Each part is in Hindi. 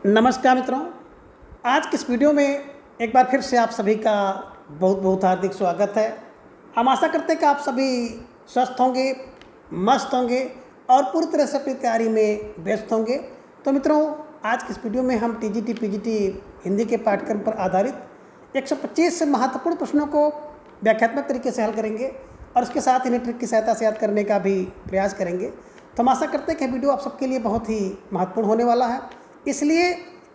नमस्कार मित्रों, आज की इस वीडियो में एक बार फिर से आप सभी का बहुत बहुत हार्दिक स्वागत है। हम आशा करते हैं कि आप सभी स्वस्थ होंगे, मस्त होंगे और पूरी तरह से अपनी तैयारी में व्यस्त होंगे। तो मित्रों, आज की इस वीडियो में हम टीजीटी पीजीटी हिंदी के पाठ्यक्रम पर आधारित 125 से महत्वपूर्ण प्रश्नों को व्याख्यात्मक तरीके से हल करेंगे और उसके साथ इन्हें ट्रिक की सहायता से याद करने का भी प्रयास करेंगे। तो हम आशा करते हैं कि वीडियो आप सबके लिए बहुत ही महत्वपूर्ण होने वाला है, इसलिए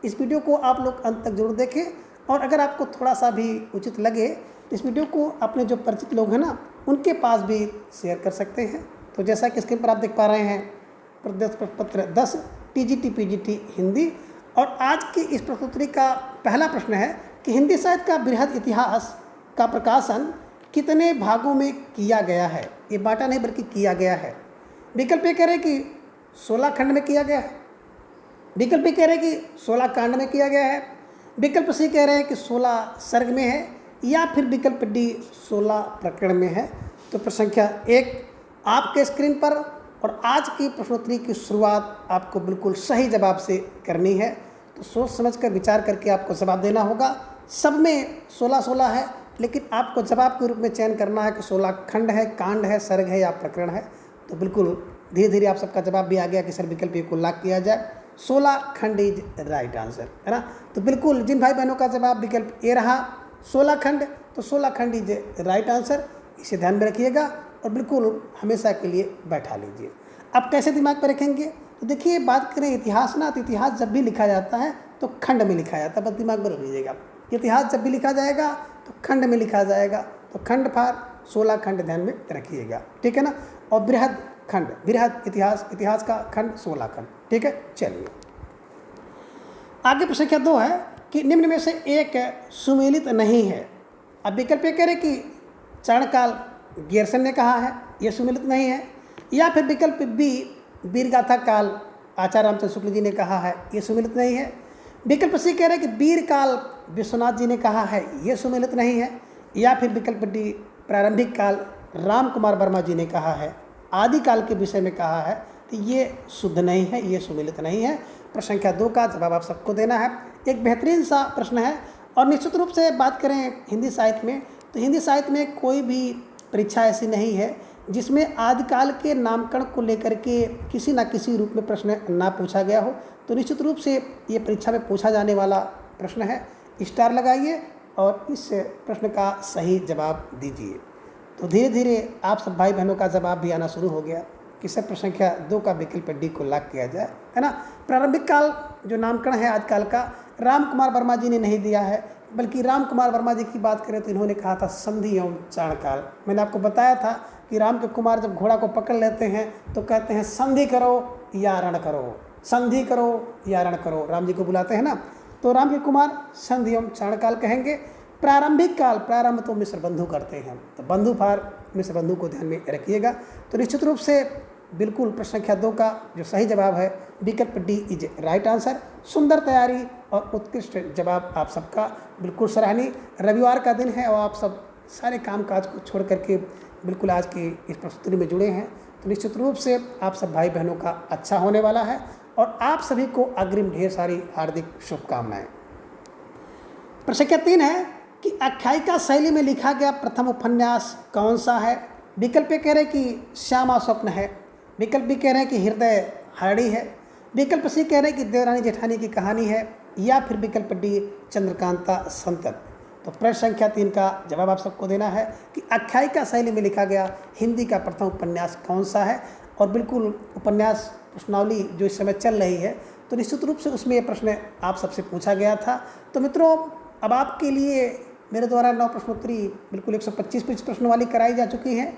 इस वीडियो को आप लोग अंत तक जरूर देखें। और अगर आपको थोड़ा सा भी उचित लगे तो इस वीडियो को अपने जो परिचित लोग हैं ना, उनके पास भी शेयर कर सकते हैं। तो जैसा कि स्क्रीन पर आप देख पा रहे हैं, प्रश्न पत्र 10 टीजीटी पीजीटी हिंदी, और आज की इस प्रश्नोत्तरी का पहला प्रश्न है कि हिंदी साहित्य का बृहद इतिहास का प्रकाशन कितने भागों में किया गया है। ये बांटा नहीं बल्कि किया गया है। विकल्प ये कह रहे हैं कि 16 खंड में किया गया है, विकल्प भी कह रहे हैं कि 16 कांड में किया गया है, विकल्प सी कह रहे हैं कि 16 सर्ग में है, या फिर विकल्प डी 16 प्रकरण में है। तो प्रश्न संख्या 1 आपके स्क्रीन पर, और आज की प्रश्नोत्तरी की शुरुआत आपको बिल्कुल सही जवाब से करनी है। तो सोच समझ कर विचार करके आपको जवाब देना होगा। सब में 16 है, लेकिन आपको जवाब के रूप में चयन करना है कि 16 खंड है, कांड है, सर्ग है या प्रकरण है। तो बिल्कुल धीरे धीरे आप सबका जवाब भी आ गया कि सर विकल्प ए को लॉक किया जाए। 16 खंड इज राइट आंसर, है ना। तो बिल्कुल जिन भाई बहनों का जवाब विकल्प ए रहा 16 खंड, तो 16 खंड इज राइट आंसर, इसे ध्यान में रखिएगा और बिल्कुल हमेशा के लिए बैठा लीजिए। अब कैसे दिमाग पर रखेंगे, तो देखिए बात करें इतिहास ना, तो इतिहास जब भी लिखा जाता है तो खंड में लिखा जाता है, बस दिमाग में रख लीजिएगा। इतिहास जब भी लिखा जाएगा तो खंड में लिखा जाएगा, तो खंड फार 16 खंड ध्यान में रखिएगा, ठीक है ना। और बृहद खंड, बृहद इतिहास, इतिहास का खंड 16 खंड, ठीक है। चलिए आगे प्रश्न संख्या 2 है कि निम्न में से एक सुमेलित नहीं है। अब विकल्प ये कह रहे कि चारणकाल गियर्सन ने कहा है, यह सुमेलित नहीं है, या फिर विकल्प बी वीरगाथा काल आचार्य रामचंद्र शुक्ल जी ने कहा है, यह सुमेलित नहीं है। विकल्प सी कह रहे कि वीर काल विश्वनाथ जी ने कहा है, यह सुमेलित नहीं है, या फिर विकल्प डी प्रारंभिक काल राम कुमार वर्मा जी ने कहा है, आदिकाल के विषय में कहा है, तो ये शुद्ध नहीं है, ये सुमेलित नहीं है। प्रश्न संख्या 2 का जवाब आप सबको देना है। एक बेहतरीन सा प्रश्न है, और निश्चित रूप से बात करें हिंदी साहित्य में, तो हिंदी साहित्य में कोई भी परीक्षा ऐसी नहीं है जिसमें आदिकाल के नामकरण को लेकर के किसी न किसी रूप में प्रश्न ना पूछा गया हो। तो निश्चित रूप से ये परीक्षा में पूछा जाने वाला प्रश्न है। स्टार लगाइए और इस प्रश्न का सही जवाब दीजिए। तो धीरे धीरे आप सब भाई बहनों का जवाब भी आना शुरू हो गया कि सब प्रश्न संख्या 2 का विकल्प डी को लॉक किया जाए, है ना। प्रारंभिक काल जो नामकरण है आदिकाल का, राम कुमार वर्मा जी ने नहीं दिया है, बल्कि राम कुमार वर्मा जी की बात करें तो इन्होंने कहा था संधि एवं चारणकाल। मैंने आपको बताया था कि राम के कुमार जब घोड़ा को पकड़ लेते हैं तो कहते हैं संधि करो या रण करो, संधि करो या रण करो, राम जी को बुलाते हैं ना। तो राम के कुमार संधि एवं चारणकाल कहेंगे। प्रारंभिक काल, प्रारंभ तो मिश्र बंधु करते हैं, तो बंधु फार मिश्र बंधु को ध्यान में रखिएगा। तो निश्चित रूप से बिल्कुल प्रश्न संख्या 2 का जो सही जवाब है विकल्प डी इज राइट आंसर। सुंदर तैयारी और उत्कृष्ट जवाब आप सबका, बिल्कुल सराहनीय। रविवार का दिन है और आप सब सारे कामकाज को छोड़ करके बिल्कुल आज की इस प्रस्तुति में जुड़े हैं, तो निश्चित रूप से आप सब भाई बहनों का अच्छा होने वाला है और आप सभी को अग्रिम ढेर सारी हार्दिक शुभकामनाएं। प्रश्न संख्या 3 है कि आख्यायिका शैली में लिखा गया प्रथम उपन्यास कौन सा है। विकल्प कह रहे कि श्यामा स्वप्न है, विकल्प भी कह रहे हैं कि हृदय हारड़ी है, विकल्प सी कह रहे हैं कि देवरानी जेठानी की कहानी है, या फिर विकल्प डी चंद्रकांता संतत। तो प्रश्न संख्या 3 का जवाब आप सबको देना है कि आख्यायिका शैली में लिखा गया हिंदी का प्रथम उपन्यास कौन सा है। और बिल्कुल उपन्यास प्रश्नावली जो इस समय चल रही है, तो निश्चित रूप से उसमें ये प्रश्न आप सबसे पूछा गया था। तो मित्रों, अब आपके लिए मेरे द्वारा 9 प्रश्नोत्तरी बिल्कुल 125 प्रश्न वाली कराई जा चुकी हैं,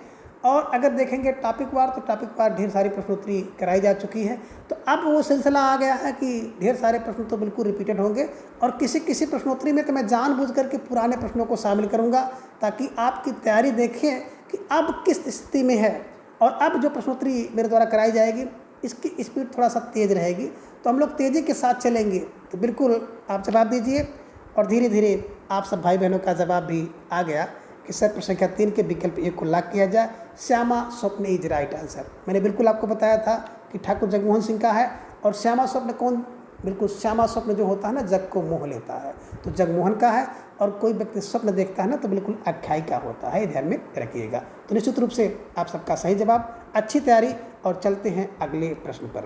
और अगर देखेंगे टॉपिक वार तो टॉपिक वार ढेर सारी प्रश्नोत्तरी कराई जा चुकी है। तो अब वो सिलसिला आ गया है कि ढेर सारे प्रश्न तो बिल्कुल रिपीटेड होंगे, और किसी किसी प्रश्नोत्तरी में तो मैं जानबूझ करके पुराने प्रश्नों को शामिल करूंगा, ताकि आपकी तैयारी देखें कि अब किस स्थिति में है। और अब जो प्रश्नोत्तरी मेरे द्वारा कराई जाएगी इसकी स्पीड थोड़ा सा तेज़ रहेगी, तो हम लोग तेज़ी के साथ चलेंगे। तो बिल्कुल आप जवाब दीजिए, और धीरे धीरे आप सब भाई बहनों का जवाब भी आ गया कि सर प्रश्न संख्या 3 के विकल्प ए को लॉक किया जाए। श्यामा स्वप्न इज राइट आंसर। मैंने बिल्कुल आपको बताया था कि ठाकुर जगमोहन सिंह का है, और श्यामा स्वप्न कौन बिल्कुल श्यामा स्वप्न जो होता है ना, जग को मोह लेता है, तो जगमोहन का है। और कोई व्यक्ति स्वप्न देखता है ना, तो बिल्कुल आख्यायिका का होता है, ध्यान में रखिएगा। तो निश्चित रूप से आप सबका सही जवाब, अच्छी तैयारी। और चलते हैं अगले प्रश्न पर।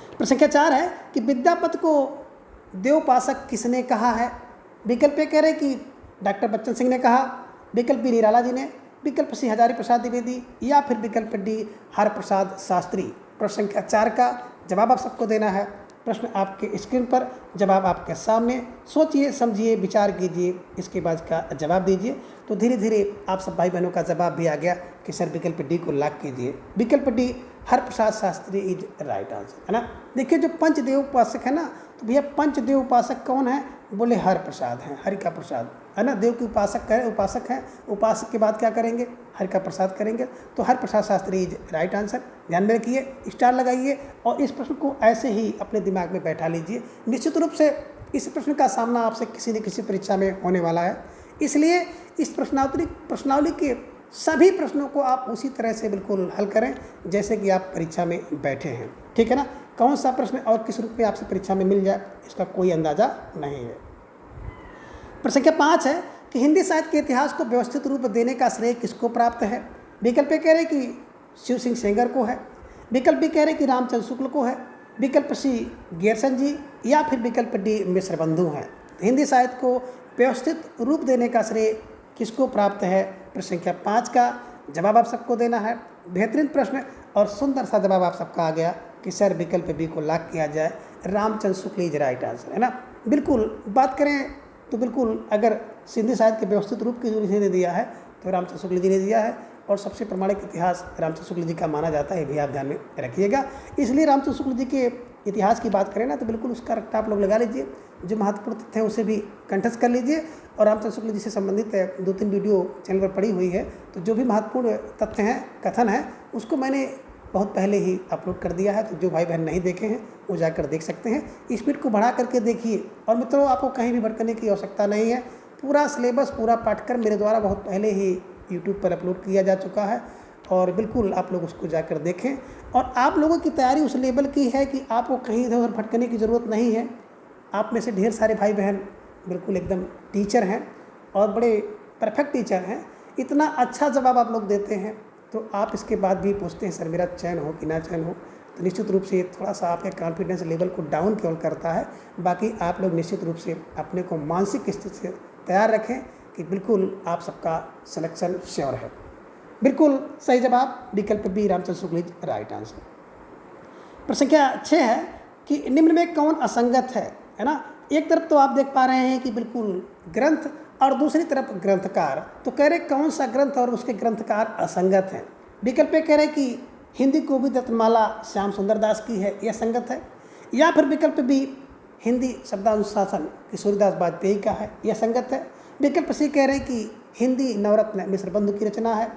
प्रश्न संख्या 4 है कि विद्यापति को देवोपासक किसने कहा है? विकल्प ए कह रहे कि डॉक्टर बच्चन सिंह ने कहा, विकल्प बी निराला जी ने, विकल्प सी हजारी प्रसाद द्विवेदी, या फिर विकल्प डी हर प्रसाद शास्त्री। प्रश्न संख्या 4 का जवाब आप सबको देना है। प्रश्न आपके स्क्रीन पर, जवाब आपके सामने। सोचिए, समझिए, विचार कीजिए, इसके बाद का जवाब दीजिए। तो धीरे धीरे आप सब भाई बहनों का जवाब भी आ गया कि सर विकल्प डी को लॉक कीजिए। विकल्प D her Prasad Shastri is right answer, है ना। देखिए जो पंचदेव उपासक है ना, तो भैया पंचदेव उपासक कौन है? बोले हर प्रसाद है, हरि का प्रसाद, है ना। देव की उपासक है, उपासक के बाद क्या करेंगे? हरि का प्रसाद करेंगे। तो हर प्रसाद शास्त्री इज राइट आंसर। ध्यान में रखिए, स्टार लगाइए और इस प्रश्न को ऐसे ही अपने दिमाग में बैठा लीजिए। निश्चित रूप से इस प्रश्न का सामना आपसे किसी न किसी परीक्षा में होने वाला है, इसलिए इस प्रश्नावली के सभी प्रश्नों को आप उसी तरह से बिल्कुल हल करें जैसे कि आप परीक्षा में बैठे हैं, ठीक है ना। कौन सा प्रश्न और किस रूप में आपसे परीक्षा में मिल जाए, इसका कोई अंदाजा नहीं है। प्रश्न संख्या 5 है कि हिंदी साहित्य के इतिहास को व्यवस्थित रूप देने का श्रेय किसको प्राप्त है? विकल्प ए कह रहे कि शिव सिंह सेंगर को है, विकल्प बी कह रहे कि रामचंद्र शुक्ल को है, विकल्प सी गेरसन जी, या फिर विकल्प डी मिश्र बंधु हैं। तो हिंदी साहित्य को व्यवस्थित रूप देने का श्रेय किसको प्राप्त है? प्रश्न संख्या 5 का जवाब आप सबको देना है। बेहतरीन प्रश्न और सुंदर सा जवाब आप सबका आ गया कि सर विकल्प बी को लॉक किया जाए, Ramchandra Shukla is right answer, है ना। बिल्कुल बात करें तो बिल्कुल अगर हिंदी साहित्य के व्यवस्थित रूप की जो ने दिया है तो रामचंद्र शुक्ल जी ने दिया है, और सबसे प्रमाणिक इतिहास रामचंद्र शुक्ल जी का माना जाता है, ये भी आप ध्यान में रखिएगा। इसलिए रामचंद्र शुक्ल जी के इतिहास की बात करें ना, तो बिल्कुल उसका रट्टा आप लोग लगा लीजिए, जो महत्वपूर्ण तथ्य है उसे भी कंठस्थ कर लीजिए। और रामचंद्र शुक्ल जी से संबंधित 2-3 वीडियो चैनल पर पड़ी हुई है, तो जो भी महत्वपूर्ण तथ्य हैं, कथन है, उसको मैंने बहुत पहले ही अपलोड कर दिया है। तो जो भाई बहन नहीं देखे हैं वो जाकर देख सकते हैं। स्पीड को बढ़ा करके देखिए। और मित्रों, आपको कहीं भी भटकने की आवश्यकता नहीं है। पूरा सिलेबस, पूरा पाठ्यक्रम मेरे द्वारा बहुत पहले ही यूट्यूब पर अपलोड किया जा चुका है, और बिल्कुल आप लोग उसको जाकर देखें। और आप लोगों की तैयारी उस लेवल की है कि आपको कहीं इधर उधर भटकने की ज़रूरत नहीं है। आप में से ढेर सारे भाई बहन बिल्कुल एकदम टीचर हैं और बड़े परफेक्ट टीचर हैं। इतना अच्छा जवाब आप लोग देते हैं, तो आप इसके बाद भी पूछते हैं सर मेरा चयन हो कि ना चयन हो, तो निश्चित रूप से थोड़ा सा आपके कॉन्फिडेंस लेवल को डाउन केवल करता है। बाकी आप लोग निश्चित रूप से अपने को मानसिक स्थिति से तैयार रखें कि बिल्कुल आप सबका सिलेक्शन श्योर है। बिल्कुल सही जवाब विकल्प B Ramchandra Shukla is right answer. प्रश्न संख्या 6 है कि निम्न में कौन असंगत है ना। एक तरफ तो आप देख पा रहे हैं कि बिल्कुल ग्रंथ और दूसरी तरफ ग्रंथकार, तो कह रहे कौन सा ग्रंथ और उसके ग्रंथकार असंगत हैं। विकल्प ए कह रहे कि हिंदी कोविद रत्नमाला श्याम सुंदर दास की है, यह संगत है, या फिर विकल्प बी हिंदी शब्दानुशासन किशोरीदास वाजपेयी का है, यह संगत है। विकल्प सी कह रहे कि हिंदी नवरत्न मिश्र बंधु की रचना है,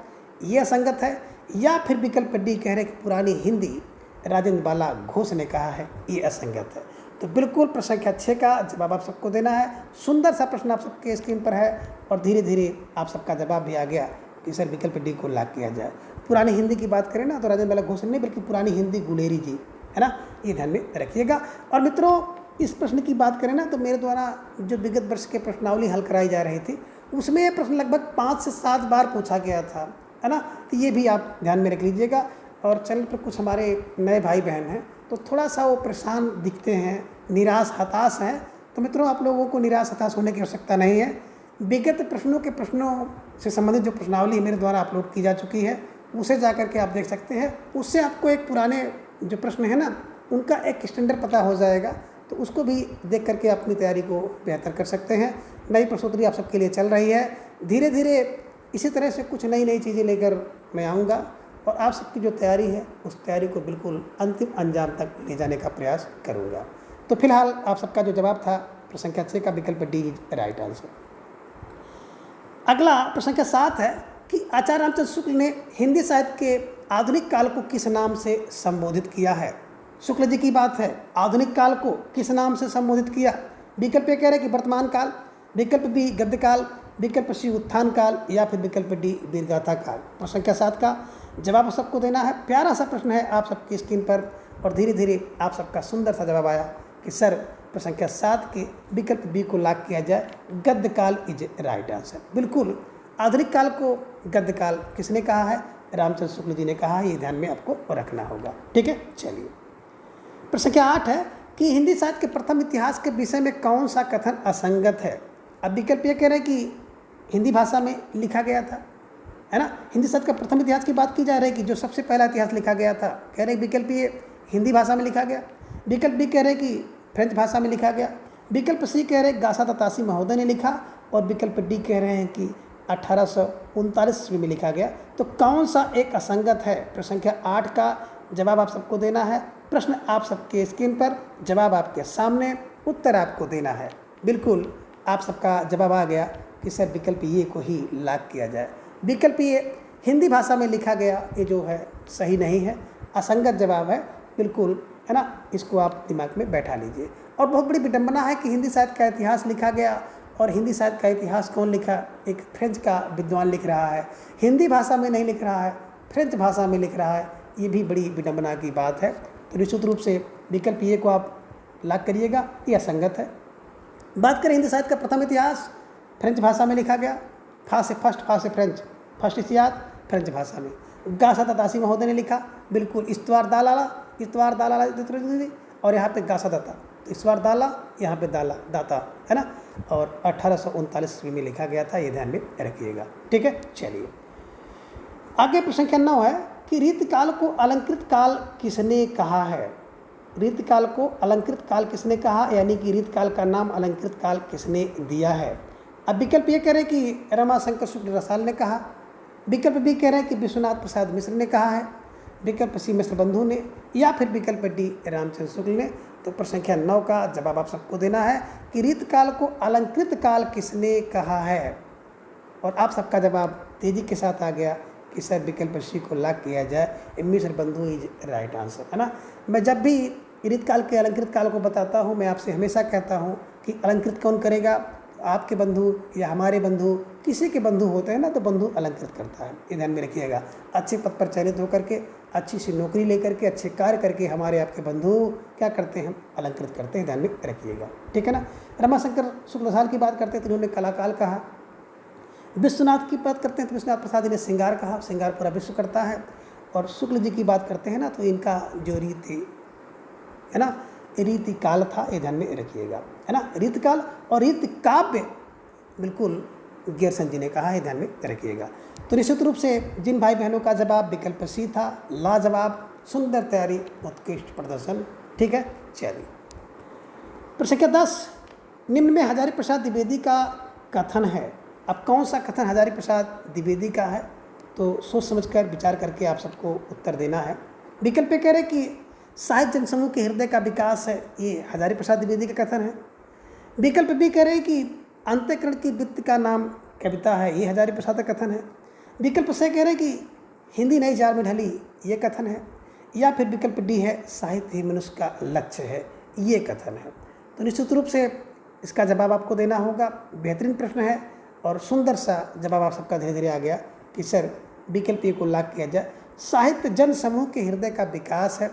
यह संगत है, या फिर विकल्प डी कह रहे कि पुरानी हिंदी राजेंद्र बाला घोष ने कहा है, ये असंगत है। तो बिल्कुल प्रश्न संख्या 6 का जवाब आप सबको देना है। सुंदर सा प्रश्न आप सबके स्क्रीन पर है, और धीरे धीरे आप सबका जवाब भी आ गया कि सर विकल्प डी को लॉक किया जाए। पुरानी हिंदी की बात करें ना, तो राजेंद्र बाला घोष नहीं बल्कि पुरानी हिंदी गुलेरी जी, है ना, ये ध्यान में रखिएगा। और मित्रों, इस प्रश्न की बात करें ना, तो मेरे द्वारा जो विगत वर्ष के प्रश्नावली हल कराई जा रही थी, उसमें यह प्रश्न लगभग 5 से 7 बार पूछा गया था, है ना। तो ये भी आप ध्यान में रख लीजिएगा। और चैनल पर कुछ हमारे नए भाई बहन हैं, तो थोड़ा सा वो परेशान दिखते हैं, निराश हताश हैं। तो मित्रों, आप लोगों को निराश हताश होने की आवश्यकता नहीं है। विगत प्रश्नों से संबंधित जो प्रश्नावली मेरे द्वारा अपलोड की जा चुकी है, उसे जा कर के आप देख सकते हैं। उससे आपको एक पुराने जो प्रश्न है ना, उनका एक स्टैंडर्ड पता हो जाएगा, तो उसको भी देख करके अपनी तैयारी को बेहतर कर सकते हैं। नई प्रश्नोत्तरी आप सबके लिए चल रही है। धीरे धीरे इसी तरह से कुछ नई नई चीज़ें लेकर मैं आऊँगा, और आप सबकी जो तैयारी है उस तैयारी को बिल्कुल अंतिम अंजाम तक ले जाने का प्रयास करूँगा। तो फिलहाल आप सबका जो जवाब था प्रश्न संख्या 6 का विकल्प डी इज राइट आंसर। अगला प्रश्न संख्या 7 है कि आचार्य रामचंद्र शुक्ल ने हिंदी साहित्य के आधुनिक काल को किस नाम से संबोधित किया है। शुक्ल जी की बात है, आधुनिक काल को किस नाम से संबोधित किया। विकल्प ए कह रहे कि वर्तमान काल, विकल्प बी गद्य काल, विकल्प सी उत्थान काल, या फिर विकल्प डी वीरगाथा काल। प्रश्न संख्या 7 का जवाब सबको देना है। प्यारा सा प्रश्न है आप सबकी स्क्रीन पर, और धीरे धीरे आप सबका सुंदर सा जवाब आया कि सर प्रश्न संख्या 7 के विकल्प बी को लॉक किया जाए, गद्य काल इज राइट आंसर। बिल्कुल, आधुनिक काल को गद्य काल किसने कहा है? रामचंद्र शुक्ल जी ने कहा है, ये ध्यान में आपको रखना होगा। ठीक है, चलिए प्रश्न संख्या 8 है कि हिंदी साहित्य के प्रथम इतिहास के विषय में कौन सा कथन असंगत है? अब विकल्प ये कह रहे हैं कि हिंदी भाषा में लिखा गया था, है ना। हिंदी साहित्य का प्रथम इतिहास की बात की जा रही है कि जो सबसे पहला इतिहास लिखा गया था, कह रहे विकल्प ये हिंदी भाषा में लिखा गया। विकल्प बी कह रहे कि फ्रेंच भाषा में लिखा गया। विकल्प सी कह रहे गासा दत्तासी महोदय ने लिखा। और विकल्प डी कह रहे हैं कि 1839 ईस्वी में लिखा गया। तो कौन सा एक असंगत है? प्रश्न संख्या 8 का जवाब आप सबको देना है। प्रश्न आप सबके स्क्रीन पर, जवाब आपके सामने, उत्तर आपको देना है। बिल्कुल आप सबका जवाब आ गया कि सर विकल्प ये को ही लॉक किया जाए। विकल्प ये हिंदी भाषा में लिखा गया, ये जो है सही नहीं है, असंगत जवाब है, बिल्कुल, है ना। इसको आप दिमाग में बैठा लीजिए। और बहुत बड़ी विडंबना है कि हिंदी साहित्य का इतिहास लिखा गया, और हिंदी साहित्य का इतिहास कौन लिखा? एक फ्रेंच का विद्वान लिख रहा है, हिंदी भाषा में नहीं लिख रहा है, फ्रेंच भाषा में लिख रहा है। ये भी बड़ी विडंबना की बात है। तो निश्चित रूप से विकल्प ये को आप लॉक करिएगा, ये असंगत है। बात करें हिंदी साहित्य का प्रथम इतिहास, फ्रेंच भाषा में लिखा गया। फा से फर्स्ट, फा से फ्रेंच, फर्स्ट इतिहास फ्रेंच भाषा में। गासा दत्तासी महोदय ने लिखा, बिल्कुल, इस्तवार दालाला, और यहाँ पे गासा दत्ता, तो इस्तवार दाला, यहाँ पे दाला दाता, है ना। और 1839 ईस्वी में लिखा गया था, ये ध्यान में रखिएगा। ठीक है, चलिए आगे प्रश्न संख्या 9 है कि रीतकाल को अलंकृत काल किसने कहा है? रीतकाल को अलंकृत काल किसने कहा, यानी कि रीतकाल का नाम अलंकृत काल किसने दिया है? अब विकल्प ये कह रहे हैं कि रमाशंकर शुक्ल रसाल ने कहा। विकल्प बी कह रहे हैं कि विश्वनाथ प्रसाद मिश्र ने कहा है। विकल्प सी मिश्र बंधु ने, या फिर विकल्प डी रामचंद्र शुक्ल ने। तो प्रश्न संख्या 9 का जवाब आप सबको देना है कि रीतकाल को अलंकृत काल किसने कहा है। और आप सबका जवाब तेजी के साथ आ गया कि सर विकल्प सी को लॉक किया जाए, मिश्र बंधु इज राइट आंसर, है ना। मैं जब भी रीतकाल के अलंकृत काल को बताता हूँ, मैं आपसे हमेशा कहता हूँ कि अलंकृत कौन करेगा? आपके बंधु या हमारे बंधु, किसी के बंधु होते हैं ना, तो बंधु अलंकृत करता है। ये ध्यान में रखिएगा। अच्छे पद पर चयनित होकर के, अच्छी सी नौकरी लेकर के, अच्छे कार्य करके हमारे आपके बंधु क्या करते हैं? अलंकृत करते हैं। ध्यान में रखिएगा, ठीक है ना। रमाशंकर शुक्ल रसाल की बात करते हैं तो उन्होंने कलाकाल कहा। विश्वनाथ की बात करते हैं तो विश्वनाथ प्रसाद जी ने श्रृंगार कहा, श्रृंगार पूरा विश्व करता है। और शुक्ल जी की बात करते हैं ना, तो इनका जो रीति है ना, रीति काल था, ये ध्यान में रखिएगा, है ना। रीतकाल और रीति काव्य, बिल्कुल गियरसन जी ने कहा है, ध्यान में रखिएगा। तो निश्चित रूप से जिन भाई बहनों का जवाब विकल्प सी था, लाजवाब, सुंदर तैयारी, उत्कृष्ट प्रदर्शन। ठीक है, चलिए प्रश्न संख्या 10, निम्न में हजारी प्रसाद द्विवेदी का कथन है। अब कौन सा कथन हजारी प्रसाद द्विवेदी का है? तो सोच समझकर विचार करके आप सबको उत्तर देना है। विकल्प कह रहे कि साहित्य जनसमूह के हृदय का विकास है, ये हजारी प्रसाद द्विवेदी का कथन है। विकल्प बी कह रहे हैं कि अंत्यकरण की वृत्ति का नाम कविता है, ये हजारी प्रसाद का कथन है। विकल्प से कह रहे हैं कि हिंदी नई चाल में ढली, ये कथन है। या फिर विकल्प डी है साहित्य ही मनुष्य का लक्ष्य है, ये कथन है। तो निश्चित रूप से इसका जवाब आपको देना होगा। बेहतरीन प्रश्न है और सुंदर सा जवाब आप सबका धीरे धीरे आ गया कि सर विकल्प ए को लॉक किया जाए। साहित्य जन समूह के हृदय का विकास है,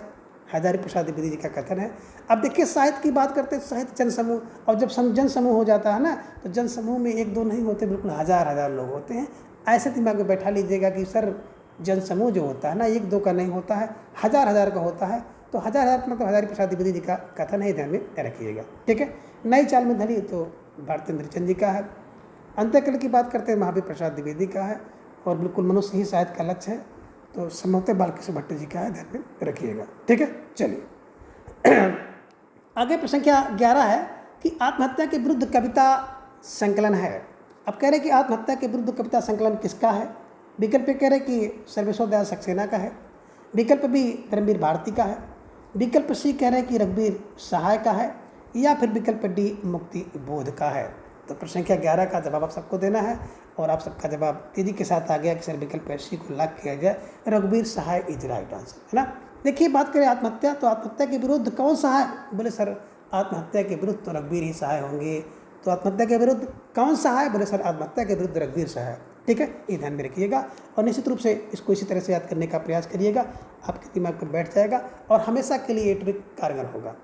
हजारी प्रसाद द्विवेदी जी का कथन है। अब देखिए साहित्य की बात करते हैं, साहित्य जन समूह, और जब जन समूह हो जाता है ना, तो जन समूह में एक दो नहीं होते, बिल्कुल हजार हजार लोग होते हैं। ऐसे दिमाग में बैठा लीजिएगा कि सर जन समूह जो होता है ना, एक दो का नहीं होता है, हजार हजार का होता है। तो हजार हजार मतलब हजारी प्रसाद द्विवेदी जी का कथन है, ध्यान में रखिएगा। ठीक है, नई चाल में ढली तो भारतेंद्र चंद जी का है। अंत्यकरण की बात करते हैं महावीर प्रसाद द्विवेदी का है। और बिल्कुल मनुष्य ही साहित्य का लक्ष्य है, तो संभवतः बालकृष्ण भट्ट जी का है, ध्यान में रखिएगा। ठीक है, चलिए आगे प्रश्न संख्या 11 है कि आत्महत्या के विरुद्ध कविता संकलन है। अब कह रहे कि आत्महत्या के विरुद्ध कविता संकलन किसका है? विकल्प कह रहे कि सर्वेश्वर दयाल सक्सेना का है। विकल्प बी धर्मवीर भारती का है। विकल्प सी कह रहे कि रघुवीर सहाय का है। या फिर विकल्प डी मुक्ति बोध का है। तो प्रश्न संख्या 11 का जवाब आप सबको देना है और आप सबका जवाब तेजी के साथ आ गया कि सर विकल्प सी को लॉक किया जाए, रघुवीर सहाय इज राइट आंसर, है ना। देखिए बात करें आत्महत्या, तो आत्महत्या के विरुद्ध कौन सा है? बोले सर आत्महत्या के विरुद्ध तो रघुवीर ही सहाय होंगे। तो आत्महत्या के विरुद्ध कौन सा है? बोले सर आत्महत्या के विरुद्ध रघुवीर सहाय। ठीक है, ये ध्यान में रखिएगा और निश्चित रूप से इसको इसी तरह से याद करने का प्रयास करिएगा, आपके दिमाग पर बैठ जाएगा और हमेशा के लिए ये ट्रिक कारगर होगा।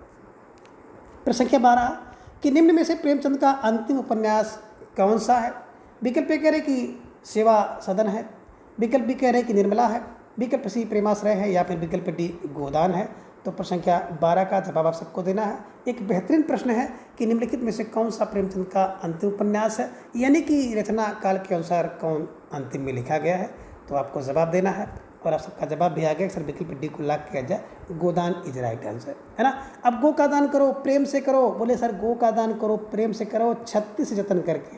प्रश्न संख्या 12 कि निम्न में से प्रेमचंद का अंतिम उपन्यास कौन सा है। विकल्प ए कह रहे कि सेवा सदन है, विकल्प बी कह रहे कि निर्मला है, विकल्प सी प्रेमाश्रय है या फिर विकल्प डी गोदान है। तो प्रश्न संख्या 12 का जवाब आप सबको देना है। एक बेहतरीन प्रश्न है कि निम्नलिखित में से कौन सा प्रेमचंद का अंतिम उपन्यास है, यानी कि रचना काल के अनुसार कौन अंतिम में लिखा गया है। तो आपको जवाब देना है और आप सबका जवाब भी आ गया। सर विकल्प डी को लॉक किया जाए, गोदान इज राइट आंसर, है ना। अब गो का दान करो प्रेम से करो, बोले सर गो का दान करो प्रेम से करो 36 जतन करके,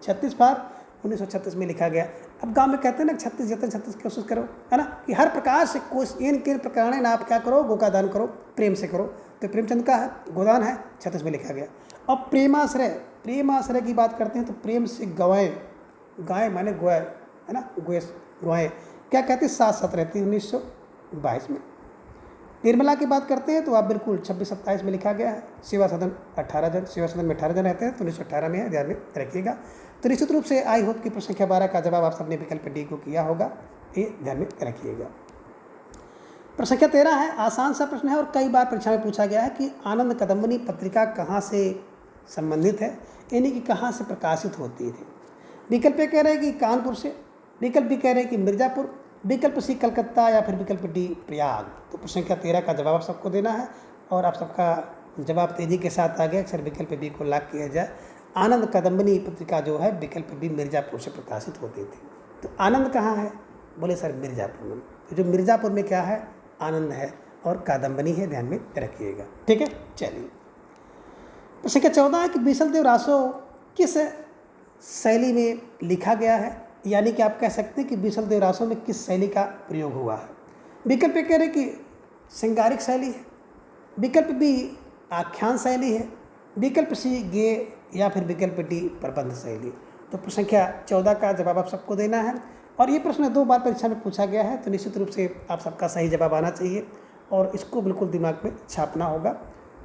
36 बार 1936 में लिखा गया। अब गांव में कहते हैं ना 36 जतन 36 की कोशिश करो, है ना, कि हर प्रकार से इन किन प्रकार ना आप क्या करो, गो का दान करो प्रेम से करो। तो प्रेमचंद का है, गोदान है, 36 में लिखा गया। अब प्रेमाश्रय, प्रेमाश्रय की बात करते हैं तो प्रेम से गवाएं, गाय माने गोय, है ना, गोएं क्या कहते हैं 7 रहती है 1922 में। निर्मला की बात करते हैं तो आप बिल्कुल 26-27 में लिखा गया है। सेवा सदन 18 जन, सेवा सदन में 18 जन रहते हैं तो 1918 में है, ध्यान में रखिएगा। तो निश्चित रूप से आई होप कि प्रश्न संख्या 12 का जवाब आप सबने विकल्प डी को किया होगा, ये ध्यान में रखिएगा। प्रश्न संख्या 13 है, आसान सा प्रश्न है और कई बार परीक्षा में पूछा गया है कि आनंद कदम्बनी पत्रिका कहाँ से संबंधित है, यानी कि कहाँ से प्रकाशित होती थी। विकल्प कह रहे हैं कि कानपुर से, विकल्प भी कह रहे हैं कि मिर्ज़ापुर, विकल्प सी कलकत्ता या फिर विकल्प डी प्रयाग। तो प्रश्न संख्या 13 का जवाब आप सबको देना है और आप सबका जवाब तेजी के साथ आ गया। अक्सर विकल्प बी को लॉक किया जाए। आनंद कदम्बनी पत्रिका जो है विकल्प बी मिर्ज़ापुर से प्रकाशित होती थी। तो आनंद कहाँ है, बोले सर मिर्ज़ापुर में। तो जो मिर्ज़ापुर में क्या है, आनंद है और कादम्बनी है, ध्यान में रखिएगा, ठीक है। चलिए प्रश्न संख्या 14 है कि बीसल देव रासो किस शैली में लिखा गया है, यानी कि आप कह सकते हैं कि बीसल देव रासो में किस शैली का प्रयोग हुआ है। विकल्प कह रहे कि श्रृंगारिक शैली है, विकल्प बी आख्यान शैली है, विकल्प सी गेय या फिर विकल्प डी प्रबंध शैली। तो प्रश्न संख्या 14 का जवाब आप सबको देना है और ये प्रश्न 2 बार परीक्षा में पूछा गया है, तो निश्चित रूप से आप सबका सही जवाब आना चाहिए और इसको बिल्कुल दिमाग में छापना होगा।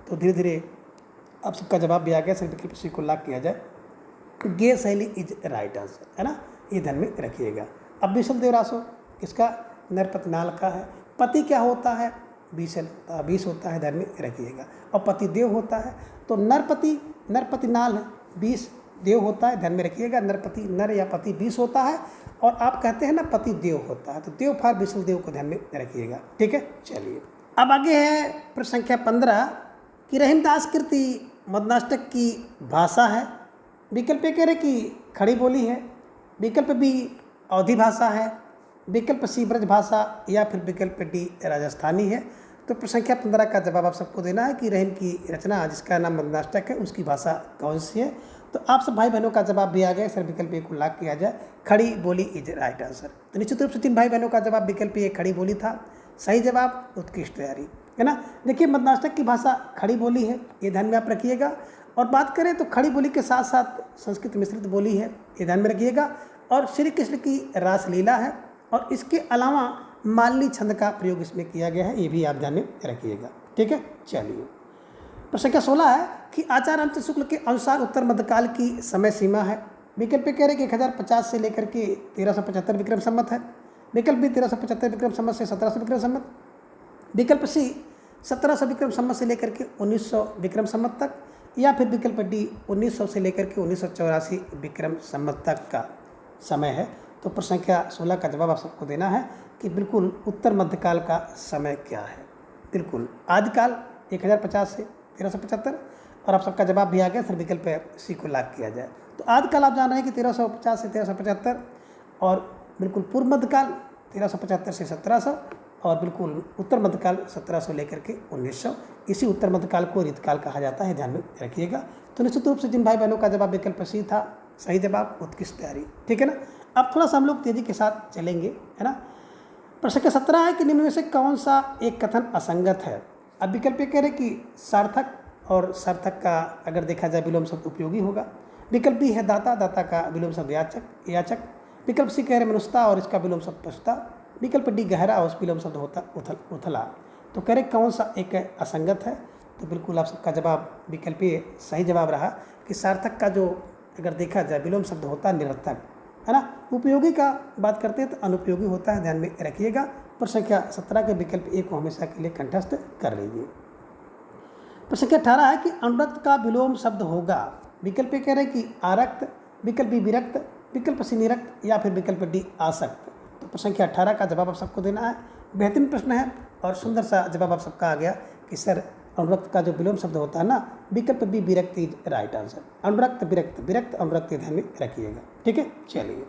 तो धीरे धीरे आप सबका जवाब भी आ गया। सर विकल्प सी को लॉक किया जाए, गेय शैली इज राइट आंसर, है ना, ये ध्यान में रखिएगा। अब बीसल देव रासो किसका, नरपति नाल का है। पति क्या होता है, बीसल, 20 होता है, ध्यान में रखिएगा। और पति देव होता है तो नरपति नाल है, 20 देव होता है, ध्यान में रखिएगा। नरपति नर या पति 20 होता है और आप कहते हैं ना पति देव होता है, तो देव फार बीसल देव को ध्यान में रखिएगा, ठीक है। चलिए अब आगे है प्रश्न संख्या 15 कि रहीमदास कृति मदनाष्टक की भाषा है। विकल्प कह रहे कि खड़ी बोली है, विकल्प बी अवधी भाषा है, विकल्प सी ब्रज भाषा या फिर विकल्प डी राजस्थानी है। तो प्रश्न संख्या 15 का जवाब आप सबको देना है कि रहीम की रचना जिसका नाम मदनाष्टक है उसकी भाषा कौन सी है। तो आप सब भाई बहनों का जवाब भी आ गया। सर विकल्प ए को लॉक किया जाए, खड़ी बोली इज राइट आंसर। तो निश्चित रूप से 3 भाई बहनों का जवाब विकल्प ए खड़ी बोली था, सही जवाब उत्कृष्ट तैयारी, है ना। देखिए मदनाष्टक की भाषा खड़ी बोली है, ये ध्यान में आप रखिएगा। और बात करें तो खड़ी बोली के साथ साथ संस्कृत मिश्रित बोली है, ये ध्यान में रखिएगा। और श्री कृष्ण की रासलीला है और इसके अलावा मालनी छंद का प्रयोग इसमें किया गया है, ये भी आप ध्यान में रखिएगा, ठीक है। चलिए प्रश्न संख्या 16 है कि आचार्य रामचंद्र शुक्ल के अनुसार उत्तर मध्यकाल की समय सीमा है। विकल्प कह रहे कि 1050 से लेकर के 1375 विक्रम संवत है, विकल्प बी 1375 विक्रम संवत से 1700 विक्रम संवत, विकल्प सी 1700 विक्रम संवत से लेकर के 1900 विक्रम संवत तक, या फिर विकल्प डी 1900 से लेकर के 1984 विक्रम संवत तक का समय है। तो प्रश्न संख्या 16 का जवाब आप सबको देना है कि बिल्कुल उत्तर मध्यकाल का समय क्या है। बिल्कुल आदिकाल 1050 से 1375 और आप सबका जवाब भी आ गया। सर विकल्प सी को लॉक किया जाए। तो आदिकाल आप जान रहे हैं कि 1350 से 1375 और बिल्कुल पूर्व मध्यकाल 1375 से 1700 और बिल्कुल उत्तर मध्यकाल 1700 लेकर के 1900। इसी उत्तर मध्यकाल को ऋतुकाल कहा जाता है, ध्यान में रखिएगा। तो निश्चित रूप से जिन भाई बहनों का जवाब विकल्प सी था, सही जवाब उत्कृष्ट तैयारी, ठीक है ना। अब थोड़ा सा हम लोग तेजी के साथ चलेंगे, है ना। प्रश्न संख्या 17 है कि निम्न में से कौन सा एक कथन असंगत है। अब विकल्प कह रहे कि सार्थक, और सार्थक का अगर देखा जाए विलोम शब्द उपयोगी होगा। विकल्प बी है दाता, दाता का विलोम शब्द याचक। विकल्प सी कह रहे मनुष्यता और इसका विलोम शब्द पशुता। विकल्प डी गहरा और उस विलोम शब्द होता उथला। तो कह रहे कौन सा एक असंगत है। तो बिल्कुल आप सबका जवाब विकल्प ए सही जवाब रहा कि सार्थक का जो अगर देखा जाए विलोम शब्द होता है निरर्थक, है ना। उपयोगी का बात करते हैं तो अनुपयोगी होता है, ध्यान में रखिएगा। प्रश्न संख्या 17 के विकल्प ए को हमेशा के लिए कंठस्थ कर लीजिए। प्रश्न संख्या 18 है कि अनुरक्त का विलोम शब्द होगा। विकल्प ए कह रहे हैं कि आरक्त, विकल्प बी विरक्त, विकल्प सी निरक्त या फिर विकल्प डी आसक्त। तो प्रश्न संख्या 18 का जवाब आप सबको देना है। बेहतरीन प्रश्न है और सुंदर सा जवाब आप सबका आ गया कि सर अनुरक्त का जो विलोम शब्द होता है ना, विकल्प बी विरक्त इज राइट आंसर। अनुरक्त विरक्त, विरक्त अनुरक्त ध्यान में रखिएगा। ठीक है, चलिए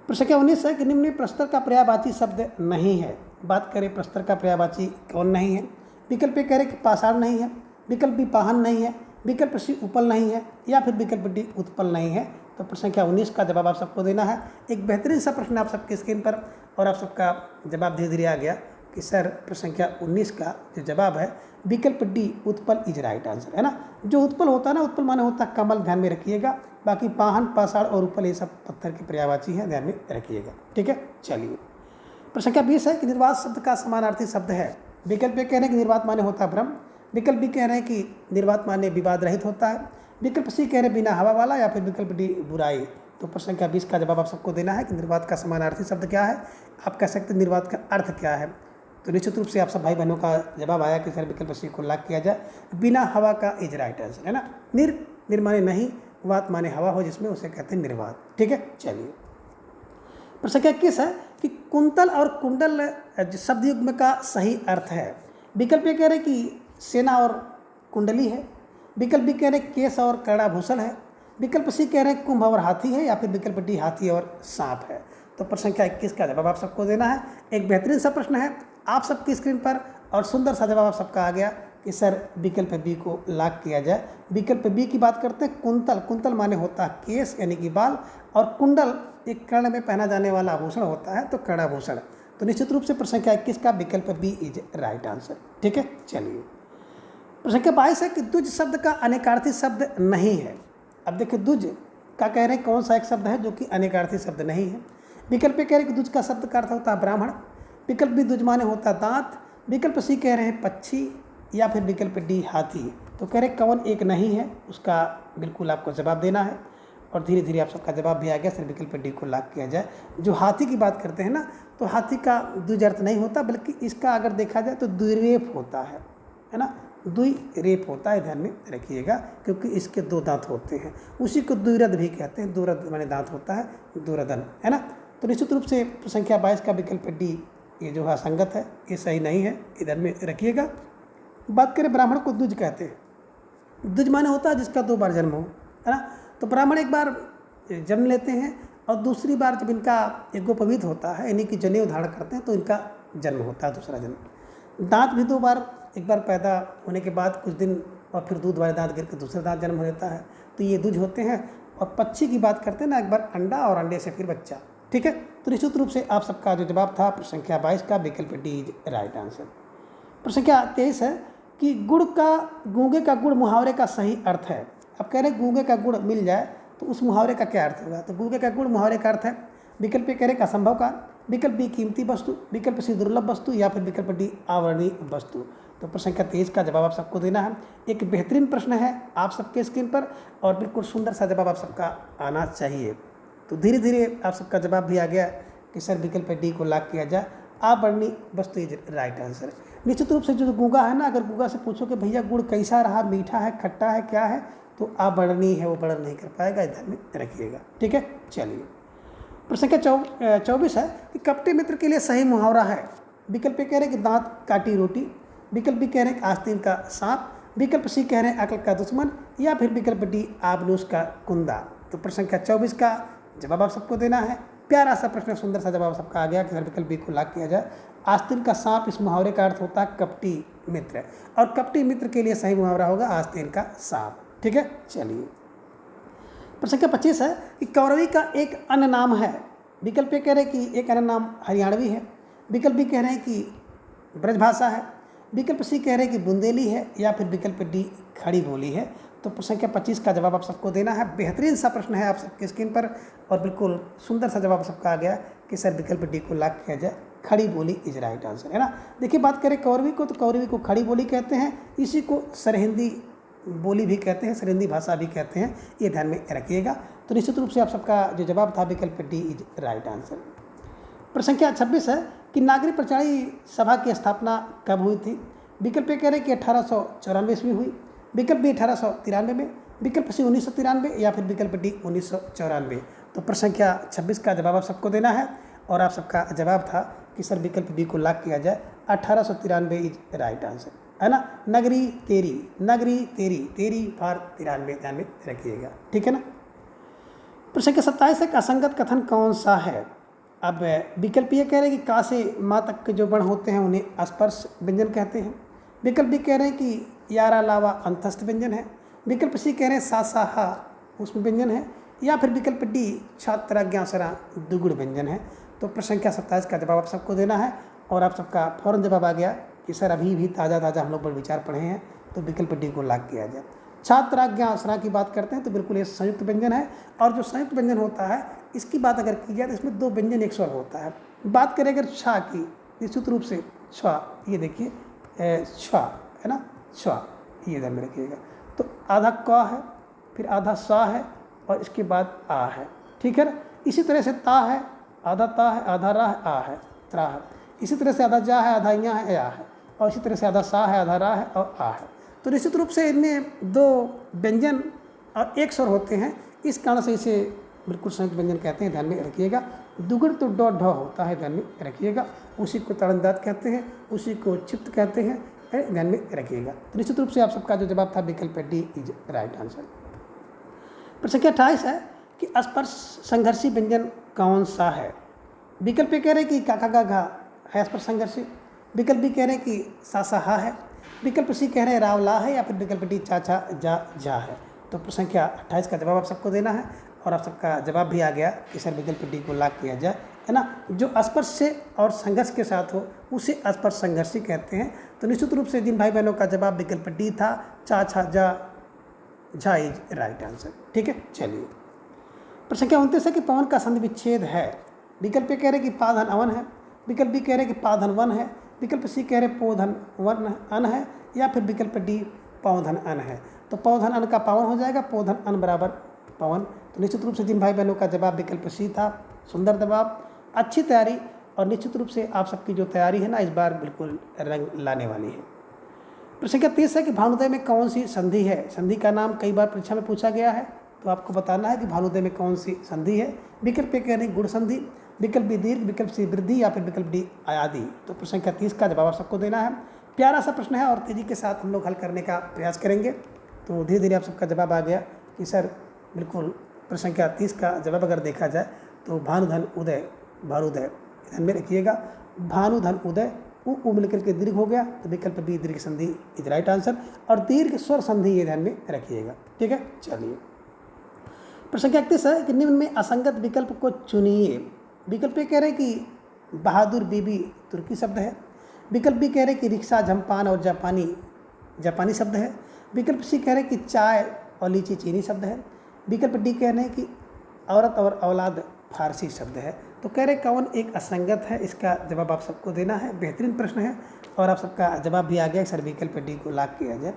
प्रश्न संख्या 19 है कि निम्न में प्रस्तर का पर्यायवाची शब्द नहीं है। बात करें प्रस्तर का पर्यायवाची कौन नहीं है। विकल्प ए कह रहे कि पाषाण नहीं है, विकल्प बी पाहन नहीं है, विकल्प सी उपल नहीं है या फिर विकल्प डी उत्पल नहीं है। तो प्रश्न संख्या 19 का जवाब आप सबको देना है। एक बेहतरीन सा प्रश्न आप सबके स्क्रीन पर और आप सबका जवाब धीरे धीरे आ गया कि सर प्रश्न संख्या 19 का जो जवाब है विकल्प D Utpal is right answer, है ना। जो उत्पल होता है ना, उत्पल माने होता है कमल, ध्यान में रखिएगा। बाकी पाहन, पाषाण और उपल ये सब पत्थर के पर्यायवाची हैं, ध्यान में रखिएगा। ठीक है, चलिए प्रश्न संख्या 20 है कि निर्वात शब्द का समानार्थी शब्द है। विकल्प ए कह रहे हैं कि निर्वात माने होता है ब्रह्म, विकल्प बी कह रहे हैं कि निर्वात माने विवाद रहित होता है, विकल्प सी कह रहे हैं बिना हवा वाला या फिर विकल्प डी बुराई। तो प्रश्न संख्या 20 का जवाब आप सबको देना है कि निर्वात का समानार्थी शब्द क्या है। आप कह सकते हैं निर्वात का अर्थ क्या है। तो निश्चित रूप से आप सब भाई बहनों का जवाब आया कि सर विकल्प सी को लॉक किया जाए। बिना हवा का इज राइट आंसर, है ना। निर माने नहीं, वात माने हवा हो जिसमें, उसे कहते हैं निर्वात। ठीक है, चलिए प्रश्न संख्या 21 है कि कुंतल और कुंडल शब्द युग्म का सही अर्थ है। विकल्प ए कह रहे कि सेना और कुंडली है, विकल्प बी कह रहे केस और कर्णाभूषण है, विकल्प सी कह रहे हैं कुंभ और हाथी है या फिर विकल्प डी हाथी और सांप है। तो प्रश्न संख्या 21 का जवाब आप सबको देना है। एक बेहतरीन सा प्रश्न है आप सबकी स्क्रीन पर और सुंदर सा जवाब आप सबका आ गया कि सर विकल्प बी को लॉक किया जाए। विकल्प बी की बात करते हैं कुंतल, कुंतल माने होता है केस यानी कि बाल, और कुंडल एक कर्ण में पहना जाने वाला आभूषण होता है, तो कर्णाभूषण। तो निश्चित रूप से प्रश्न संख्या 21 का विकल्प बी इज राइट आंसर। ठीक है, चलिए प्रश्न संख्या 22 है कि द्विज शब्द का अनेकार्थी शब्द नहीं है। अब देखिए द्विज का कह रहे हैं कौन सा एक शब्द है जो कि अनेकार्थी शब्द नहीं है। विकल्प ए कह रहे हैं कि द्विज का शब्द का अर्थ होता है ब्राह्मण, विकल्प बी द्विज माने होता है दांत, विकल्प सी कह रहे हैं पक्षी या फिर विकल्प डी हाथी। तो कह रहे कौन एक नहीं है, उसका बिल्कुल आपको जवाब देना है। और धीरे धीरे आप सबका जवाब भी आ गया, सर विकल्प डी को लॉक किया जाए। जो हाथी की बात करते हैं ना, तो हाथी का द्विज अर्थ नहीं होता, बल्कि इसका अगर देखा जाए तो द्विरेफ होता है ना। द्विरेफ होता है, ध्यान में रखिएगा, क्योंकि इसके दो दांत होते हैं। उसी को द्विरद भी कहते हैं। द्विरद माने दांत होता है, द्विरदन, है ना। तो निश्चित रूप से संख्या 22 का विकल्प डी ये जो है असंगत है, ये सही नहीं है, इधर में रखिएगा। बात करें ब्राह्मण को द्विज कहते हैं। द्विज माने होता है जिसका 2 बार जन्म हो, है ना। तो ब्राह्मण एक बार जन्म लेते हैं और दूसरी बार जब इनका यज्ञोपवीत होता है यानी कि जनेऊ धारण करते हैं तो इनका जन्म होता है, दूसरा जन्म। दांत भी 2 बार, एक बार पैदा होने के बाद कुछ दिन और फिर दूध वाले दांत गिर के दूसरा दांत जन्म हो जाता है, तो ये द्विज होते हैं। और पक्षी की बात करते हैं ना, एक बार अंडा और अंडे से फिर बच्चा। ठीक है, तो निश्चित रूप से आप सबका जो जवाब था प्रश्न संख्या 22 का विकल्प डी इज राइट आंसर। प्रश्न संख्या 23 है कि गूंगे का गुड़ मुहावरे का सही अर्थ है। अब कह रहे हैं गूंगे का गुड़ मिल जाए तो उस मुहावरे का क्या अर्थ होगा। तो गूंगे का गुड़ मुहावरे का अर्थ है विकल्प ए कह रहे हैं असंभव का, विकल्प बी कीमती वस्तु, विकल्प सी दुर्लभ वस्तु या फिर विकल्प डी आवरणीय वस्तु। तो प्रश्न संख्या 23 का जवाब आप सबको देना है। एक बेहतरीन प्रश्न है आप सबके स्क्रीन पर और बिल्कुल सुंदर सा जवाब आप सबका आना चाहिए। तो धीरे धीरे आप सबका जवाब भी आ गया कि सर विकल्प डी को लॉक किया जाए। आवरणीय वस्तु इज राइट आंसर। निश्चित रूप से जो गूंगा है ना, अगर गूंगा से पूछो कि भैया गुड़ कैसा रहा, मीठा है, खट्टा है, क्या है, तो आवरणीय है, वो वर्णन नहीं कर पाएगा, इधर में रखिएगा। ठीक है, चलिए प्रश्न संख्या 24 है कि कपटी मित्र के लिए सही मुहावरा है। विकल्प ए कह रहे हैं कि दांत काटी रोटी, विकल्प बी कह रहे हैं आस्तीन का सांप, विकल्प सी कह रहे हैं अकल का दुश्मन या फिर विकल्प डी आबनूस का कुंदा। तो प्रश्न संख्या 24 का जवाब आप सबको देना है। प्यारा सा प्रश्न, सुंदर सा जवाब सबका आ गया कि सर विकल्प बी को लॉक किया जाए। आस्तीन का सांप, इस मुहावरे का अर्थ होता है कपटी मित्र, और कपटी मित्र के लिए सही मुहावरा होगा आस्तीन का सांप। ठीक है, चलिए प्रश्न संख्या 25 है कि कौरवी का एक अन्य नाम है। विकल्प ए कह रहे हैं कि एक अन्य नाम हरियाणवी है, विकल्प बी कह रहे हैं कि ब्रजभाषा है, विकल्प सी कह रहे हैं कि बुंदेली है या फिर विकल्प डी खड़ी बोली है। तो प्रश्न संख्या 25 का जवाब आप सबको देना है। बेहतरीन सा प्रश्न है आप सबके स्क्रीन पर और बिल्कुल सुंदर सा जवाब सबका आ गया कि सर विकल्प डी को लॉक किया जाए। खड़ी बोली इज राइट आंसर, है ना। देखिए बात करें कौरवी को, तो कौरवी को खड़ी बोली कहते हैं, इसी को सरहिंदी बोली भी कहते हैं, सरहिंदी भाषा भी कहते हैं, ये ध्यान में रखिएगा। तो निश्चित रूप से आप सबका जो जवाब था विकल्प डी इज राइट आंसर। प्रश्न संख्या 26 है कि नागरिक प्रचारी सभा की स्थापना कब हुई थी। विकल्प ए कह रहे हैं कि 1894 ईस्वी हुई, विकल्प बी 1893 में, विकल्प सी 1993 या फिर विकल्प डी 1994। तो प्रश्न संख्या 26 का जवाब आप सबको देना है और आप सबका जवाब था कि सर विकल्प बी को लॉक किया जाए, 1893 इज राइट आंसर, है ना। नगरी तेरी फार 93 ध्यान में रखिएगा, ठीक है ना। प्रश्न संख्या 27 एक असंगत कथन कौन सा है। अब विकल्प ये कह रहे हैं कि का से माँ तक के जो वर्ण होते हैं उन्हें स्पर्श व्यंजन कहते हैं, विकल्प बी कह रहे हैं कि यारा लावा अंतस्थ व्यंजन है, विकल्प सी कह रहे हैं सा सा हा उसमें व्यंजन है, या फिर विकल्प डी छात्रा ज्ञासरा दुगुड़ व्यंजन है। तो प्रश्न संख्या 27 का जवाब आप सबको देना है और आप सबका फौरन जवाब आ गया कि सर अभी भी ताज़ा हम लोग पर विचार पढ़े हैं, तो विकल्प डी को लॉक किया जाए। छात्राज्ञा आसरा की बात करते हैं तो बिल्कुल ये संयुक्त व्यंजन है, और जो संयुक्त व्यंजन होता है इसकी बात अगर की जाए तो इसमें दो व्यंजन एक स्वर होता है। बात करें अगर छा की, निश्चित रूप से छा, ये देखिए छा है ना, छा, ये ध्यान में रखिएगा। तो आधा क है, फिर आधा सा है और इसके बाद आ है, ठीक है ना। इसी तरह से ता है, आधा ता है, आधा रा है, आ है, त्रा है। इसी तरह से आधा जा है, आधा या है, या है, और इसी तरह से आधा सा है, आधा रा है और आ है। तो निश्चित रूप से इनमें दो व्यंजन और एक स्वर होते हैं, इस कारण से इसे बिल्कुल संयुक्त व्यंजन कहते हैं, ध्यान में रखिएगा। दुगुड़ तो ड ढ होता है, ध्यान में रखिएगा। उसी को तड़नदात कहते हैं, उसी को चित्त कहते हैं, ध्यान में रखिएगा। तो निश्चित रूप से आप सबका जो जवाब था विकल्प डी इज राइट आंसर। प्रश्न संख्या 28 है कि स्पर्श संघर्षी व्यंजन कौन सा है। विकल्प कह रहे हैं कि काका का घा है स्पर्श संघर्षी, विकल्प भी कह रहे हैं कि सा सा हा है, विकल्प सी कह रहे हैं राव ला है, या फिर विकल्प डी चा चा जा है। तो प्रश्न संख्या 28 का जवाब आप सबको देना है और आप सबका जवाब भी आ गया कि सर विकल्प डी को लॉक किया जाए, है ना। जो स्पर्श से और संघर्ष के साथ हो उसे स्पर्श संघर्षी कहते हैं। तो निश्चित रूप से जिन भाई बहनों का जवाब विकल्प डी था, चा छा झा इज राइट आंसर, ठीक है। चलिए प्रश्न संख्या 29 है कि पवन का संधि विच्छेद है। विकल्प कह रहे कि पाधन अवन है, विकल्प बी कह रहे कि पाधन वन है, विकल्प सी कह रहे पोधन वन अन है, या फिर विकल्प डी पौधन अन है। तो पौधन अन का पावन हो जाएगा, पोधन अन बराबर पवन। तो निश्चित रूप से जिन भाई बहनों का जवाब विकल्प सी था, सुंदर जवाब, अच्छी तैयारी, और निश्चित रूप से आप सबकी जो तैयारी है ना इस बार बिल्कुल रंग लाने वाली है। प्रश्न संख्या 30 है कि भानुदय में कौन सी संधि है। संधि का नाम कई बार परीक्षा में पूछा गया है, तो आपको बताना है कि भानुदय में कौन सी संधि है। विकल्प कह रहे हैं गुण संधि, विकल्प बी दीर्घ, विकल्प सी वृद्धि, या फिर विकल्प डी आदि। तो प्रश्न संख्या 30 का जवाब आप सबको देना है। प्यारा सा प्रश्न है और तेजी के साथ हम लोग हल करने का प्रयास करेंगे। तो धीरे धीरे आप सबका जवाब आ गया कि सर बिल्कुल प्रश्न संख्या 30 का जवाब अगर देखा जाए तो भानुधन उदय, भानुदय ध्यान में रखिएगा, भानुधन उदय उ मिलकर के दीर्घ हो गया, तो विकल्प बी दीर्घ संधि इज राइट आंसर, और दीर्घ स्वर संधि ये ध्यान में रखिएगा, ठीक है। चलिए प्रश्न संख्या 31 है कि निम्न में असंगत विकल्प को चुनिए। विकल्प कह रहे हैं कि बहादुर बीबी तुर्की शब्द है, विकल्प बी कह रहे हैं कि रिक्शा झमपान और जापानी शब्द है, विकल्प सी कह रहे हैं कि चाय और लीची चीनी शब्द है, विकल्प डी कह रहे हैं कि औरत और औलाद फारसी शब्द है। तो कह रहे कौन एक असंगत है, इसका जवाब आप सबको देना है। बेहतरीन प्रश्न है और आप सबका जवाब भी आ गया सर विकल्प डी को लॉक किया जाए।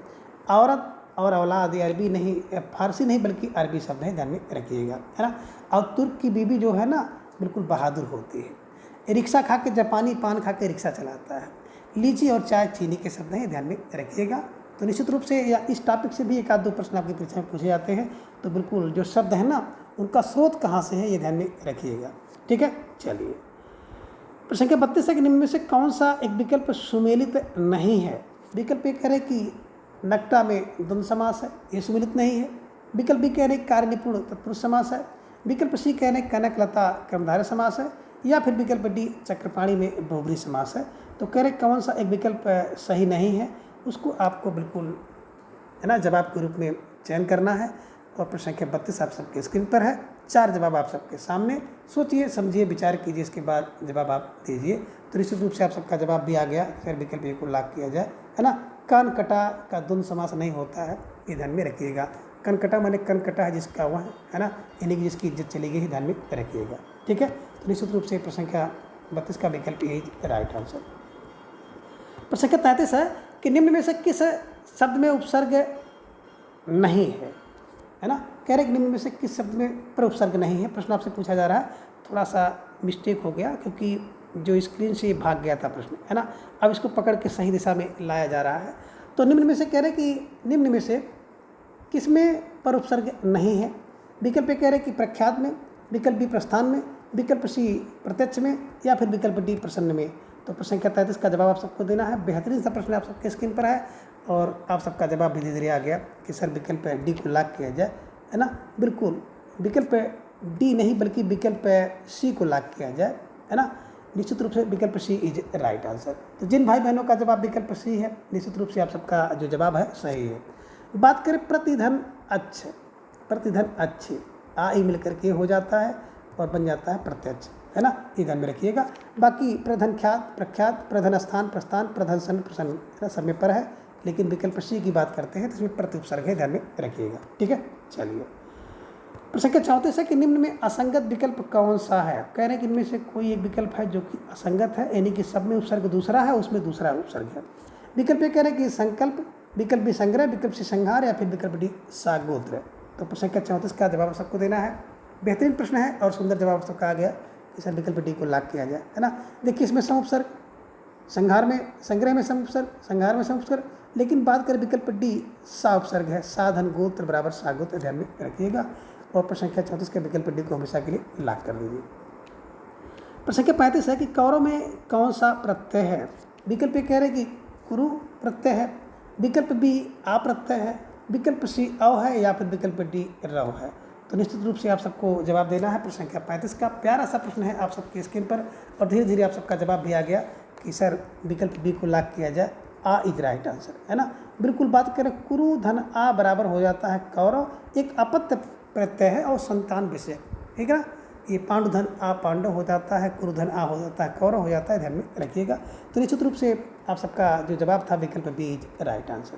औरत और औलाद अरबी नहीं, फारसी नहीं बल्कि अरबी शब्द है, ध्यान में रखिएगा, है ना। और तुर्क की बीबी जो है ना बिल्कुल बहादुर होती है। रिक्शा खा के जापानी, पान खा के रिक्शा चलाता है। लीची और चाय चीनी के शब्द हैं, ध्यान में रखिएगा। तो निश्चित रूप से या इस टॉपिक से भी एक आध दो प्रश्न आपकी परीक्षा में पूछे जाते हैं, तो बिल्कुल जो शब्द है ना उनका स्रोत कहाँ से है ये ध्यान में रखिएगा, ठीक है। चलिए प्रश्न संख्या 32 है कि निम्न में से कौन सा एक विकल्प सुमेलित नहीं है। विकल्प ये कह रहे कि नक्टा में द्वंद्व समास है, ये सुमेलित नहीं है। विकल्प भी कह रहे कार्य निपुण तत्पुरुष समास है, विकल्प सी कह रहे कनक लता कर्मधारय समास है, या फिर विकल्प डी चक्रपाणी में बहुब्री समास है। तो कह रहे कौन सा एक विकल्प सही नहीं है, उसको आपको बिल्कुल है ना जवाब के रूप में चयन करना है। और प्रश्न संख्या 32 आप सबके स्क्रीन पर है, 4 जवाब आप सबके सामने, सोचिए समझिए विचार कीजिए, इसके बाद जवाब आप दीजिए। तो निश्चित रूप से आप सबका जवाब भी आ गया, फिर विकल्प ए को लॉक किया जाए, है ना। कन कटा का द्वंद्व समास नहीं होता है, ये ध्यान में रखिएगा। कन कटा माने कन कटा है जिसका वह है ना, यानी कि जिसकी इज्जत चली गई, ध्यान में रखिएगा, ठीक है। तो निश्चित रूप से प्रश्न संख्या 32 का विकल्प ए राइट आंसर। प्रश्न संख्या 33 है कि निम्न में से किस शब्द में उपसर्ग नहीं है ना। कह रहे निम्न में से किस शब्द में पर उपसर्ग नहीं है। प्रश्न आपसे पूछा जा रहा है, थोड़ा सा मिस्टेक हो गया क्योंकि जो स्क्रीन से भाग गया था प्रश्न, है ना। अब इसको पकड़ के सही दिशा में लाया जा रहा है। तो निम्न में से कह रहे कि निम्न में से किसमें पर उपसर्ग नहीं है। विकल्प ए कह रहे कि प्रख्यात में, विकल्प बी प्रस्थान में, विकल्प सी प्रत्यक्ष में, या फिर विकल्प डी प्रसन्न में। तो प्रश्न संख्या 33 का जवाब आप सबको देना है। बेहतरीन सा प्रश्न आप सबके स्क्रीन पर है और आप सबका जवाब भी धीरे धीरे आ गया कि सर विकल्प डी को लॉक किया जाए, है ना। बिल्कुल विकल्प डी नहीं बल्कि विकल्प सी को लॉक किया जाए, है ना। निश्चित रूप से विकल्प सी इज राइट आंसर। तो जिन भाई बहनों का जवाब विकल्प सी है, निश्चित रूप से आप सबका जो जवाब है सही है। बात करें प्रतिधन अच्छ, प्रतिधन अच्छे आ ई मिलकर के हो जाता है और बन जाता है प्रत्यक्ष, है ना। ये ध्यान में रखिएगा। बाकी प्रधन ख्यात, प्रख्यात, प्रधन स्थान, प्रस्थान, प्रधन सन, प्रसन्न, है ना, समय पर है। लेकिन विकल्प सी की बात करते हैं तो इसमें प्रति उपसर्ग है, ध्यान में रखिएगा। ठीक है, चलिए। प्रश्न संख्या 34 है कि निम्न में असंगत विकल्प कौन सा है। कह रहे हैं कि इनमें से कोई एक विकल्प है जो कि असंगत है, यानी कि सब में उपसर्ग दूसरा है, उसमें दूसरा उपसर्ग है। विकल्प ये कह रहे हैं कि संकल्प, विकल्प बी संग्रह, विकल्प सी संहार, या फिर विकल्प डी सागोत्र। तो प्रश्न संख्या 34 का जवाब सबको देना है। बेहतरीन प्रश्न है और सुंदर जवाब सबका आ गया कि सर विकल्प डी को लॉक किया जाए, है ना। देखिए इसमें सम उपसर्ग, संहार में, संग्रह में सम उपसर्ग, संहार में सम उपसर्ग, लेकिन बात करें विकल्प डी सा उपसर्ग है, साधन गोत्र बराबर सागोत्र, ध्यान में रखिएगा। और प्रश्न संख्या 34 के विकल्प डी को हमेशा के लिए लॉक कर दीजिए। प्रश्न संख्या 35 है कि कौरव में कौन सा प्रत्यय है। विकल्प ए कह रहे कि कुरु प्रत्यय है, विकल्प बी आ प्रत्यय है, विकल्प सी अव है, या फिर विकल्प डी रव है। तो निश्चित रूप से आप सबको जवाब देना है। प्रश्न संख्या 35 का प्यारा सा प्रश्न है आप सबके स्क्रीन पर और धीरे धीरे आप सबका जवाब भी आ गया कि सर विकल्प बी को लॉक किया जाए, आ इज राइट आंसर, है ना। बिल्कुल बात करें कुरु धन आ बराबर हो जाता है कौरव, एक अपत्य प्रत्यय है और संतान विषय, ठीक है ना। ये पांडुधन आ पांडव हो जाता है, कुरुधन आ हो जाता है कौरव हो जाता है, ध्यान में रखिएगा। तो निश्चित रूप से आप सबका जो जवाब था विकल्प बी इज राइट आंसर।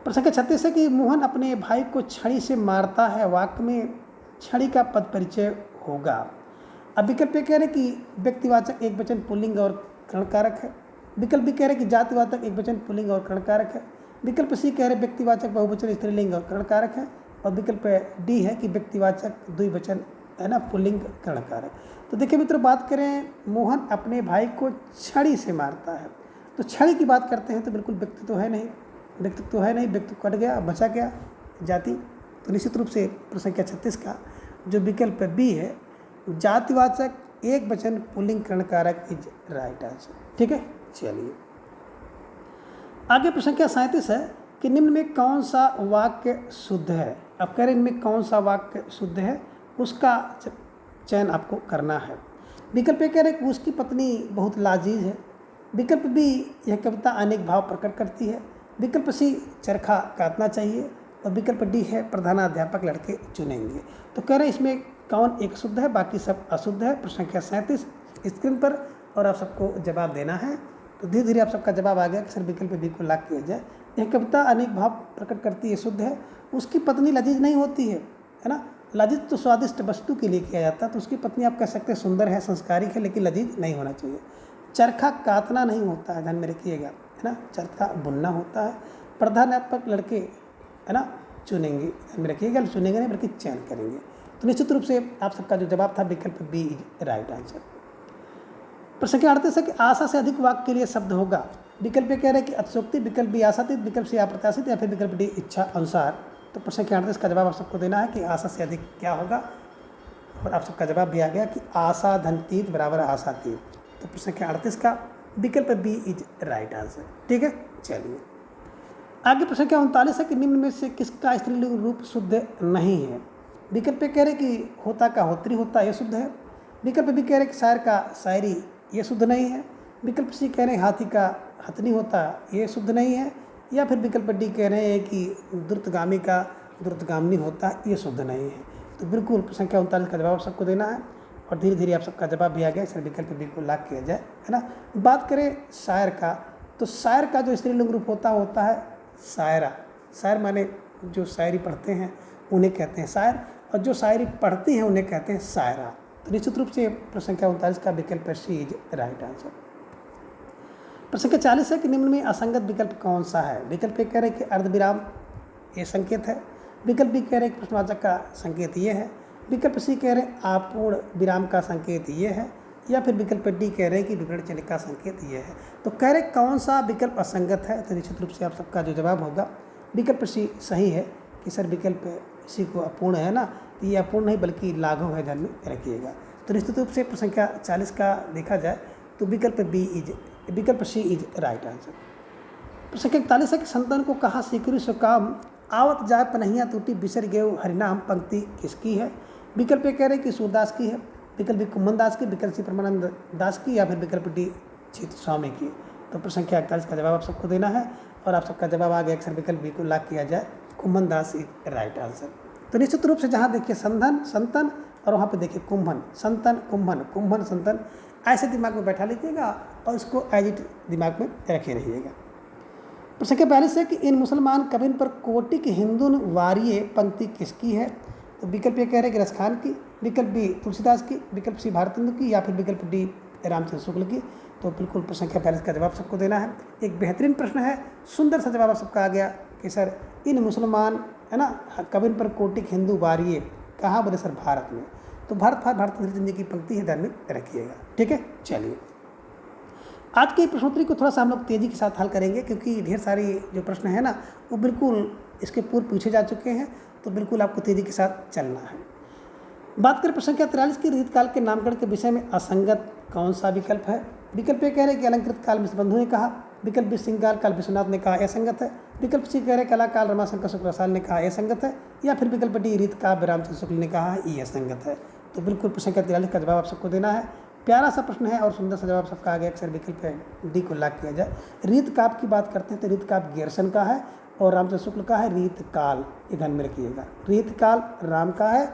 प्रश्न संख्या 36 है कि मोहन अपने भाई को छड़ी से मारता है, वाक्य में छड़ी का पद परिचय होगा। अब विकल्प ये कह रहे कि व्यक्तिवाचक एक वचन पुल्लिंग और करणकारक है, विकल्प भी कह रहे कि जातिवाचक एक वचन पुल्लिंग और करणकारक है, विकल्प सी कह रहे व्यक्तिवाचक बहुवचन स्त्रीलिंग और करणकारक है, और विकल्प डी है कि व्यक्तिवाचक द्विवचन, है ना, पुल्लिंग करणकारक। तो देखिए मित्रों, बात करें मोहन अपने भाई को छड़ी से मारता है, तो छड़ी की बात करते हैं तो बिल्कुल व्यक्ति तो है नहीं, व्यक्ति तो है नहीं, व्यक्ति कट गया, बचा क्या जाति। तो निश्चित रूप से प्रश्न संख्या 36 का जो विकल्प बी है जातिवाचक एक वचन पुल्लिंग करणकारक इज राइट आंसर। ठीक है, चलिए आगे। प्रश्न संख्या 37 है कि निम्न में कौन सा वाक्य शुद्ध है। अब कह रहे इनमें कौन सा वाक्य शुद्ध है, उसका चयन आपको करना है। विकल्प ए कह रहे कि उसकी पत्नी बहुत लाजीज है, विकल्प बी यह कविता अनेक भाव प्रकट करती है, विकल्प सी चरखा काटना चाहिए, और विकल्प डी है प्रधानाध्यापक लड़के चुनेंगे। तो कह रहे इसमें कौन एक शुद्ध है, बाकी सब अशुद्ध है। प्रश्न संख्या 37 स्क्रीन पर और आप सबको जवाब देना है। तो धीरे धीरे आप सबका जवाब आ गया कि सर विकल्प बी को लॉक किया जाए। यह कविता अनेक भाव प्रकट करती है, शुद्ध है। उसकी पत्नी लजीज नहीं होती है ना। लजीज तो स्वादिष्ट वस्तु के लिए किया जाता है, तो उसकी पत्नी आप कह सकते हैं सुंदर है, संस्कारिक है, लेकिन लजीज नहीं होना चाहिए। चरखा काटना नहीं होता है, ध्यान में रखिएगा, है ना, चरखा बुनना होता है। प्रधानाध्यापक लड़के, है ना, चुनेंगे, ध्यान में रखिएगा, चुनेंगे नहीं बल्कि चयन करेंगे। तो निश्चित रूप से आप सबका जो जवाब था विकल्प बी इज राइट आंसर। प्रश्न संख्या 38 है कि आशा से अधिक वाक्य के लिए शब्द होगा। विकल्प कह रहे हैं कि अतिशोक्ति, विकल्प बी आशातीत, विकल्प सी अप्रत्याशित, या फिर विकल्प डी इच्छा अनुसार। तो प्रश्न संख्या 38 का जवाब आप सबको देना है कि आशा से अधिक क्या होगा, और आप सबका जवाब भी आ गया कि आशा धनतीत बराबर आशातीत। तो प्रश्न संख्या 38 का विकल्प बी इज राइट आंसर। ठीक है, चलिए आगे। प्रश्न संख्या 39 है कि निम्न में से किसका स्त्रीलिंग रूप शुद्ध नहीं है। विकल्प कह रहे कि होता का होत्री होता, यह शुद्ध है। विकल्प भी कह रहे कि शायर का शायरी, ये शुद्ध नहीं है। विकल्प सी कह रहे हैं हाथी का हथनी होता, ये शुद्ध नहीं है। या फिर विकल्प डी कह रहे हैं कि द्रुतगामी का द्रुतगामिनी होता, ये शुद्ध नहीं है। तो बिल्कुल प्रश्न संख्या 39 का जवाब सबको देना है और धीरे धीरे आप सबका जवाब भी आ गया, सर विकल्प बी को लॉक किया जाए, है ना। बात करें शायर का, तो शायर का जो स्त्रीलिंग रूप होता है शायरा। शायर माने जो शायरी पढ़ते हैं उन्हें कहते हैं शायर, और जो शायरी पढ़ती हैं उन्हें कहते हैं शायरा। तो निश्चित रूप से प्रश्न संख्या 39 का विकल्प सी इज राइट आंसर। प्रश्न संख्या 40 है कि निम्न में असंगत विकल्प कौन सा है। विकल्प ए कह रहे कि अर्धविराम ये संकेत है, विकल्प बी कह रहे कि प्रश्नवाचक का संकेत ये है, विकल्प सी कह रहे आपूर्ण विराम का संकेत ये है, या फिर विकल्प डी कह रहे हैं कि विकर्ण चिन्ह का संकेत ये है। तो कह रहे कौन सा विकल्प असंगत है, तो निश्चित रूप से आप सबका जो जवाब होगा विकल्प सी सही है कि सर विकल्प सी को अपूर्ण है ना, तो ये अपूर्ण नहीं बल्कि लाघव है, ध्यान में रखिएगा। तो निश्चित रूप से प्रश्न संख्या 40 का देखा जाए तो विकल्प सी इज राइट आंसर। प्रश्न संख्या 41 है कि संतान को कहा सिकुरी सो काम आवत जाए पनहिया टूटी बिसर गए हरिनाम पंक्ति किसकी है। विकल्प ए कह रहे हैं कि सूरदास की है, विकल्प बी कुम्भन दास की, विकल्प सी परमानंद दास की, या फिर विकल्प डी चित स्वामी की। तो प्रश्न संख्या 41 का जवाब आप सबको देना है और आप सबका जवाब आ गया अक्सर विकल्प बी को लॉक किया जाए, कुम्भन दास इज राइट आंसर। तो निश्चित रूप से जहाँ देखिए संतन और वहाँ पे देखिए कुम्भन, संतन कुम्भन, कुम्भन संतन, ऐसे दिमाग में बैठा लीजिएगा और इसको एज इट दिमाग में रखे रहिएगा। प्रश्न संख्या 42 है कि इन मुसलमान कविन पर कोटिक हिंदुन वारिये पंक्ति किसकी है। तो विकल्प ये कह रहे हैं कि रस खान की, विकल्प बी तुलसीदास की, विकल्प सी भारतेंदु की, या फिर विकल्प डी रामचंद्र शुक्ल की। तो बिल्कुल प्रश्न संख्या 42 का जवाब सबको देना है। एक बेहतरीन प्रश्न है, सुंदर सा जवाब सबका आ गया कि सर इन मुसलमान है ना कविन पर कोटिक हिंदू वारिये कहाँ बोले सर भारत में। तो भारत जी की पंक्ति है, ध्यान में रखिएगा। ठीक है, चलिए आज के प्रश्नोत्तरी को थोड़ा सा हम लोग तेज़ी के साथ हल करेंगे क्योंकि ढेर सारी जो प्रश्न है ना वो बिल्कुल इसके पूर्व पूछे जा चुके हैं, तो बिल्कुल आपको तेज़ी के साथ चलना है। बात करें प्रश्न संख्या 43 की रीतकाल के नामकरण के विषय में असंगत कौन सा विकल्प है। विकल्प ए कह रहे हैं कि अलंकृत काल मिश्रबंधु ने कहा, विकल्प बी श्रृंगार काल विश्वनाथ ने कहा यह संगत है, विकल्प सी कह रहे कला काल रमाशंकर शुक्ल रसाल ने कहा यह संगत है, या फिर विकल्प डी रीत काव्य रामचंद्र शुक्ल ने कहा यह संगत है। तो बिल्कुल प्रश्न संख्या 43 का जवाब आप सबको देना है। प्यारा सा प्रश्न है और सुंदर सा जवाब सबका आ गया, अक्सर विकल्प डी को लॉक किया जाए। रीत काव्य की बात करते हैं तो रीत काव्य गियर्सन का है और रामचंद्र शुक्ल का है रीत काल, ये ध्यान में रखिएगा। रीत काल राम का है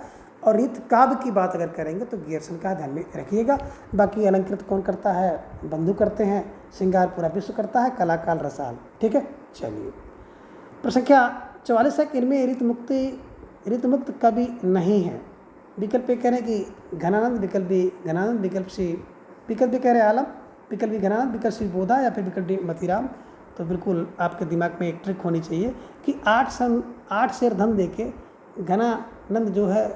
और रीत काव्य की बात अगर करेंगे तो गियर्सन का ध्यान में रखिएगा। बाकी अलंकृत कौन करता है, बंधु करते हैं, श्रृंगार पूरा विश्व करता है, कला काल रसाल। ठीक है, चलिए प्रश्न संख्या 44 है कि इनमें ऋतमुक्त कवि नहीं है। विकल्प ए कह रहे हैं कि घनानंद, विकल्प बी घनानंद, विकल्प बी कह रहे हैं आलम, विकल्प बी घनानंद, विकल्प सी बोधा, या फिर विकल्प डी मतीराम। तो बिल्कुल आपके दिमाग में एक ट्रिक होनी चाहिए कि 8 शेर धन दे के घनानंद जो है,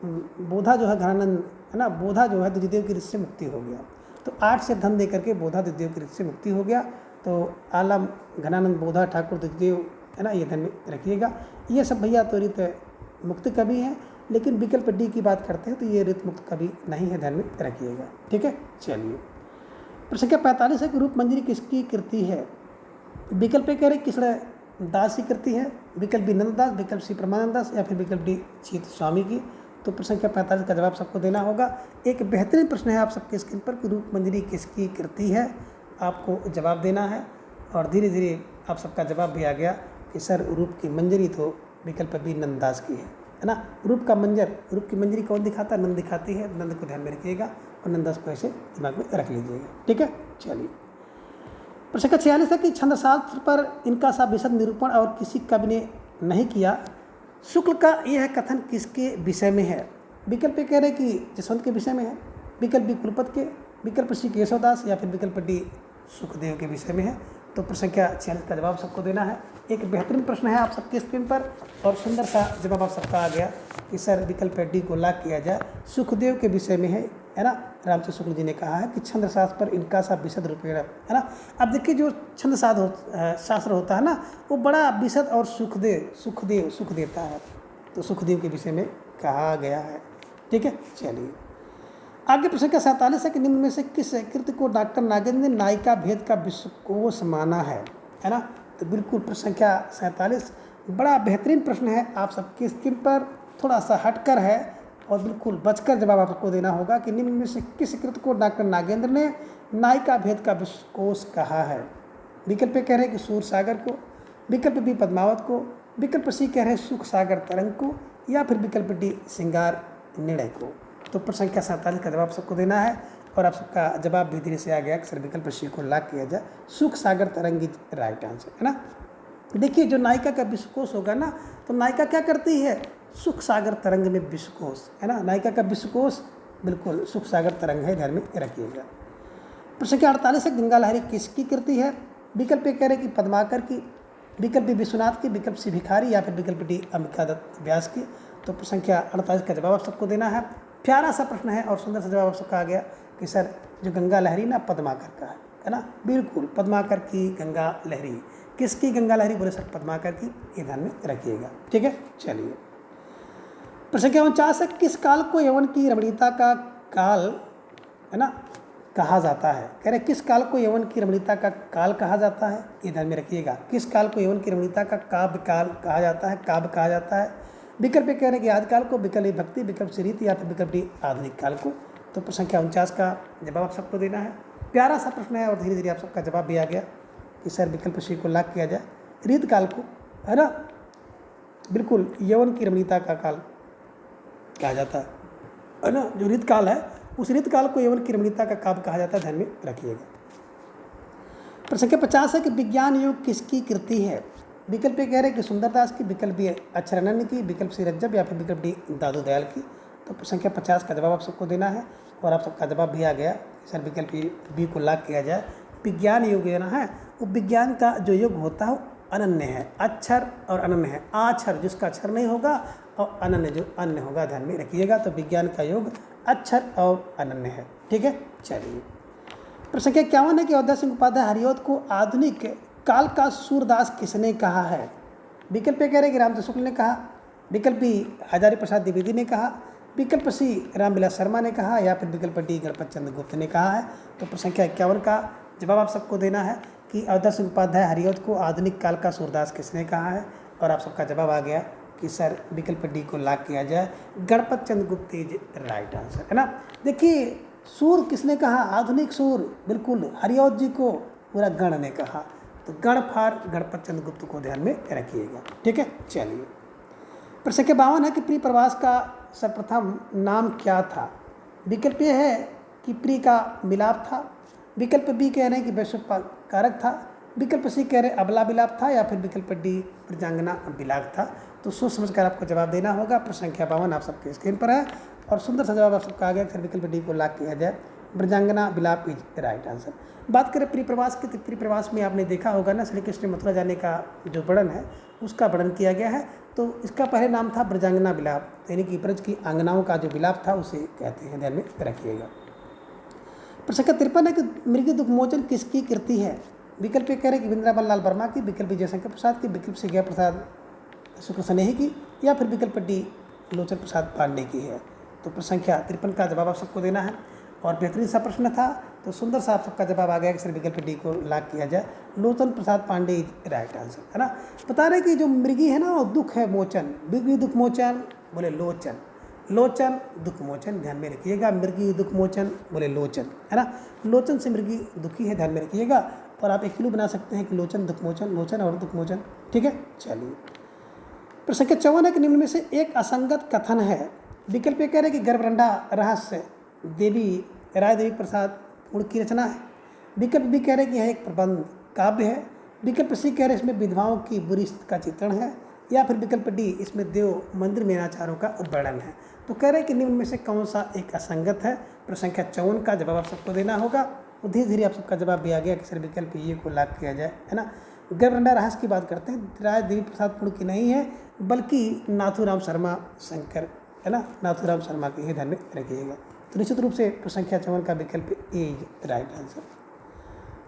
बोधा जो है घनानंद है ना, बोधा जो है द्विदेव की रीत से मुक्ति हो गया। तो 8 शेर धन दे करके बोधा द्विदेव की रीत से मुक्ति हो गया। तो आलम, घनानंद, बोधा, ठाकुर, द्विदेव है ना, ये ध्यान में रखिएगा। ये सब भैया तो रीत मुक्त कवि हैं, लेकिन विकल्प डी की बात करते हैं तो ये रीत मुक्त कवि नहीं है, ध्यान में रखिएगा। ठीक है, चलिए प्रश्न संख्या 45 है कि रूप मंजरी किसकी कृति है। विकल्प ए कह रहे कृष्ण दास की कृति है, विकल्प बी नंददास, विकल्प सी परमानंद दास, या फिर विकल्प डी चीत स्वामी की। तो प्रश्न संख्या 45 का जवाब सबको देना होगा। एक बेहतरीन प्रश्न है आप सबके स्क्रीन पर कि रूप मंजरी किसकी कृति है, आपको जवाब देना है। और धीरे धीरे आप सबका जवाब भी आ गया कि सर रूप की मंजरी तो विकल्प बी नंददास की है ना। रूप की मंजरी कौन दिखाता है, नंद दिखाती है। नंद को ध्यान में रखिएगा और नंददास को ऐसे दिमाग में रख लीजिएगा। ठीक है, चलिए प्रश्न संख्या 46 है कि छंदशास्त्र पर इनका सा विशद निरूपण और किसी कवि ने नहीं किया। शुक्ल का यह कथन किसके विषय में है। विकल्प कह रहे कि जसवंत के विषय में है, विकल्प बी कुलपत के, विकल्प सी केशवदास, या फिर विकल्प डी सुखदेव के विषय में है। तो प्रश्न संख्या 46 का जवाब सबको देना है। एक बेहतरीन प्रश्न है आप सबके स्क्रीन पर और सुंदर सा जवाब आप सबका आ गया कि सर विकल्प डी को लॉक किया जाए, सुखदेव के विषय में है ना। रामचंद्र शुक्ल जी ने कहा है कि छंद शास्त्र पर इनका सा विशद रूपेण है ना। अब देखिए जो छंद शास्त्र होता है ना वो बड़ा विशद और सुख देता है, तो सुखदेव के विषय में कहा गया है। ठीक है, चलिए आगे प्रश्न का 47 है कि निम्न में से किस कृति को डॉक्टर नागेंद्र ने नायिका भेद का विश्वकोश माना है ना। तो बिल्कुल प्रश्न संख्या 47 बड़ा बेहतरीन प्रश्न है, आप सबकी स्क्रीन पर थोड़ा सा हटकर है और बिल्कुल बचकर जवाब आपको देना होगा कि निम्न में से किस कृति को डॉक्टर नागेंद्र ने नायिका भेद का विश्वकोश कहा है। विकल्प कह रहे हैं कि सूर सागर को, विकल्प बी पद्मावत को, विकल्प सी कह रहे हैं सुख सागर तरंग को, या फिर विकल्प डी श्रृंगार निर्णय को। तो प्रश्न संख्या 47 का जवाब सबको देना है और आप सबका जवाब भी धीरे से आ गया। सर विकल्प सी को लॉक किया जाए, सुख सागर तरंग इज राइट आंसर है ना। देखिए जो नायिका का विश्वकोश होगा ना तो नायिका क्या करती है, सुख सागर तरंग में विश्वकोश है ना। नायिका का विश्वकोश बिल्कुल सुख सागर तरंग है, ध्यान में रखिएगा। प्रश्न संख्या 48 है गंगा लहरी किसकी कृति है। विकल्प कह रहे कि पद्माकर की, विकल्प बी विश्वनाथ की, विकल्प सी भिखारी, या फिर विकल्प डी अंबिका दत्त व्यास की। तो प्रश्न संख्या 48 का जवाब आप सबको देना है। प्यारा सा प्रश्न है और सुंदर सा जवाब आप सबका आ गया कि सर जो गंगा लहरी ना पद्माकर का है ना, बिल्कुल पद्माकर की गंगा लहरी। किसकी गंगा लहरी? बोले सर पद्माकर की। ये ध्यान में रखिएगा, ठीक है। चलिए, प्रश्न संख्या 49 है, किस काल को यवन की रमणीयता का काल है ना कहा जाता है? कह रहे किस काल को यवन की रमणीयता का काल कहा जाता है? ये ध्यान में रखिएगा, किस काल को यवन की रमणीयता का काव्य काल कहा जाता है, काव्य कहा जाता है। विकल्प कह रहे हैं कि आदिकाल को, विकल्प भक्ति, विकल्प से रीति, या फिर विकल्प डी आधुनिक काल को। तो प्रश्न संख्या 49 का जवाब आप सबको देना है। प्यारा सा प्रश्न है और धीरे धीरे आप सबका जवाब भी आ गया कि सर विकल्प सी को लाख किया जाए। रीत काल को, है ना, बिल्कुल यवन की रमणीयता का काल कहा जाता है ना। जो रीत काल है उस रीत काल को यवन की रमणीयता का काव्य कहा जाता है, ध्यान में रखिएगा। प्रश्न संख्या 50 है कि विज्ञान योग किसकी कृति है? विकल्प कह रहे हैं कि सुंदरदास की, विकल्प बी अक्षरानंद की, विकल्प सी रज्जब, या फिर विकल्प डी दादू दयाल की। तो प्रश्न संख्या 50 का जवाब आप सबको देना है और आप सबका जवाब भी आ गया। सर विकल्प बी को लाख किया जाए। विज्ञान योग जो ना है वो विज्ञान का जो योग होता है वो अनन्य है, अक्षर और अनन्य है। आक्षर जिसका अक्षर नहीं होगा और अनन्य जो अन्य होगा, ध्यान में रखिएगा। तो विज्ञान का योग अक्षर और अनन्य है, ठीक है। चलिए, प्रश्न संख्या 51 है कि अयोध्या सिंह उपाध्याय हरिऔध को आधुनिक काल का सूरदास किसने कहा है? विकल्प कह रहे हैं कि रामचंद्र शुक्ल ने कहा, विकल्प बी हजारी प्रसाद द्विवेदी ने कहा, विकल्प सी रामविलास शर्मा ने कहा, या फिर विकल्प डी गणपत चंद्र गुप्त ने कहा है। तो प्रश्न संख्या 51 का जवाब आप सबको देना है कि अयोध्या सिंह उपाध्याय हरिऔध को आधुनिक काल का सूरदास किसने कहा है। और आप सबका जवाब आ गया कि सर विकल्प डी को लाख किया जाए, गणपत चंद्र गुप्त इज राइट आंसर, है ना। देखिए, सूर किसने कहा? आधुनिक सूर, बिल्कुल हरिऔध जी को पूरा गण ने कहा। तो गण फार गणपत चंद्र गुप्त को ध्यान में रखिएगा, ठीक है। चलिए, प्रश्न संख्या 52 है कि प्रिय प्रवास का सर्वप्रथम नाम क्या था? विकल्प ये है कि प्रिय का मिलाप था, विकल्प बी कह रहे हैं कि वैश्व कारक था, विकल्प सी कह रहे अबला विलाप था, या फिर विकल्प डी प्रजांगना विलाप था। तो सोच समझकर आपको जवाब देना होगा। प्रश्न संख्या 52 आप सबके स्क्रीन पर है और सुंदर सा जवाब आप सबका आ गया। फिर विकल्प डी को लाख किया जाए, ब्रजांगना विलाप इज राइट आंसर। बात करें प्रिय प्रवास की, तो प्रिय प्रवास में आपने देखा होगा ना, श्री कृष्ण मथुरा जाने का जो वर्णन है उसका वर्णन किया गया है। तो इसका पहले नाम था ब्रजांगना विलाप, यानी कि ब्रज की आंगनाओं का जो विलाप था उसे कहते हैं, ध्यान में रखिएगा। प्रश्न संख्या 53 है कि मृग दुखमोचन किसकी कृति है? विकल्प कह रहे हैं कि वृंदावन लाल वर्मा की, विकल्प जयशंकर प्रसाद की, विकल्प से गया प्रसाद शुक्ल स्नेही की, या फिर विकल्प डी लोचन प्रसाद पांडे की है। तो प्रश्न संख्या 53 का जवाब आप सबको देना है और बेहतरीन सा प्रश्न था, तो सुंदर सा आप सबका जवाब आ गया कि सर विकल्प डी को लाख किया जाए, लोचन Prasad Pandey is right answer, है ना। बता रहे कि जो मृगी है ना वो दुख है मोचन, मृगी दुख मोचन बोले लोचन, लोचन दुख मोचन, ध्यान में रखिएगा। मृगी दुख मोचन बोले लोचन, है ना। लोचन से मृगी दुखी है, ध्यान में रखिएगा। और आप एक क्लू बना सकते हैं कि लोचन दुख मोचन, लोचन और दुख मोचन, ठीक है। चलिए, प्रश्न संख्या 54 है कि निम्न में से एक असंगत कथन है। विकल्प कह रहे हैं कि गर्भरंडा रहस्य देवी राय देवी प्रसाद पूर्ण की रचना है, विकल्प भी कह रहे हैं कि यह एक प्रबंध काव्य है, विकल्प सी कह रहे हैं इसमें विधवाओं की बुरी स्थिति का चित्रण है, या फिर विकल्प डी इसमें देव मंदिर में अनाचारों का वर्णन है। तो कह रहे हैं कि निम्न में से कौन सा एक असंगत है। प्रश्न संख्या 54 का जवाब आप सबको देना होगा और धीरे धीरे आप सबका जवाब भी आ गया कि सर विकल्प ये को लाख किया जाए, है ना। गर्भरंडा रहस्य की बात करते हैं, राय देवी प्रसाद पूर्ण की नहीं है बल्कि नाथूराम शर्मा शंकर, है ना, नाथूराम शर्मा की ही, ध्यान में रखिएगा। तो निश्चित रूप से प्रश्न संख्या 54 का विकल्प ए इज राइट आंसर।